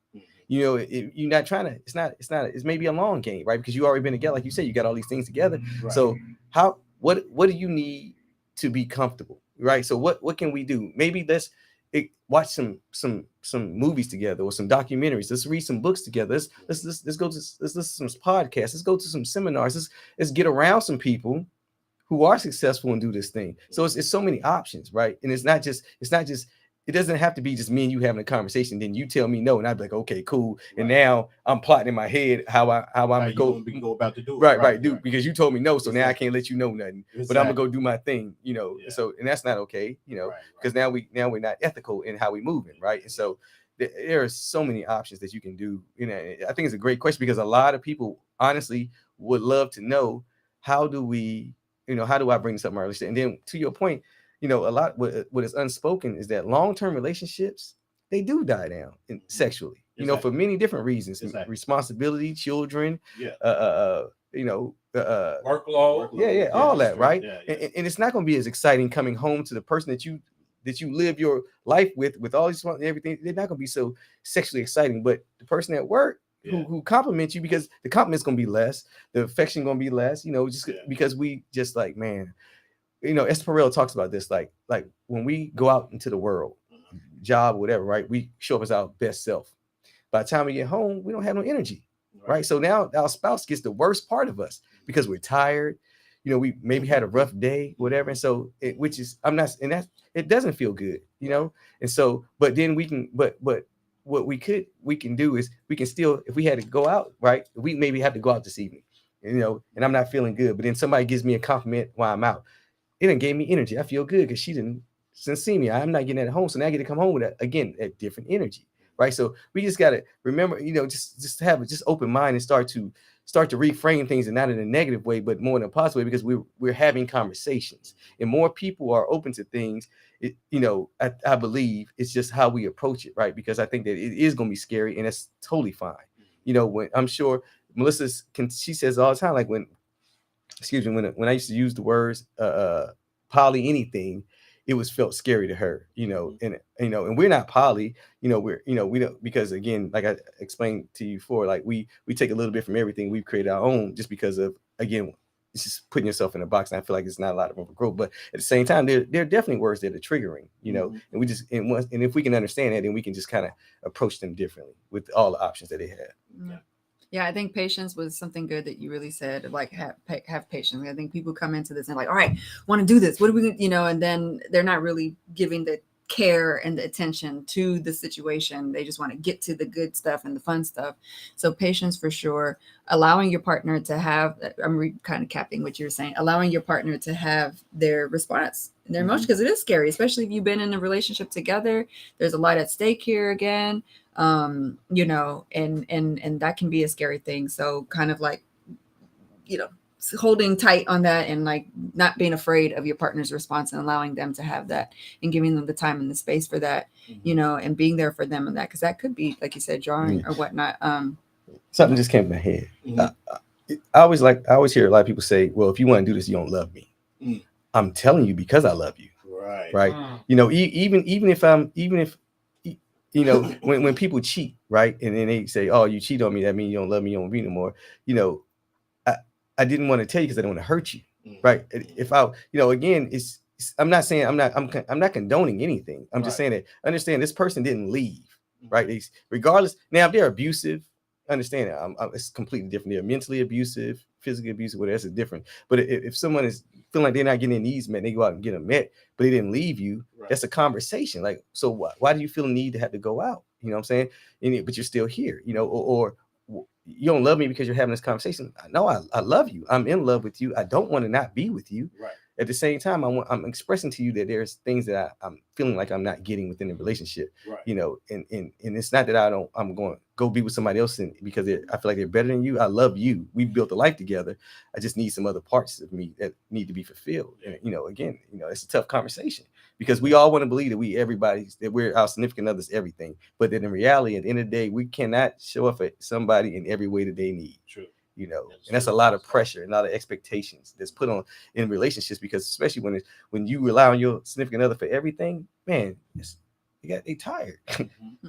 You're not trying to, it's maybe a long game, right? Because you already been together. Like you said, you got all these things together. Right. So what do you need to be comfortable, right? So what can we do? Maybe let's watch some movies together, or some documentaries. Let's read some books together. Let's listen to some podcasts. Let's go to some seminars. Let's get around some people who are successful and do this thing. So it's so many options, right? And it's not just it doesn't have to be just me and you having a conversation. Then you tell me no, and I'd be like, okay, cool. Right. And now I'm plotting in my head how I'm go about to do it. Right, because you told me no, so now I can't let you know nothing. But I'm gonna go do my thing, you know. Yeah. So and that's not okay, you know, because now we're not ethical in how we moving, right? And so there are so many options that you can do. You know, I think it's a great question because a lot of people honestly would love to know how do I bring this up in my relationship? And then to your point, you know, a lot what is unspoken is that long-term relationships, they do die down sexually, you know, for many different reasons, responsibility, children, workload, all that, right? And it's not going to be as exciting coming home to the person that you live your life with all these everything. They're not going to be so sexually exciting, but the person at work who compliments you, because the compliment's going to be less, the affection going to be less, you know, just because we just like, man, you know, Esparell talks about this, like when we go out into the world, job, whatever, right? We show up as our best self. By the time we get home, we don't have no energy, right? So now our spouse gets the worst part of us because we're tired. You know, we maybe had a rough day, whatever. And so, it doesn't feel good, you know? And so, but then what we can do is we can still, if we had to go out, right? We maybe have to go out this evening, you know, and I'm not feeling good, but then somebody gives me a compliment while I'm out. It done gave me energy. I feel good because she didn't see me. I'm not getting that at home. So now I get to come home with a different energy, right? So we just got to remember, you know, just have a open mind and start to reframe things, and not in a negative way, but more in a positive way, because we're having conversations and more people are open to things. You know, I believe it's just how we approach it, right? Because I think that it is going to be scary, and that's totally fine. You know, when I'm sure she says all the time, like when I used to use the words poly anything, it was felt scary to her, you know, and we're not poly, you know, we don't, because again, like I explained to you before, like we take a little bit from everything. We've created our own just because of, again, it's just putting yourself in a box. And I feel like it's not a lot of room for growth, but at the same time, there are definitely words that are triggering, you know, and if we can understand that, then we can just kind of approach them differently with all the options that they have. Yeah, I think patience was something good that you really said, like have patience. I think people come into this and like, all right, want to do this. What do we, you know, and then they're not really giving the care and the attention to the situation. They just want to get to the good stuff and the fun stuff. So patience for sure. Allowing your partner to have, I'm kind of capping what you're saying, allowing your partner to have their response, their emotion, because it is scary, especially if you've been in a relationship together. There's a lot at stake here again. You know, and that can be a scary thing. So kind of like, you know, holding tight on that and like not being afraid of your partner's response and allowing them to have that and giving them the time and the space for that, you know, and being there for them and that, because that could be, like you said, jarring or whatnot. Something just came to my head. I always hear a lot of people say, well, if you want to do this, you don't love me. I'm telling you because I love you. Right. You know, even if you know, when people cheat, right, and then they say, oh, you cheat on me, that means you don't love me, you don't be no more. You know, I didn't want to tell you because I don't want to hurt you, right? If I, you know, again, I'm not saying I'm not condoning anything. I'm just saying that understand this person didn't leave, right? Regardless, now if they're abusive, understand that it's completely different. They're mentally abusive, physically abusive, whatever, that's different. But if someone is feeling like they're not getting their needs met, they go out and get them met, but they didn't leave you. That's a conversation. Like, so why do you feel the need to have to go out? You know what I'm saying? But you're still here, you know, or you don't love me because you're having this conversation. No, I love you. I'm in love with you. I don't want to not be with you. Right. At the same time, I'm expressing to you that there's things that I'm feeling like I'm not getting within the relationship. Right. You know, and it's not that I'm going to go be with somebody else because I feel like they're better than you. I love you. We built a life together. I just need some other parts of me that need to be fulfilled. And, you know, again, you know, it's a tough conversation because we all want to believe that we're our significant others, everything. But then in reality, at the end of the day, we cannot show up for somebody in every way that they need. True. You know, and that's a lot of pressure and a lot of expectations that's put on in relationships, because especially when you rely on your significant other for everything, man, they tired.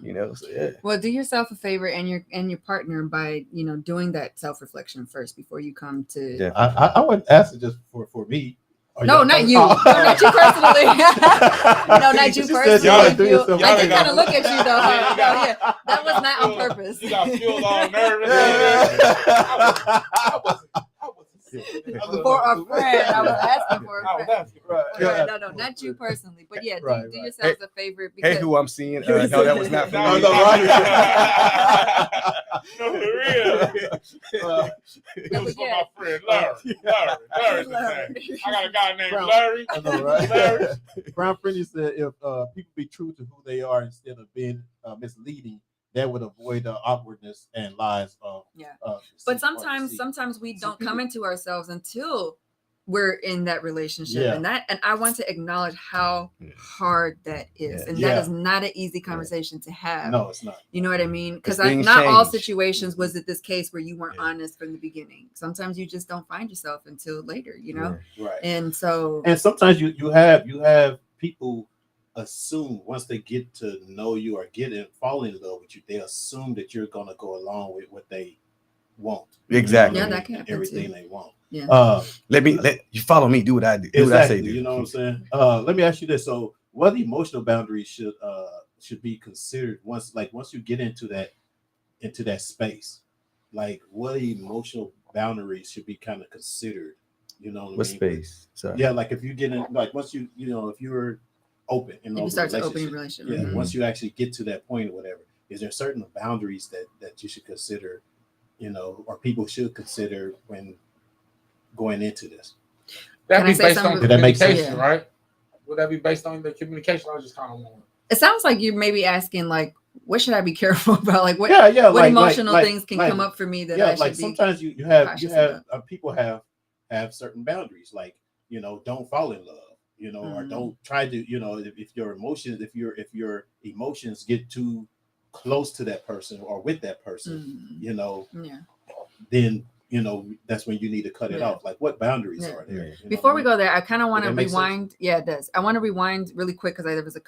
You know. So, yeah. Well, do yourself a favor and your partner by, you know, doing that self-reflection first before you come to. Yeah. I wouldn't ask it just for me. No, not you. No, not you personally. No, not you personally. I did kind of look at you though. Yeah, that was not on purpose. You got fueled all nervous. For a friend. I was asking for a I was friend. asking. Right. Right, no, not you personally, but yeah, do yourselves a favor. Hey, who I'm seeing? No, that was not for No, me. no, no, for real. It was for my friend Larry's his name. I got a guy named Larry. I know, right? Brown Friendly said if people be true to who they are instead of being misleading, that would avoid the awkwardness and lies of but sometimes we don't come into ourselves until we're in that relationship, and I want to acknowledge how hard that is, and that is not an easy conversation to have. No, it's not. You know what I mean? Because not all situations was it this case where you weren't honest from the beginning. Sometimes you just don't find yourself until later, you know. Right. And so, and sometimes you have people assume once they get to know you or fall in love with you, they assume that you're gonna go along with what they want. Exactly. Yeah, that can happen everything too. they want. Yeah. Let you follow me. Do what I do. Exactly. What I say. Do. You know what I'm saying? Let me ask you this: so, what emotional boundaries should be considered once you get into that space? Like, what emotional boundaries should be kind of considered? You know what I mean? Space? Sorry. Yeah, like if you get in, like once if you're open in you start to open your relationship. Yeah, once you actually get to that point or whatever, is there certain boundaries that you should consider, or people should consider when going into this? That'd be based on the communication, sense? right? Would that be based on the communication? I was just kind of wondering. It sounds like you're maybe asking, like, what should I be careful about? Like, what emotional things can come up for me that I should be sometimes you have people have certain boundaries, like, don't fall in love, or don't try to, if your emotions get too close to that person or with that person, then that's when you need to cut it off. Like, what boundaries are there? Before we go there, I kind of want to rewind. Yeah, it does. I want to rewind really quick because there was a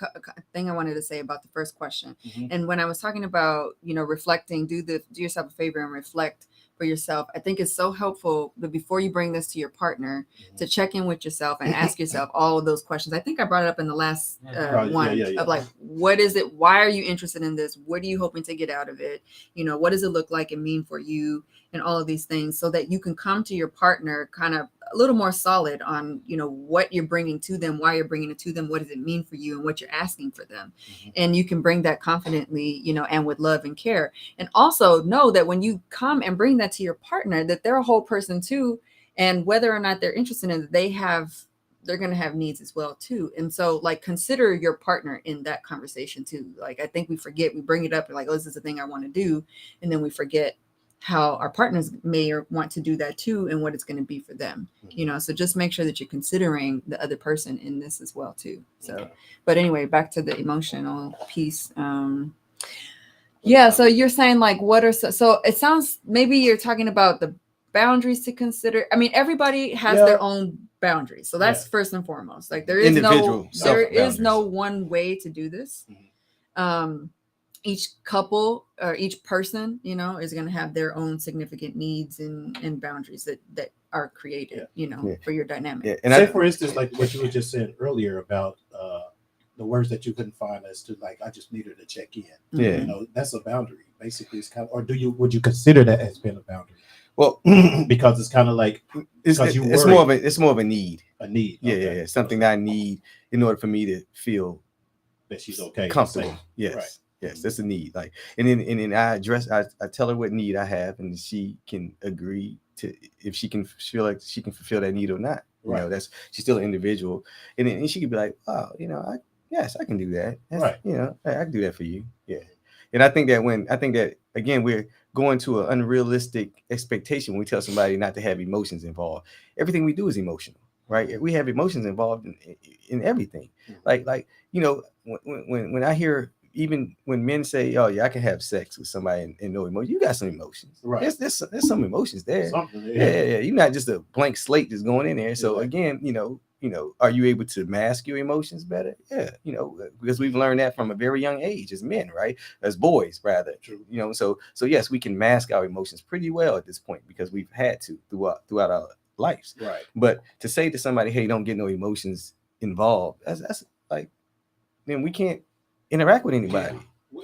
thing I wanted to say about the first question. And when I was talking about, reflecting, do yourself a favor and reflect for yourself. I think it's so helpful that before you bring this to your partner, to check in with yourself and ask yourself all of those questions. I think I brought it up in the last one of like, what is it? Why are you interested in this? What are you hoping to get out of it? What does it look like and mean for you? And all of these things, so that you can come to your partner kind of a little more solid on, what you're bringing to them, why you're bringing it to them, what does it mean for you, and what you're asking for them. And you can bring that confidently, and with love and care. And also know that when you come and bring that to your partner, that they're a whole person too. And whether or not they're interested in it, they're going to have needs as well too. And so, like, consider your partner in that conversation too. Like, I think we bring it up and like, oh, this is the thing I want to do. And then we forget how our partners may or want to do that too, and what it's going to be for them, so just make sure that you're considering the other person in this as well too. So, but anyway, back to the emotional piece. So you're saying, like, what are so it sounds, maybe you're talking about the boundaries to consider. I mean, everybody has their own boundaries, so that's first and foremost. Like, there is no one way to do this. Each couple or each person, is going to have their own significant needs and boundaries that are created, for your dynamic. Yeah. And for instance, like what you were just saying earlier about the words that you couldn't find as to, like, I just needed to check in. Yeah. That's a boundary. Basically, it's kind of, or would you consider that as being a boundary? Well, because it's kind of like it's more of a need. A need. Yeah. Something that I need in order for me to feel that she's okay, comfortable. Yes. Right. Yes, that's a need. Like, and then I tell her what need I have, and she can agree to if she can feel like she can fulfill that need or not. That's she's still an individual, and then she could be like, oh, I can do that. That's, I can do that for you. Yeah, and I think that again we're going to an unrealistic expectation when we tell somebody not to have emotions involved. Everything we do is emotional, right? We have emotions involved in everything. Like when I hear. Even when men say, "Oh yeah, I can have sex with somebody and no emotion," you got some emotions. Right? There's some emotions there. Yeah. You're not just a blank slate just going in there. So again, are you able to mask your emotions better? Yeah, because we've learned that from a very young age as men, right? As boys, rather. True. So yes, we can mask our emotions pretty well at this point because we've had to throughout our lives. Right. But to say to somebody, "Hey, don't get no emotions involved," that's like, then we can't interact with anybody.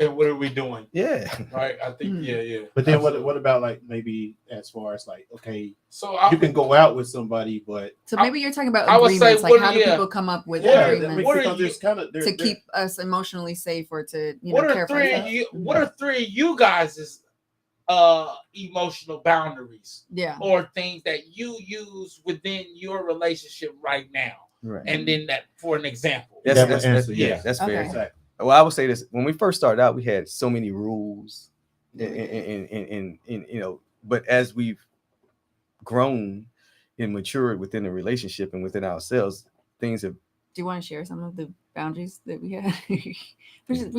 And what are we doing? Yeah. Right. I think. Yeah. But then what about like maybe as far as like, okay, so you can go out with somebody, but so maybe you're talking about I would say, agreements. Like, how do people come up with agreements to keep us emotionally safe or to care for ourselves? What are three of you guys' emotional boundaries? Yeah. Or things that you use within your relationship right now? Right. And then that for an example. That's fair. Okay. Well, I would say this: when we first started out, we had so many rules, and but as we've grown and matured within the relationship and within ourselves, things have. Do you want to share some of the boundaries that we had? We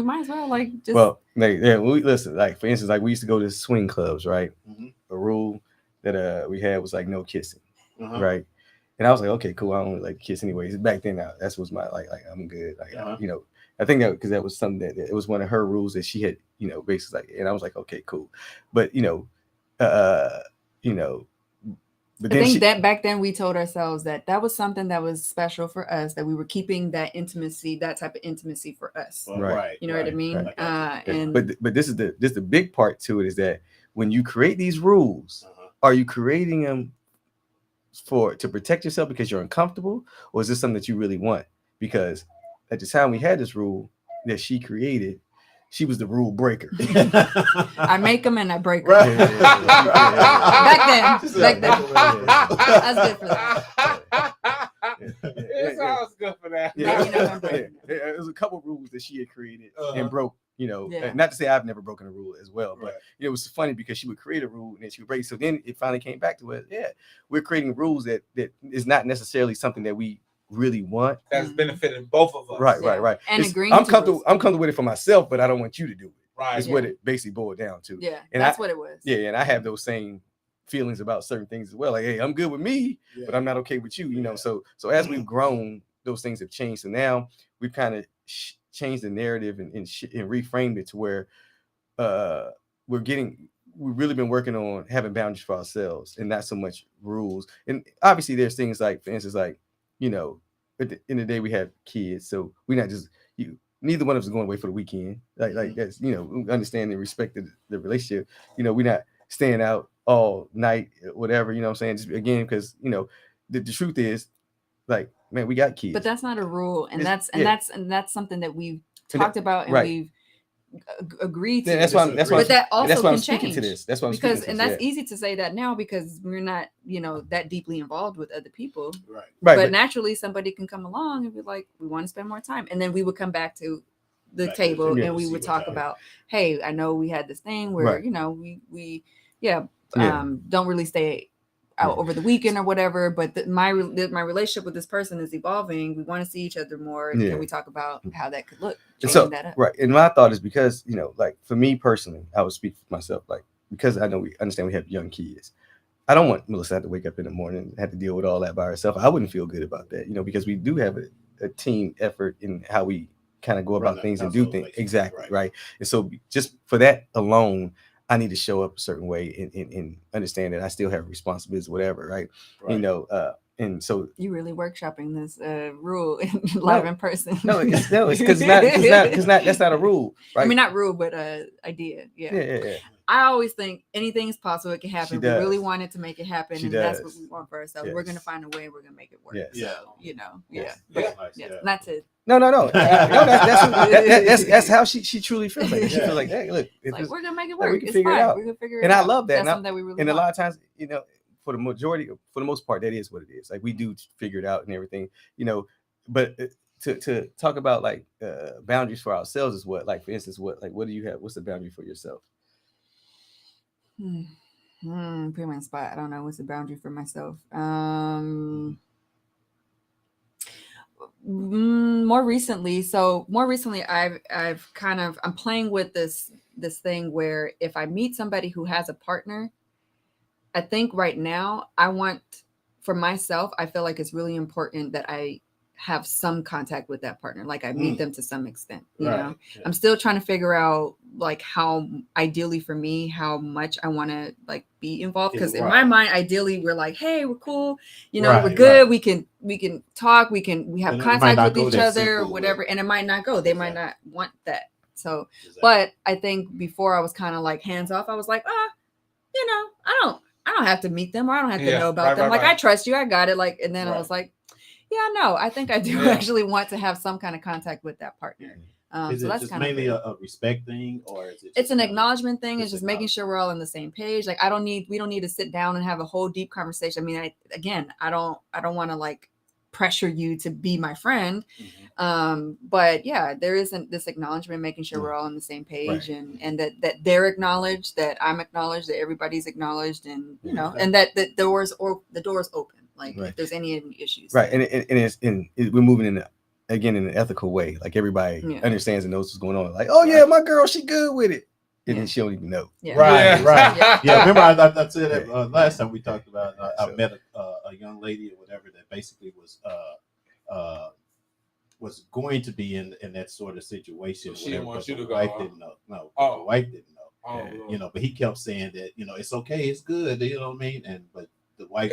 might as well just. Well, listen. Like for instance, like we used to go to swing clubs, right? Mm-hmm. A rule that we had was like no kissing, right? And I was like, okay, cool. I don't really like to kiss anyways. Back then, that was my like I'm good. Like I think that because that was something that it was one of her rules that she had, basically like, and I was like, okay, cool. But but then I think that back then we told ourselves that was something that was special for us, that we were keeping that intimacy, that type of intimacy for us. Right. You know what I mean? Right. But this is the big part to it is that when you create these rules, are you creating them to protect yourself because you're uncomfortable, or is this something that you really want? Because at the time we had this rule that she created, she was the rule breaker. I make them and I break them. Right. Back then. That's good for that. It sounds good for that. It was a couple rules that she had created and broke. Not to say I've never broken a rule as well, but it was funny because she would create a rule and then she would break. So then it finally came back to us. Yeah, we're creating rules that is not necessarily something that we really want. That's benefiting both of us. Right. And agreeing. I'm comfortable with it for myself, but I don't want you to do it. Right. Is what it basically boiled down to. Yeah. And that's what it was. Yeah, and I have those same feelings about certain things as well. Like, hey, I'm good with me, but I'm not okay with you. So as we've grown, those things have changed. So now we've kind of changed the narrative and reframed it to where we've really been working on having boundaries for ourselves and not so much rules. And obviously there's things like, for instance, like, at the end of the day we have kids, so we're not just neither one of us is going away for the weekend. Like that's understand and respect the relationship. We're not staying out all night, whatever. You know what I'm saying? Just again, because the truth is, like, man, we got kids. But that's not a rule, and that's something that we've talked about and we've agreed to. Yeah, that's why. But that also can change. To this. That's why I'm because, and that's easy to say that now because we're not, that deeply involved with other people. Right. But naturally, somebody can come along and be like, "We want to spend more time," and then we would come back to the table and we would talk about, "Hey, I know we had this thing where we don't really stay out over the weekend or whatever, but my relationship with this person is evolving. We want to see each other more. And can we talk about how that could look?" That up. Right. And my thought is because, like for me personally, I would speak for myself, like, because I know we understand we have young kids. I don't want Melissa to have to wake up in the morning and have to deal with all that by herself. I wouldn't feel good about that, because we do have a team effort in how we kind of go about things and do things. Exactly. Right. And so just for that alone, I need to show up a certain way and understand that I still have responsibilities, whatever, right? And so you really workshopping this rule live in person. No, it's because that's not a rule, right? I mean, not rule, but idea. Yeah. I always think anything's possible. It can happen. We really wanted to make it happen. And that's what we want for ourselves. Yes. We're gonna find a way. We're gonna make it work. Yes. So, Not to. No. That's how she truly feels. Like she feels like, hey, look, we're gonna make it work. We can figure it out. We're gonna figure it out. And I love that. That's something that we really and want. A lot of times, for the most part, that is what it is. Like we do figure it out and everything, but to talk about like boundaries for ourselves is what, like, for instance, what do you have? What's the boundary for yourself? Put me on the spot. I don't know. What's the boundary for myself? More recently, I'm playing with this thing where if I meet somebody who has a partner, I think right now for myself, I feel like it's really important that I have some contact with that partner. Like I meet them to some extent, you know. Yeah. I'm still trying to figure out like how ideally for me, how much I want to like be involved. Because in my mind, ideally we're like, hey, we're cool. We're good. We can talk. We have contact with each other or whatever. And it might not go. They might not want that So, but I think before I was kind of like hands off. I was like, you know, I don't have to meet them, or I don't have to know about them. Like, I trust you, I got it. Like, and then I was like, yeah, no, I think I do actually want to have some kind of contact with that partner. Is so it that's just kind mainly of a respect thing, or is it? It's an acknowledgement thing. It's just making sure we're all on the same page. Like, we don't need to sit down and have a whole deep conversation. I mean, I don't want to like pressure you to be my friend. But yeah, there isn't this acknowledgement, making sure we're all on the same page, and that they're acknowledged, that I'm acknowledged, that everybody's acknowledged, and you know, and that the door's open. Like, if there's any issues, and we're moving in an ethical way. Like, everybody understands and knows what's going on. Like, oh yeah, my girl, she good with it, and then she don't even know. Right. Yeah, remember I said that last time we talked about. I met a young lady or whatever that basically was going to be in that sort of situation. So she didn't want you to go. Wife didn't know. No, the wife didn't know. You know, but he kept saying that, you know, it's okay, it's good. You know what I mean? But the wife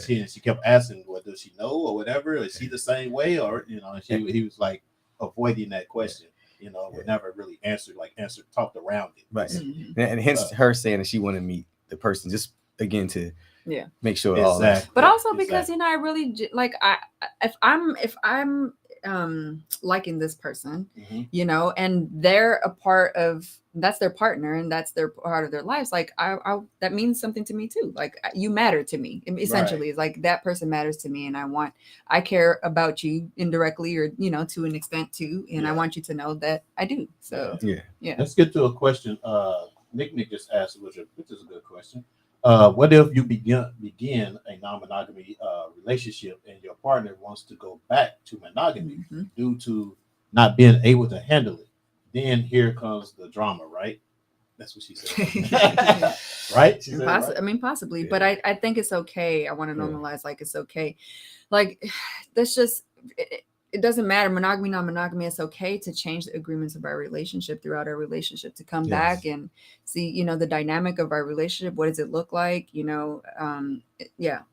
she kept asking, well, does she know or whatever? Is she the same way? Or, you know, and he was like avoiding that question. You know, would never really talked around it. Right. And hence her saying that she wanted to meet the person just again to make sure all that. But also because, you know, I really like, if I'm liking this person, you know, and they're a part of, that's their partner and that's their part of their lives, like I that means something to me too. Like, you matter to me, essentially. It's like, that person matters to me, and I care about you indirectly, or, you know, to an extent too, and I want you to know that I do. So yeah. Let's get to a question Nick just asked, which is a good question. What if you begin a non-monogamy relationship and your partner wants to go back to monogamy due to not being able to handle it? Then here comes the drama, right? That's what she said. Right? She said, right? I mean, possibly, but I think it's okay. I want to normalize, like, it's okay. Like, that's just, it doesn't matter. Monogamy, non-monogamy, it's okay to change the agreements of our relationship throughout our relationship, to come back and see, you know, the dynamic of our relationship. What does it look like? You know,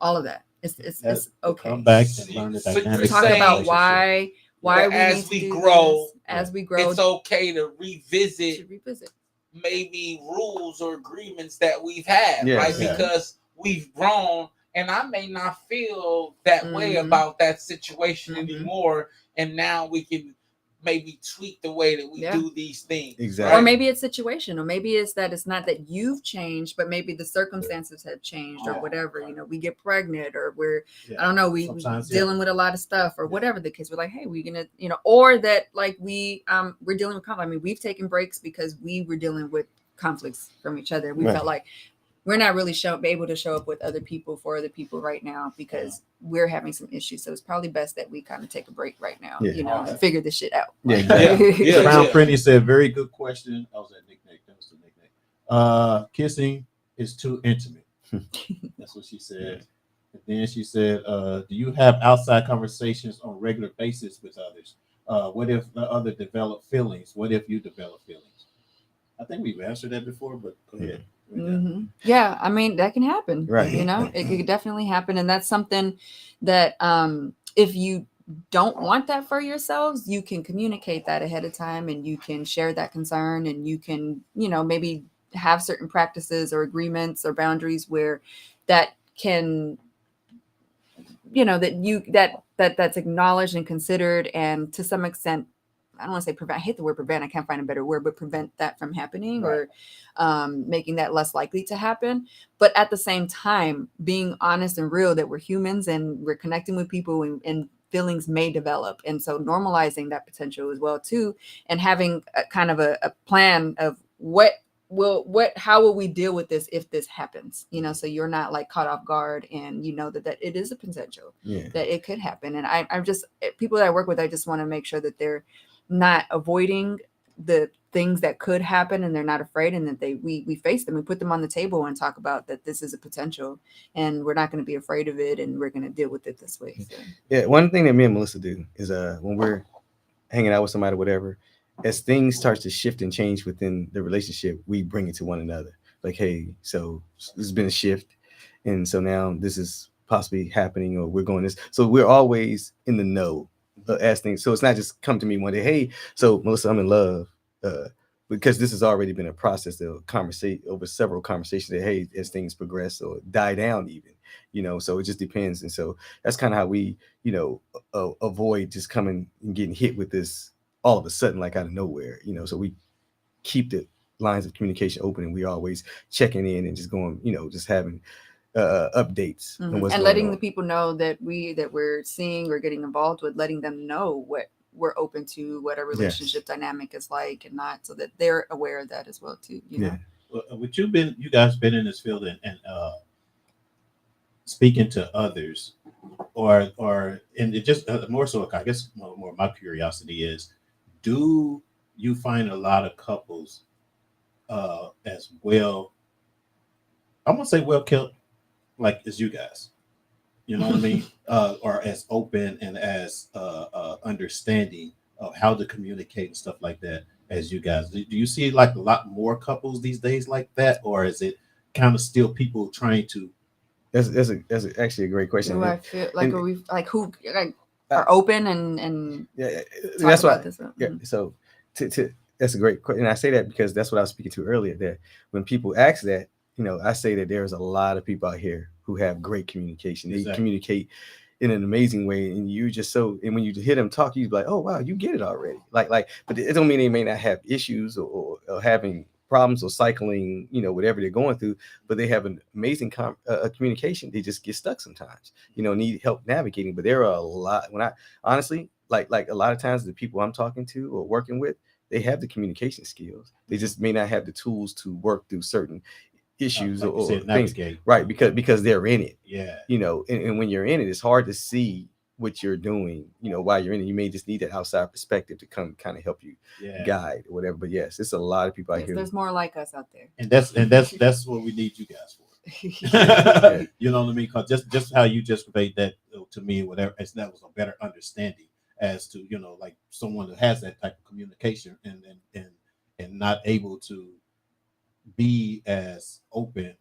all of that. It's okay. Come back and learn the dynamic. Talk about why as we grow, it's okay to revisit maybe rules or agreements that we've had, right? Because we've grown, and I may not feel that way about that situation anymore, and now we can maybe tweak the way that we do these things. Exactly. Or maybe it's situational. Maybe it's that it's not that you've changed, but maybe the circumstances have changed, or whatever. You know, we get pregnant, or we're I don't know, we dealing with a lot of stuff, or whatever the case. We're like, hey, we're gonna, you know, or that like we're dealing with conflict. I mean, we've taken breaks because we were dealing with conflicts from each other. We felt like we're not really able to show up with other people for other people right now because we're having some issues. So it's probably best that we kind of take a break right now, you know, and figure this shit out. Brown Prinny said, very good question. That was that nickname. That was the nickname. Kissing is too intimate. That's what she said. And then she said, do you have outside conversations on a regular basis with others? What if the other develop feelings? What if you develop feelings? I think we've answered that before, but go ahead. Yeah, I mean, that can happen, right? You know, it could definitely happen, and that's something that if you don't want that for yourselves, you can communicate that ahead of time, and you can share that concern, and you can, you know, maybe have certain practices or agreements or boundaries where that can, you know, that's acknowledged and considered, and to some extent, I don't want to say prevent. I hate the word prevent. I can't find a better word, but prevent that from happening, or making that less likely to happen. But at the same time, being honest and real that we're humans and we're connecting with people, and feelings may develop. And so normalizing that potential as well too, and having a kind of a plan of how will we deal with this if this happens, you know, so you're not like caught off guard, and you know that it is a potential that it could happen. And I'm just, people that I work with, I just want to make sure that they're not avoiding the things that could happen, and they're not afraid, and that we face them, we put them on the table and talk about that this is a potential, and we're not going to be afraid of it, and we're going to deal with it this way. So. Yeah, one thing that me and Melissa do is when we're hanging out with somebody, whatever, as things start to shift and change within the relationship, we bring it to one another. Like, hey, so there's been a shift, and so now this is possibly happening, or we're going this. So we're always in the know as things. So it's not just come to me one day, hey, so Melissa, I'm in love. because this has already been a process of conversation over several conversations that, hey, as things progress or die down even, so it just depends. And so that's kind of how we, avoid just coming and getting hit with this all of a sudden, like out of nowhere, so we keep the lines of communication open, and we always checking in and just going, just having updates and letting the people know that we're seeing or getting involved with, letting them know what we're open to, what a relationship dynamic is like and not, so that they're aware of that as well too. Know. Well, you guys been in this field and speaking to others, and it just more so, I guess more my curiosity is, do you find a lot of couples as well, I won't say well killed like as you guys, you know what I mean, or as open and as understanding of how to communicate and stuff like that as you guys? Do you see like a lot more couples these days like that, or is it kind of still people trying to? That's actually a great question. Do I feel like, are we like who like are open and that's why. So that's a great question, and I say that because that's what I was speaking to earlier. That when people ask that, I say that there's a lot of people out here who have great communication. They communicate in an amazing way, and you just and when you hear them talk, you be like, oh wow, you get it already. Like, but it don't mean they may not have issues or having problems or cycling, whatever they're going through, but they have an amazing communication. They just get stuck sometimes, need help navigating. But there are a lot, when I honestly, like a lot of times the people I'm talking to or working with, they have the communication skills. They just may not have the tools to work through certain issues or things, right? Because they're in it. And when you're in it, it's hard to see what you're doing, while you're in it. You may just need that outside perspective to come kind of help you guide or whatever. But yes, it's a lot of people out here. There's more like us out there. And that's what we need you guys for. You know what I mean? Because just how you just conveyed that to me, whatever, that was a better understanding as to, like someone that has that type of communication and not able to be as open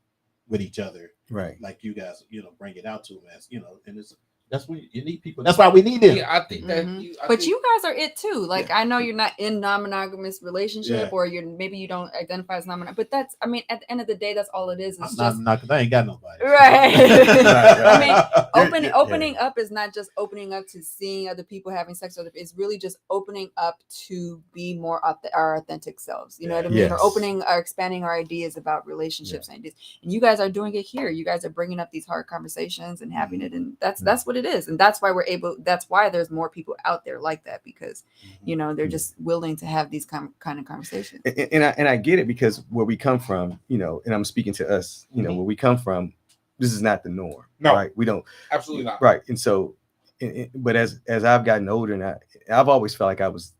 with each other, right? Like you guys, bring it out to them as, and that's when you need people. That's why we need them. Yeah, I think that. But you guys are it too. Like I know you're not in non-monogamous relationship, or maybe you don't identify as non-monogamous. But that's, I mean, at the end of the day, that's all it is. It's just not because I ain't got nobody. Right. I mean, opening up is not just opening up to seeing other people having sex with other people. It's really just opening up to be more our authentic selves. You know what I mean? Or opening or expanding our ideas about relationships and ideas. And you guys are doing it here. You guys are bringing up these hard conversations and having it, and that's what it is. And that's why that's why there's more people out there like that, because they're just willing to have these kind of conversations. And I get it, because where we come from, and I'm speaking to us, where we come from, this is not the norm. No, right? We don't, absolutely not. Right. And so but as I've gotten older, and I've always felt like I was,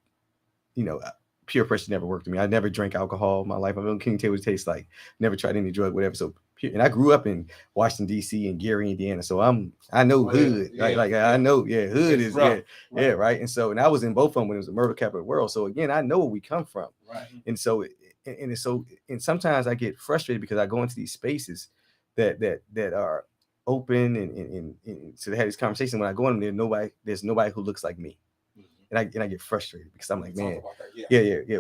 peer pressure never worked for me. I never drank alcohol in my life. I couldn't tell what it tastes like. Never tried any drug, whatever. So, and I grew up in Washington D.C. and Gary, Indiana. So I know hood. Yeah. Like I know, hood is right. Right. And so, and I was in both of them when it was the murder capital of the world. So again, I know where we come from. Right. And so, and sometimes I get frustrated because I go into these spaces that are open and so they have these conversations. When I go in them, there's nobody who looks like me. And I get frustrated because I'm like, man,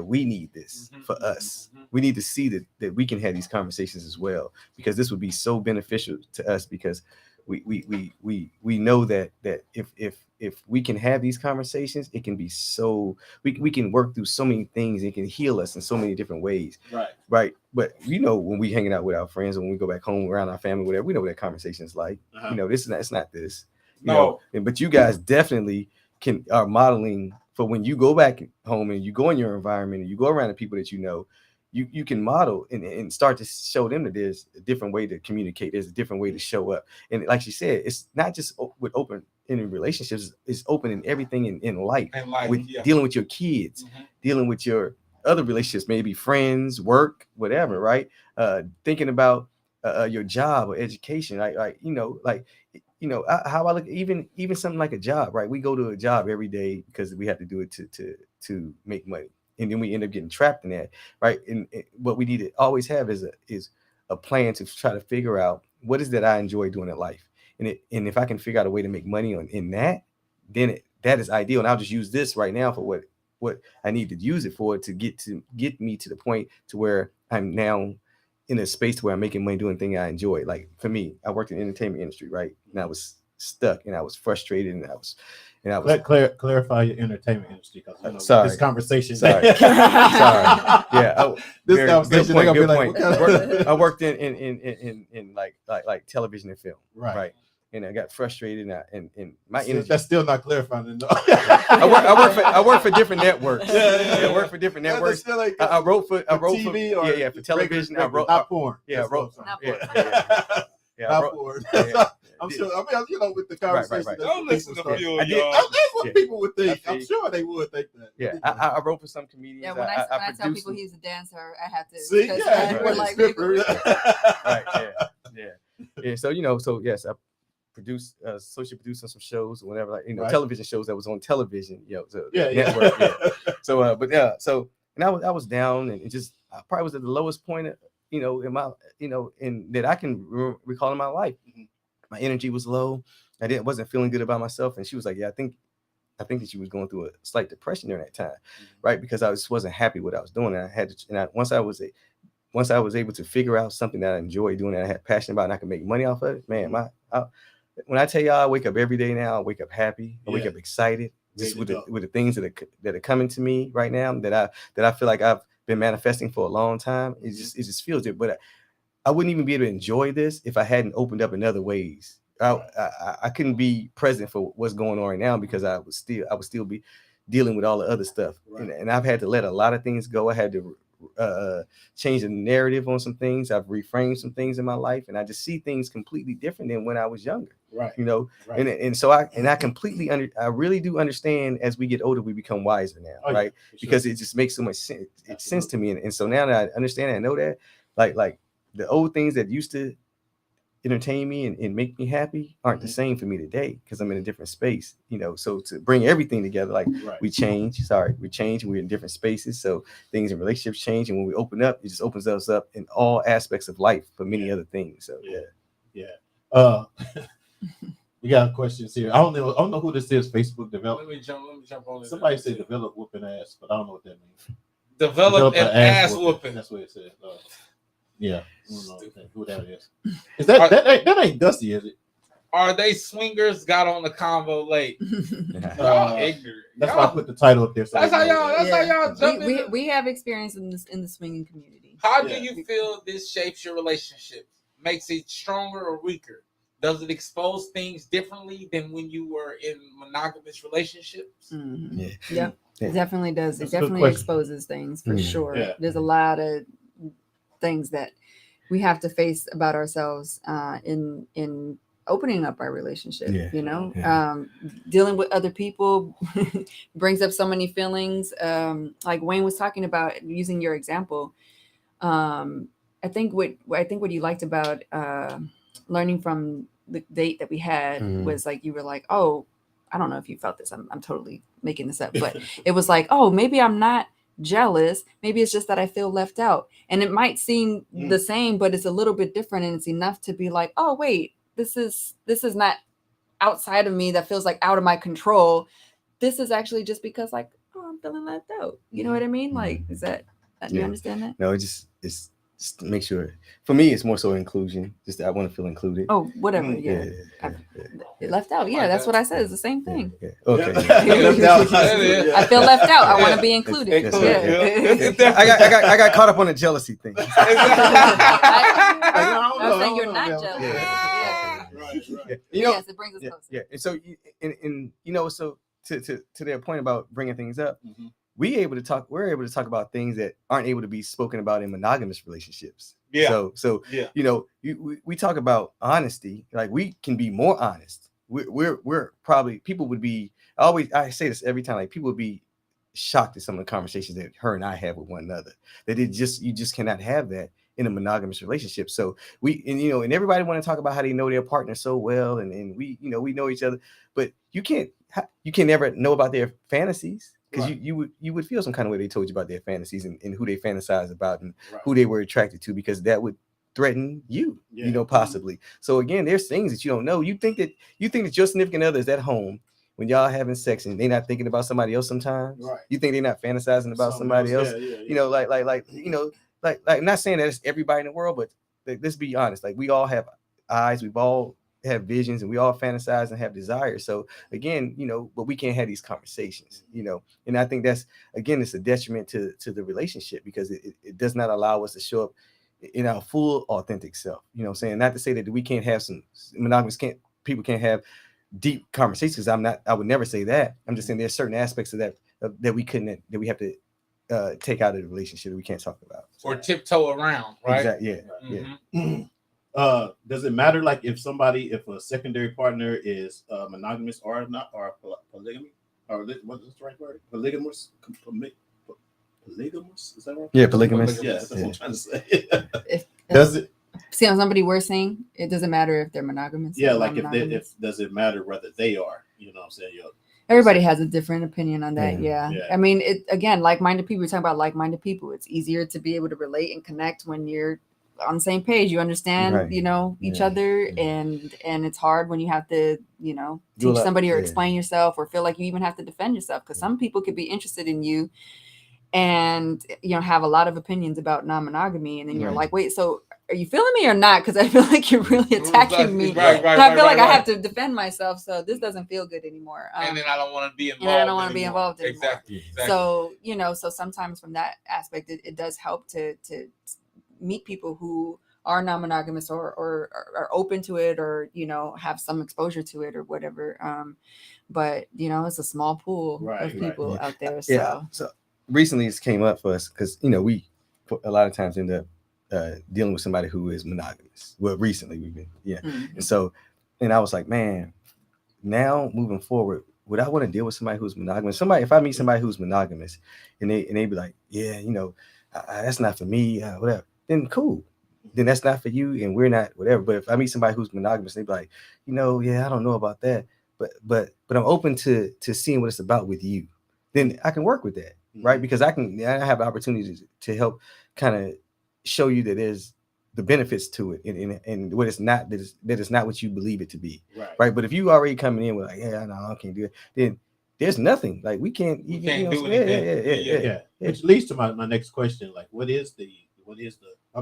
we need this for us. We need to see that we can have these conversations as well, because this would be so beneficial to us, because we know that if we can have these conversations, it can be so we can work through so many things. It can heal us in so many different ways. Right. But when we hanging out with our friends, when we go back home around our family, whatever, we know what that conversation is like. This is not, it's not this. But you guys definitely are modeling for when you go back home and you go in your environment and you go around the people that you can model and start to show them that there's a different way to communicate. There's a different way to show up. And like she said, it's not just with open in relationships, it's open in everything in life. With dealing with your kids, dealing with your other relationships, maybe friends, work, whatever, right? Thinking about your job or education, right? How I look, even something like a job, right? We go to a job every day because we have to do it to make money, and then we end up getting trapped in that, right? And what we need to always have is a plan to try to figure out what is that I enjoy doing in life, and if I can figure out a way to make money in that, then that is ideal. And I'll just use this right now for what what I need to use it for to get me to the point to where I'm now in a space where I'm making money doing things I enjoy. Like for me, I worked in the entertainment industry, right? And I was stuck and I was frustrated and I was clarify your entertainment industry because sorry, this conversation. Sorry. Yeah, this conversation. Good point. I worked in like television and film, right? And I got frustrated, and my energy. That's still not clarifying. No. I work for different networks. I work for different networks. Like I wrote for TV or for television. I wrote not porn. Yeah, I wrote. Not porn. I'm sure. I mean, with the conversation, right. Don't listen to Phil, y'all. That's what people would think. I'm sure they would think that. Yeah, I wrote for some comedians. Yeah, when I tell people he's a dancer, I have to. See, we're like, right. Yeah. So yes, I produced, associate producer on some shows or whatever, like television shows that was on television. Network. So, and I was down and just I probably was at the lowest point, in my, in that I can recall in my life. My energy was low. I wasn't feeling good about myself. And she was like, yeah, I think that she was going through a slight depression during that time, right? Because I just wasn't happy with what I was doing. And I had to, once I was able to figure out something that I enjoy doing, that I had passion about, and I could make money off of it, man, when I tell y'all I wake up every day now, I wake up happy, I wake up excited, just with the things that are coming to me right now that I feel like I've been manifesting for a long time. It just feels good. But I wouldn't even be able to enjoy this if I hadn't opened up in other ways. I couldn't be present for what's going on right now because I would still be dealing with all the other stuff. Right. And I've had to let a lot of things go. I had to change the narrative on some things. I've reframed some things in my life, and I just see things completely different than when I was younger. Right. Right. And so I completely I really do understand as we get older, we become wiser now, right? Yeah, because it just makes so much sense to me. And so now that I understand and I know that, like the old things that used to entertain me and make me happy aren't the same for me today because I'm in a different space, so to bring everything together, like we change, we're in different spaces, so things in relationships change, and when we open up, it just opens us up in all aspects of life for many other things. So we got questions here. I don't know who this is. Facebook developed. Let me jump on it. Somebody said develop whooping ass, but I don't know what that means. Develop an ass whooping. That's what it said. Yeah, I don't know who that is. Is that ain't Dusty, is it? Are they swingers? Got on the convo late. Y'all ignorant. That's why I put the title up there. So that's how y'all jump in. We have experience in the swinging community. How do you feel this shapes your relationship? Makes it stronger or weaker? Does it expose things differently than when you were in monogamous relationships? Mm-hmm. Yeah, it definitely does. That's it definitely exposes things for sure. Yeah. There's a lot of things that we have to face about ourselves in opening up our relationship. Dealing with other people brings up so many feelings. Like Wayne was talking about, using your example. I think what you liked about learning from the date that we had was like, you were like, oh, I don't know if you felt this. I'm totally making this up, but it was like, oh, maybe I'm not jealous. Maybe it's just that I feel left out. And it might seem the same, but it's a little bit different. And it's enough to be like, oh, wait, this is not outside of me that feels like out of my control. This is actually just because like, oh, I'm feeling left out. You know what I mean? Like, is that you understand that? No, it's to make sure. For me, it's more so inclusion. Just that I want to feel included. Oh, whatever. Left out. Yeah, that's what I said. It's the same thing. Okay. I feel left out. I want to be included. I got caught up on the jealousy thing. I'm saying you're not jealous. Right. Yes, it brings us closer. Yeah. And so, so to their point about bringing things up. We're able to talk about things that aren't able to be spoken about in monogamous relationships. Yeah. So we talk about honesty. Like we can be more honest. We're probably, people would be, I say this every time, like people would be shocked at some of the conversations that her and I have with one another. That you just cannot have that in a monogamous relationship. So and everybody want to talk about how they know their partner so well, and we know each other, but you can never know about their fantasies. Because you would feel some kind of way they told you about their fantasies and who they fantasize about and who they were attracted to, because that would threaten you, possibly. So again, there's things that you don't know. You think that your significant other is at home when y'all having sex and they not thinking about somebody else sometimes? Right. You think they're not fantasizing about somebody else? You know, like I'm not saying that it's everybody in the world, but let's be honest. Like, we all have eyes, we've all have visions, and we all fantasize and have desires. So again, you know, but we can't have these conversations, you know. And I think that's, again, it's a detriment to the relationship, because it does not allow us to show up in our full authentic self. You know what I'm saying? Not to say that we can't have some monogamous people can't have deep conversations. I would never say that. I'm just saying there's certain aspects of that that we have to take out of the relationship that we can't talk about. Or tiptoe around, right? Exactly. Yeah. Mm-hmm. Yeah. Does it matter, like, if a secondary partner is monogamous or not, or polygamy, or what's the right word? Polygamous? Polygamous? Is that right? Yeah, polygamous. Yeah, that's what I'm trying to say. Does it? See, on somebody we're saying, it doesn't matter if they're monogamous. Yeah, like if does it matter whether they are? You know what I'm saying? Everybody has a different opinion on that. Yeah. I mean, it again, like-minded people. We're talking about like-minded people. It's easier to be able to relate and connect when you're on the same page. You understand, you know, each other, and it's hard when you have to, you know, teach somebody or explain yourself, or feel like you even have to defend yourself, because some people could be interested in you and, you know, have a lot of opinions about non-monogamy, and then you're like, wait, so are you feeling me or not? Because I feel like you're really attacking me. I feel like I have to defend myself, so this doesn't feel good anymore. And then I don't want to be involved. And I don't want to be involved anymore. Exactly. So, you know, so sometimes from that aspect, it does help to meet people who are non-monogamous or are open to it, or, you know, have some exposure to it or whatever. But, you know, it's a small pool of people out there. So recently it's came up for us because, you know, we a lot of times end up dealing with somebody who is monogamous. Well, recently we've been, And so, and I was like, man, now moving forward, would I want to deal with somebody who's monogamous? If I meet somebody who's monogamous and they be like, yeah, you know, that's not for me, whatever, then cool. Then that's not for you, and we're not, whatever. But if I meet somebody who's monogamous, they be like, you know, yeah, I don't know about that, but I'm open to seeing what it's about with you. Then I can work with that, right? Because I have opportunities to help kind of show you that there's the benefits to it, and what it's not, that it's not what you believe it to be, right? But if you already coming in with like, yeah, no, I can't do it, then there's nothing, like we can't do anything. Yeah. Which leads to my next question, like, what is the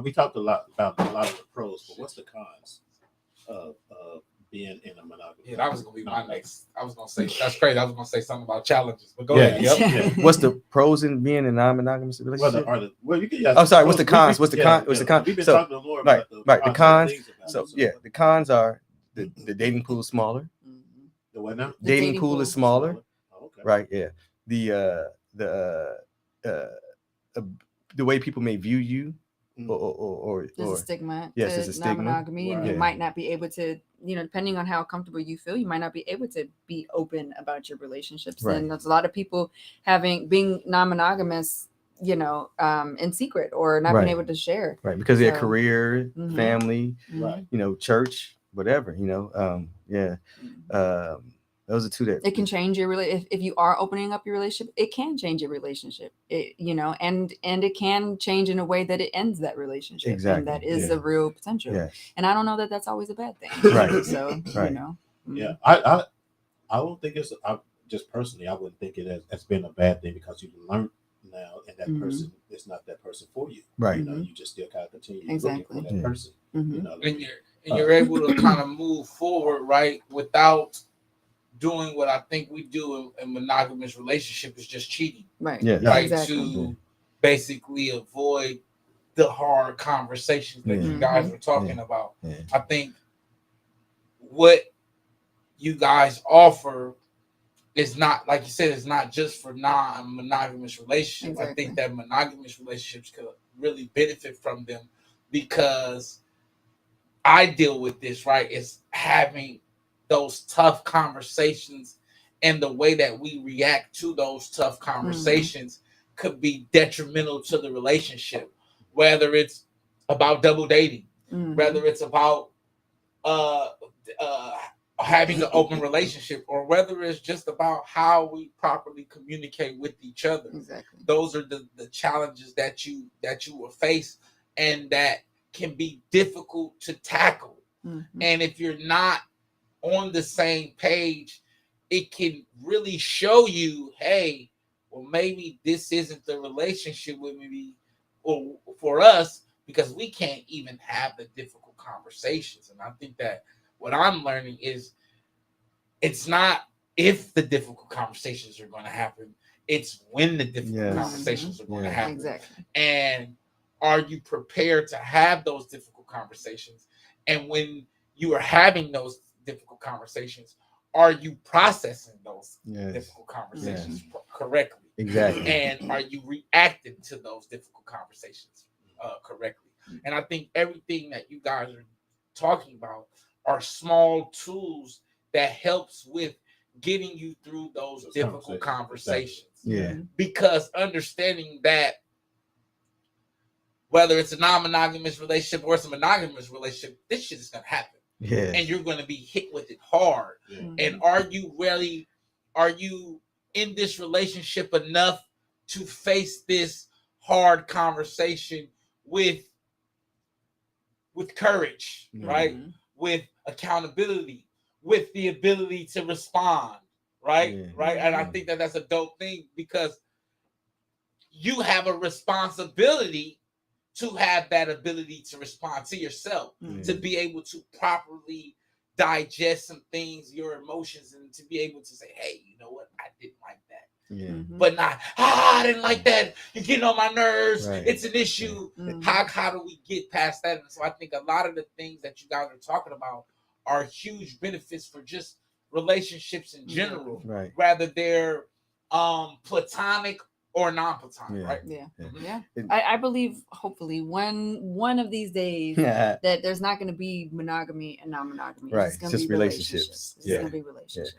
we talked a lot about a lot of the pros, but what's the cons of being in a monogamy? Yeah, that was gonna be my next. I was gonna say, that's crazy. I was gonna say something about challenges, but go ahead. Yep. What's the pros in being in a non-monogamous relationship? You can. I'm sorry. What's the cons? What's the cons? We've been talking a lot about the cons. So the cons are the dating pool is smaller. The what now? Dating pool is smaller. Oh, okay. Right. Yeah. The way people may view you. Or there's a stigma. Yes, there's a stigma. Non-monogamy, and you might not be able to, you know, depending on how comfortable you feel, you might not be able to be open about your relationships. Right. And there's a lot of people being non-monogamous, you know, in secret, or not being able to share. Right, because of their career, family, you know, church, whatever, you know. Those are two that it can change your relationship. If you are opening up your relationship, it can change your relationship. You know, and it can change in a way that it ends that relationship. Exactly. And that is a real potential. Yes. And I don't know that that's always a bad thing. Right. So, you know. Yeah, I don't think it's. Just personally, I wouldn't think it has been a bad thing, because you learn now, and that person is not that person for you. Right. You know, you just still kind of continue looking for that person. You know, and you're able to kind of move forward, right, without doing what I think we do in monogamous relationship, is just cheating. Right. Yeah. Right. Exactly. To basically avoid the hard conversations that you guys were talking about. Yeah. I think what you guys offer is not, like you said, it's not just for non-monogamous relationships. Exactly. I think that monogamous relationships could really benefit from them, because I deal with this, right? It's having those tough conversations, and the way that we react to those tough conversations could be detrimental to the relationship, whether it's about double dating, whether it's about having an open relationship, or whether it's just about how we properly communicate with each other. Exactly. Those are the challenges that you will face, and that can be difficult to tackle. And if you're not on the same page, it can really show you, hey, well, maybe this isn't the relationship with me or for us, because we can't even have the difficult conversations. And I think that what I'm learning is it's not if the difficult conversations are going to happen, it's when the difficult conversations are going to happen. Exactly. And are you prepared to have those difficult conversations? And when you are having those difficult conversations, are you processing those difficult conversations correctly? Exactly. And are you reacting to those difficult conversations correctly? And I think everything that you guys are talking about are small tools that helps with getting you through those difficult conversations. Yeah. Because understanding that whether it's a non-monogamous relationship or it's a monogamous relationship, this shit is going to happen. Yeah. And you're going to be hit with it hard. Yeah. And are you in this relationship enough to face this hard conversation with courage, right? With accountability, with the ability to respond, right? Yeah. Right. And I think that that's a dope thing, because you have a responsibility to have that ability to respond to yourself, to be able to properly digest some things, your emotions, and to be able to say, hey, you know what? I didn't like that. Yeah. But not, I didn't like that. You're getting on my nerves. Right. It's an issue. Yeah. How do we get past that? And so I think a lot of the things that you guys are talking about are huge benefits for just relationships in general, right? Rather they're platonic or non-platonic, right? Yeah. I believe, hopefully, one of these days that there's not going to be monogamy and non-monogamy. Right. It's going to be relationships. It's going to be relationships.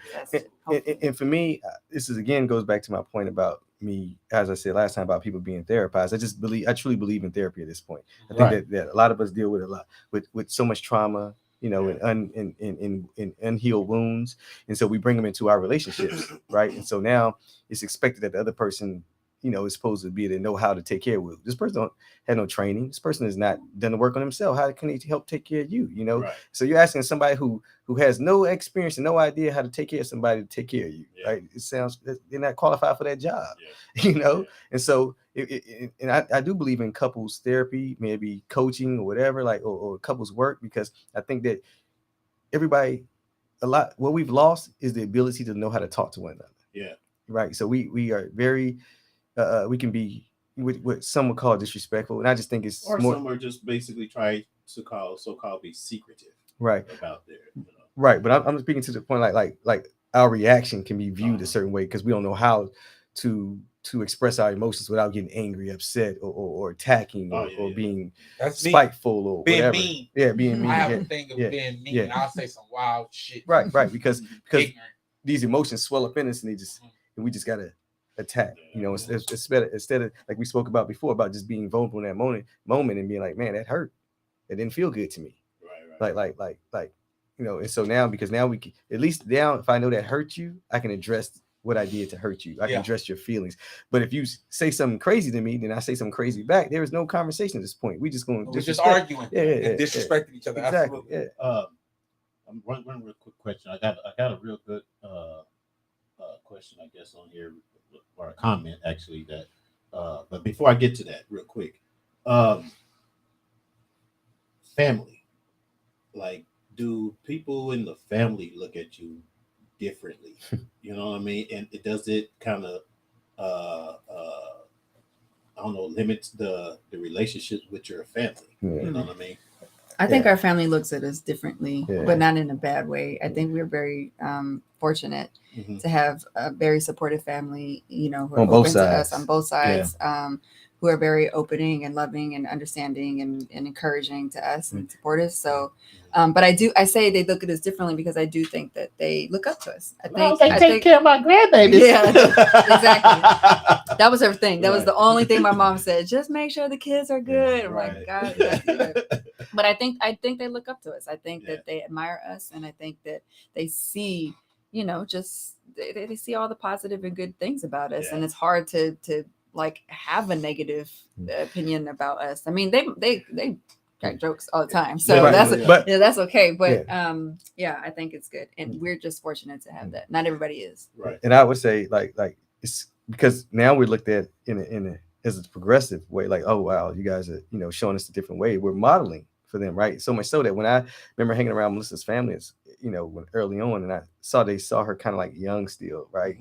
And for me, this is again goes back to my point about me, as I said last time, about people being therapized. I truly believe in therapy at this point. I think that a lot of us deal with a lot with so much trauma, you know, in unhealed wounds, and so we bring them into our relationships, right? And so now it's expected that the other person, you know, is supposed to be to know how to take care of you. This person don't have no training. This person has not done the work on himself. How can he help take care of you? You know, so you're asking somebody who has no experience and no idea how to take care of somebody to take care of you, right? It sounds they're not qualified for that job, you know. And so, I do believe in couples therapy, maybe coaching or whatever, like or couples work, because I think that what we've lost is the ability to know how to talk to one another. Yeah. Right. So we are very we can be what some would call disrespectful, and I just think it's more. Some are just basically try to so-called be secretive, right? About their, you know. Right. But I'm speaking to the point like our reaction can be viewed a certain way because we don't know how to express our emotions without getting angry, upset, or attacking, or being spiteful or being whatever. Mean. Yeah, being mean. I have a thing of being mean. And I'll say some wild shit. Right. Because these emotions swell up in us, and we just gotta attack. You know, it's better instead of, like we spoke about before, about just being vulnerable in that moment and being like, man, that hurt. It didn't feel good to me. Right. Like, you know, and so now, because now we can, at least now, if I know that hurt you, I can address what I did to hurt you. I can address your feelings. But if you say something crazy to me, then I say something crazy back. There is no conversation at this point. We just going to just arguing and disrespecting each other. Exactly. Absolutely. Yeah. One real quick question. I got a real good question, I guess, on here, or a comment actually, that but before I get to that, real quick, family, like, do people in the family look at you differently? You know what I mean? And does it kind of I don't know, limits the relationships with your family? You know what I mean? I think our family looks at us differently, but not in a bad way. I think we're very fortunate to have a very supportive family, you know, who are open to us on both sides, who are very opening and loving and understanding and encouraging to us and support us. So, but I say they look at us differently because I do think that they look up to us. I think take care of my grandbabies. Yeah, exactly. That was her thing. That was the only thing my mom said. Just make sure the kids are good. I'm like, God, but I think they look up to us. I think that they admire us, and I think that they see, you know, just they see all the positive and good things about us, and it's hard to like have a negative opinion about us. I mean, they crack jokes all the time. So that's okay. But I think it's good, and we're just fortunate to have that. Not everybody is. Right. And I would say like it's because now we're looked at in a as a progressive way, like, oh wow, you guys are showing us a different way. We're modeling for them, right? So much so that when I remember hanging around Melissa's family, when early on, and they saw her kind of like young still, right?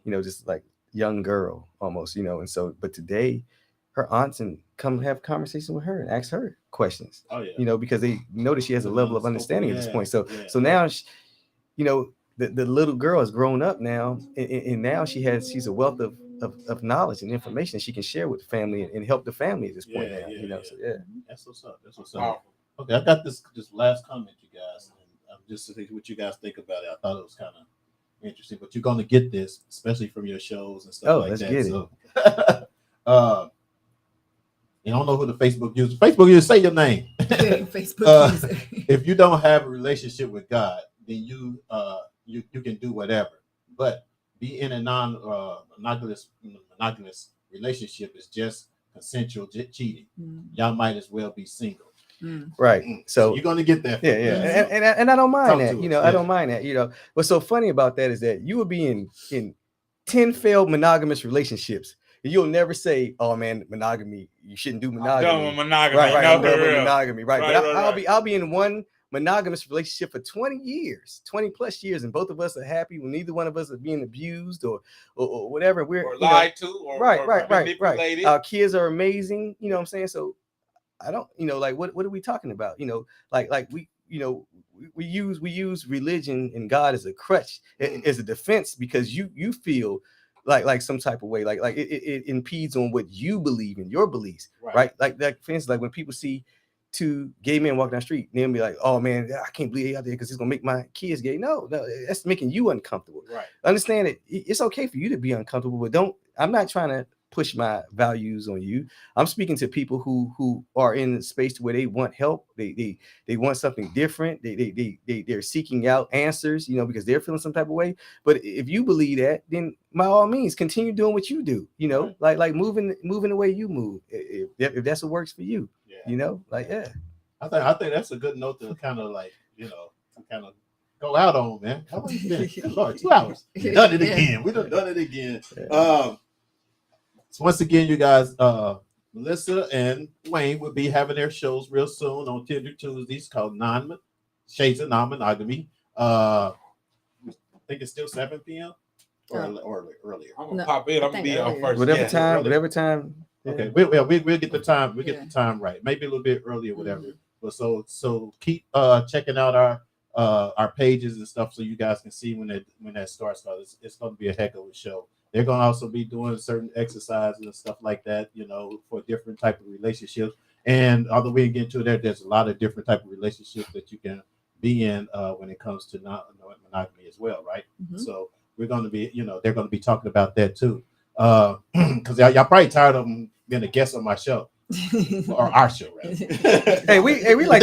Just like young girl almost, and so but today her aunts and come have conversations with her and ask her questions. Oh yeah. Because they notice she has a level of understanding at this point. So now the little girl has grown up now, and now she's a wealth of knowledge and information she can share with the family and help the family at this point now. So that's what's up. Okay, I got this last comment, you guys, and I'm just to see what you guys think about it. I thought it was kind of interesting, but you're going to get this, especially from your shows and stuff like that. Get it. You don't know who the Facebook user. Facebook user, say your name. Facebook user. If you don't have a relationship with God, then you can do whatever. But be in a monogamous relationship is just consensual cheating. Y'all might as well be single. Right. So you're gonna get that. Yeah. And I don't mind that. I don't mind that. What's so funny about that is that you will be in 10 failed monogamous relationships. You'll never say, "Oh man, monogamy. You shouldn't do monogamy." I'm done with monogamy. Right. I'm done with monogamy. Right. But I'll be in one monogamous relationship for 20 years, 20 plus years, and both of us are happy when neither one of us are being abused or whatever. We're lied to or right. Our kids are amazing. You know what I'm saying? So I don't, like what are we talking about? Like we use religion and God as a crutch, as a defense, because you feel like some type of way, like it impedes on what you believe in, your beliefs, right? Like for instance, like when people see two gay men walking down the street, they'll be like, "Oh man, I can't believe he out there because it's gonna make my kids gay." No, that's making you uncomfortable. Right. Understand it. It's okay for you to be uncomfortable, but I'm not trying to push my values on you. I'm speaking to people who are in a space where they want help. They want something different. They're seeking out answers, because they're feeling some type of way. But if you believe that, then by all means, continue doing what you do. Like moving the way you move. If that's what works for you. I think that's a good note to kind of go out on, man. How long you been? Lord, 2 hours. We done it again. So once again, you guys, Melissa and Wayne will be having their shows real soon on Tender Tuesdays called Shades of Non-Monogamy. I think it's still 7 p.m. or earlier. I'm gonna pop in. I'm gonna be on first. Whatever time. Okay, we'll get the time. We'll get the time right. Maybe a little bit earlier, whatever. But so keep checking out our pages and stuff so you guys can see when that starts. Cause it's going to be a heck of a show. They're going to also be doing certain exercises and stuff like that, for different type of relationships. And although we get into that, there's a lot of different type of relationships that you can be in when it comes to non-monogamy as well, right? So we're going to be, they're going to be talking about that too. Because y'all probably tired of them being a guest on my show. Or our show, right? Hey, we like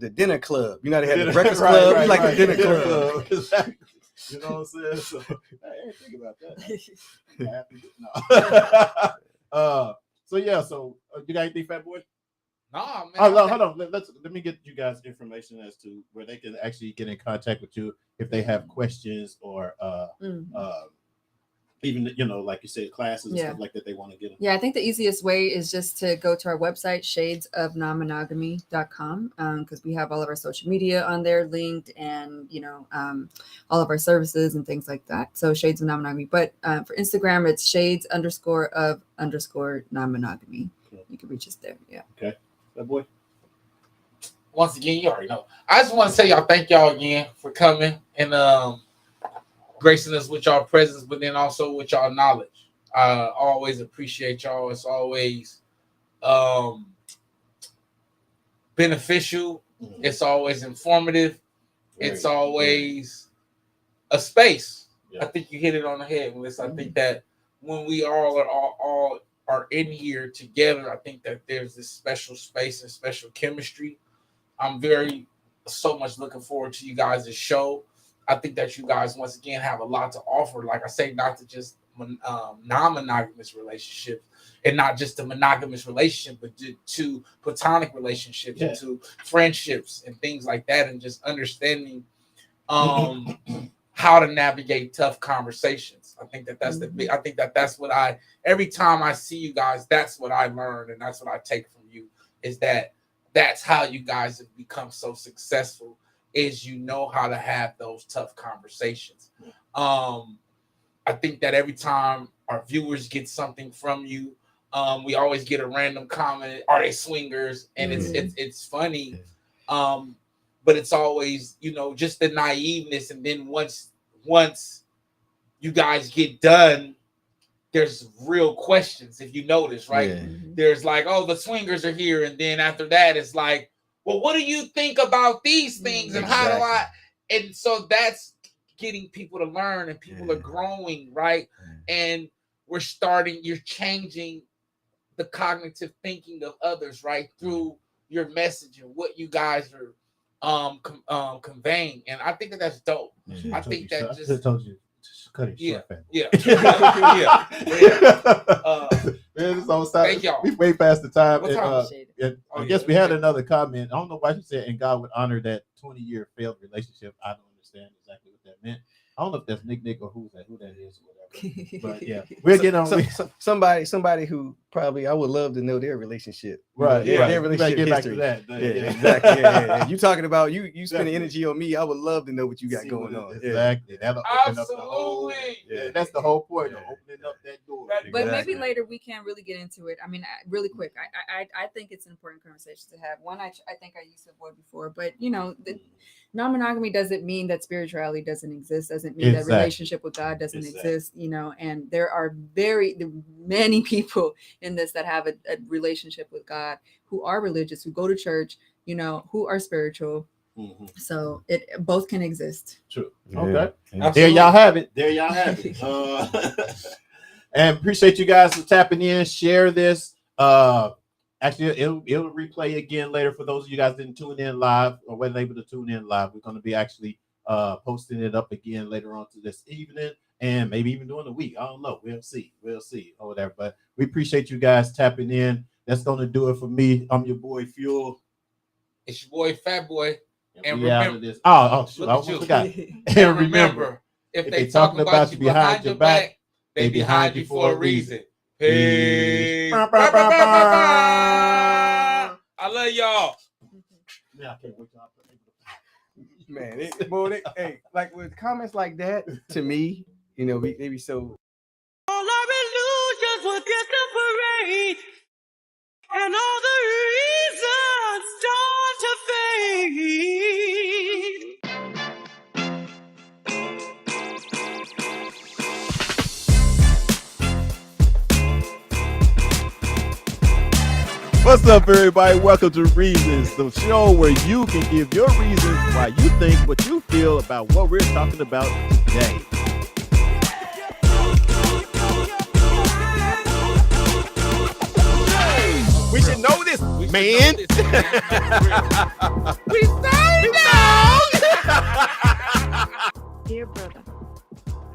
the dinner club. They had the breakfast club. We like the dinner club. Exactly. You know what I'm saying? So I didn't think about that. So you got anything, Fat Boy? Nah, man. Hold on. Let me get you guys information as to where they can actually get in contact with you if they have questions or even like you said, classes and stuff like that they want to get them. Yeah, I think the easiest way is just to go to our website, shadesofnonmonogamy.com, because we have all of our social media on there linked, and all of our services and things like that. So Shades of Non-Monogamy. But for Instagram, it's shades_of_non-monogamy. Okay. You can reach us there. Yeah. Okay. That boy. Once again, you already know. I just want to say y'all thank y'all again for coming and gracing us with y'all presence, but then also with y'all knowledge. I always appreciate y'all. It's always beneficial. It's always informative. It's always a space. Yeah. I think you hit it on the head, Melissa. I think that when we all are in here together, I think that there's this special space and special chemistry. I'm so much looking forward to you guys' show. I think that you guys, once again, have a lot to offer. Like I say, not to just non-monogamous relationships, and not just a monogamous relationship, but to platonic relationships, and to friendships and things like that, and just understanding how to navigate tough conversations. I think that that's the big. I think that that's what every time I see you guys, that's what I learn, and that's what I take from you, is that that's how you guys have become so successful, is you know how to have those tough conversations. I think that every time our viewers get something from you, we always get a random comment, are they swingers? And it's funny. But it's always, just the naiveness. And then once you guys get done, there's real questions, if you notice, right? Yeah. There's like, oh, the swingers are here. And then after that, it's like, well, what do you think about these things? And how do I? And so that's getting people to learn, and people are growing, right? And you're changing the cognitive thinking of others, right? Through your message and what you guys are conveying. And I think that's dope. I think that just told you. Cut it short, Man, thank y'all. We way past the time. I guess we had another comment. I don't know why she said, and God would honor that 20-year failed relationship. I don't understand exactly what that meant. I don't know if that's Nick or who that is or whatever. But yeah, we'll get on. Somebody who probably I would love to know their relationship. Right. Yeah. Right. Their relationship get history. Back to that. Yeah. Exactly. Yeah. You talking about you spending energy on me? I would love to know what you got going on. Exactly. That'll open up the whole. That's the whole point of opening up that door. But maybe later we can really get into it. I mean, really quick. I think it's an important conversation to have. One, I think I used to avoid before, but non-monogamy doesn't mean that spirituality doesn't exist. Doesn't mean that relationship with God doesn't exist. And there are many people in this that have a relationship with God, who are religious, who go to church, who are spiritual. So it both can exist. True. Okay. There y'all have it. And appreciate you guys for tapping in. Share this. Actually, it'll replay again later for those of you guys didn't tune in live or weren't able to tune in live. We're going to be actually posting it up again later on to this evening, and maybe even during the week. I don't know. We'll see or whatever. But we appreciate you guys tapping in. That's going to do it for me. I'm your boy Fuel. It's your boy Fat Boy. And remember this. Oh, shoot, I almost forgot. And remember, if they talking about you behind your back, they behind you for a reason. Peace. I love y'all. Man, I can't wait till hey, like with comments like that, to me, they be so. All our illusions will get the parade, and all the reasons start to fade. What's up, everybody? Welcome to Reasons, the show where you can give your reasons why you think what you feel about what we're talking about today. We should know this, man. We say no. Dear brother,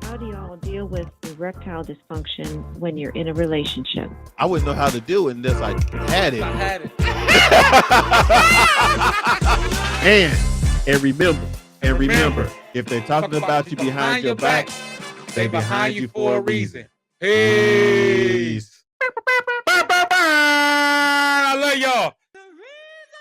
how do y'all deal with erectile dysfunction when you're in a relationship? I wouldn't know how to do it unless I had it. And remember, if they're talking about you behind your back, they behind you for a reason. Peace.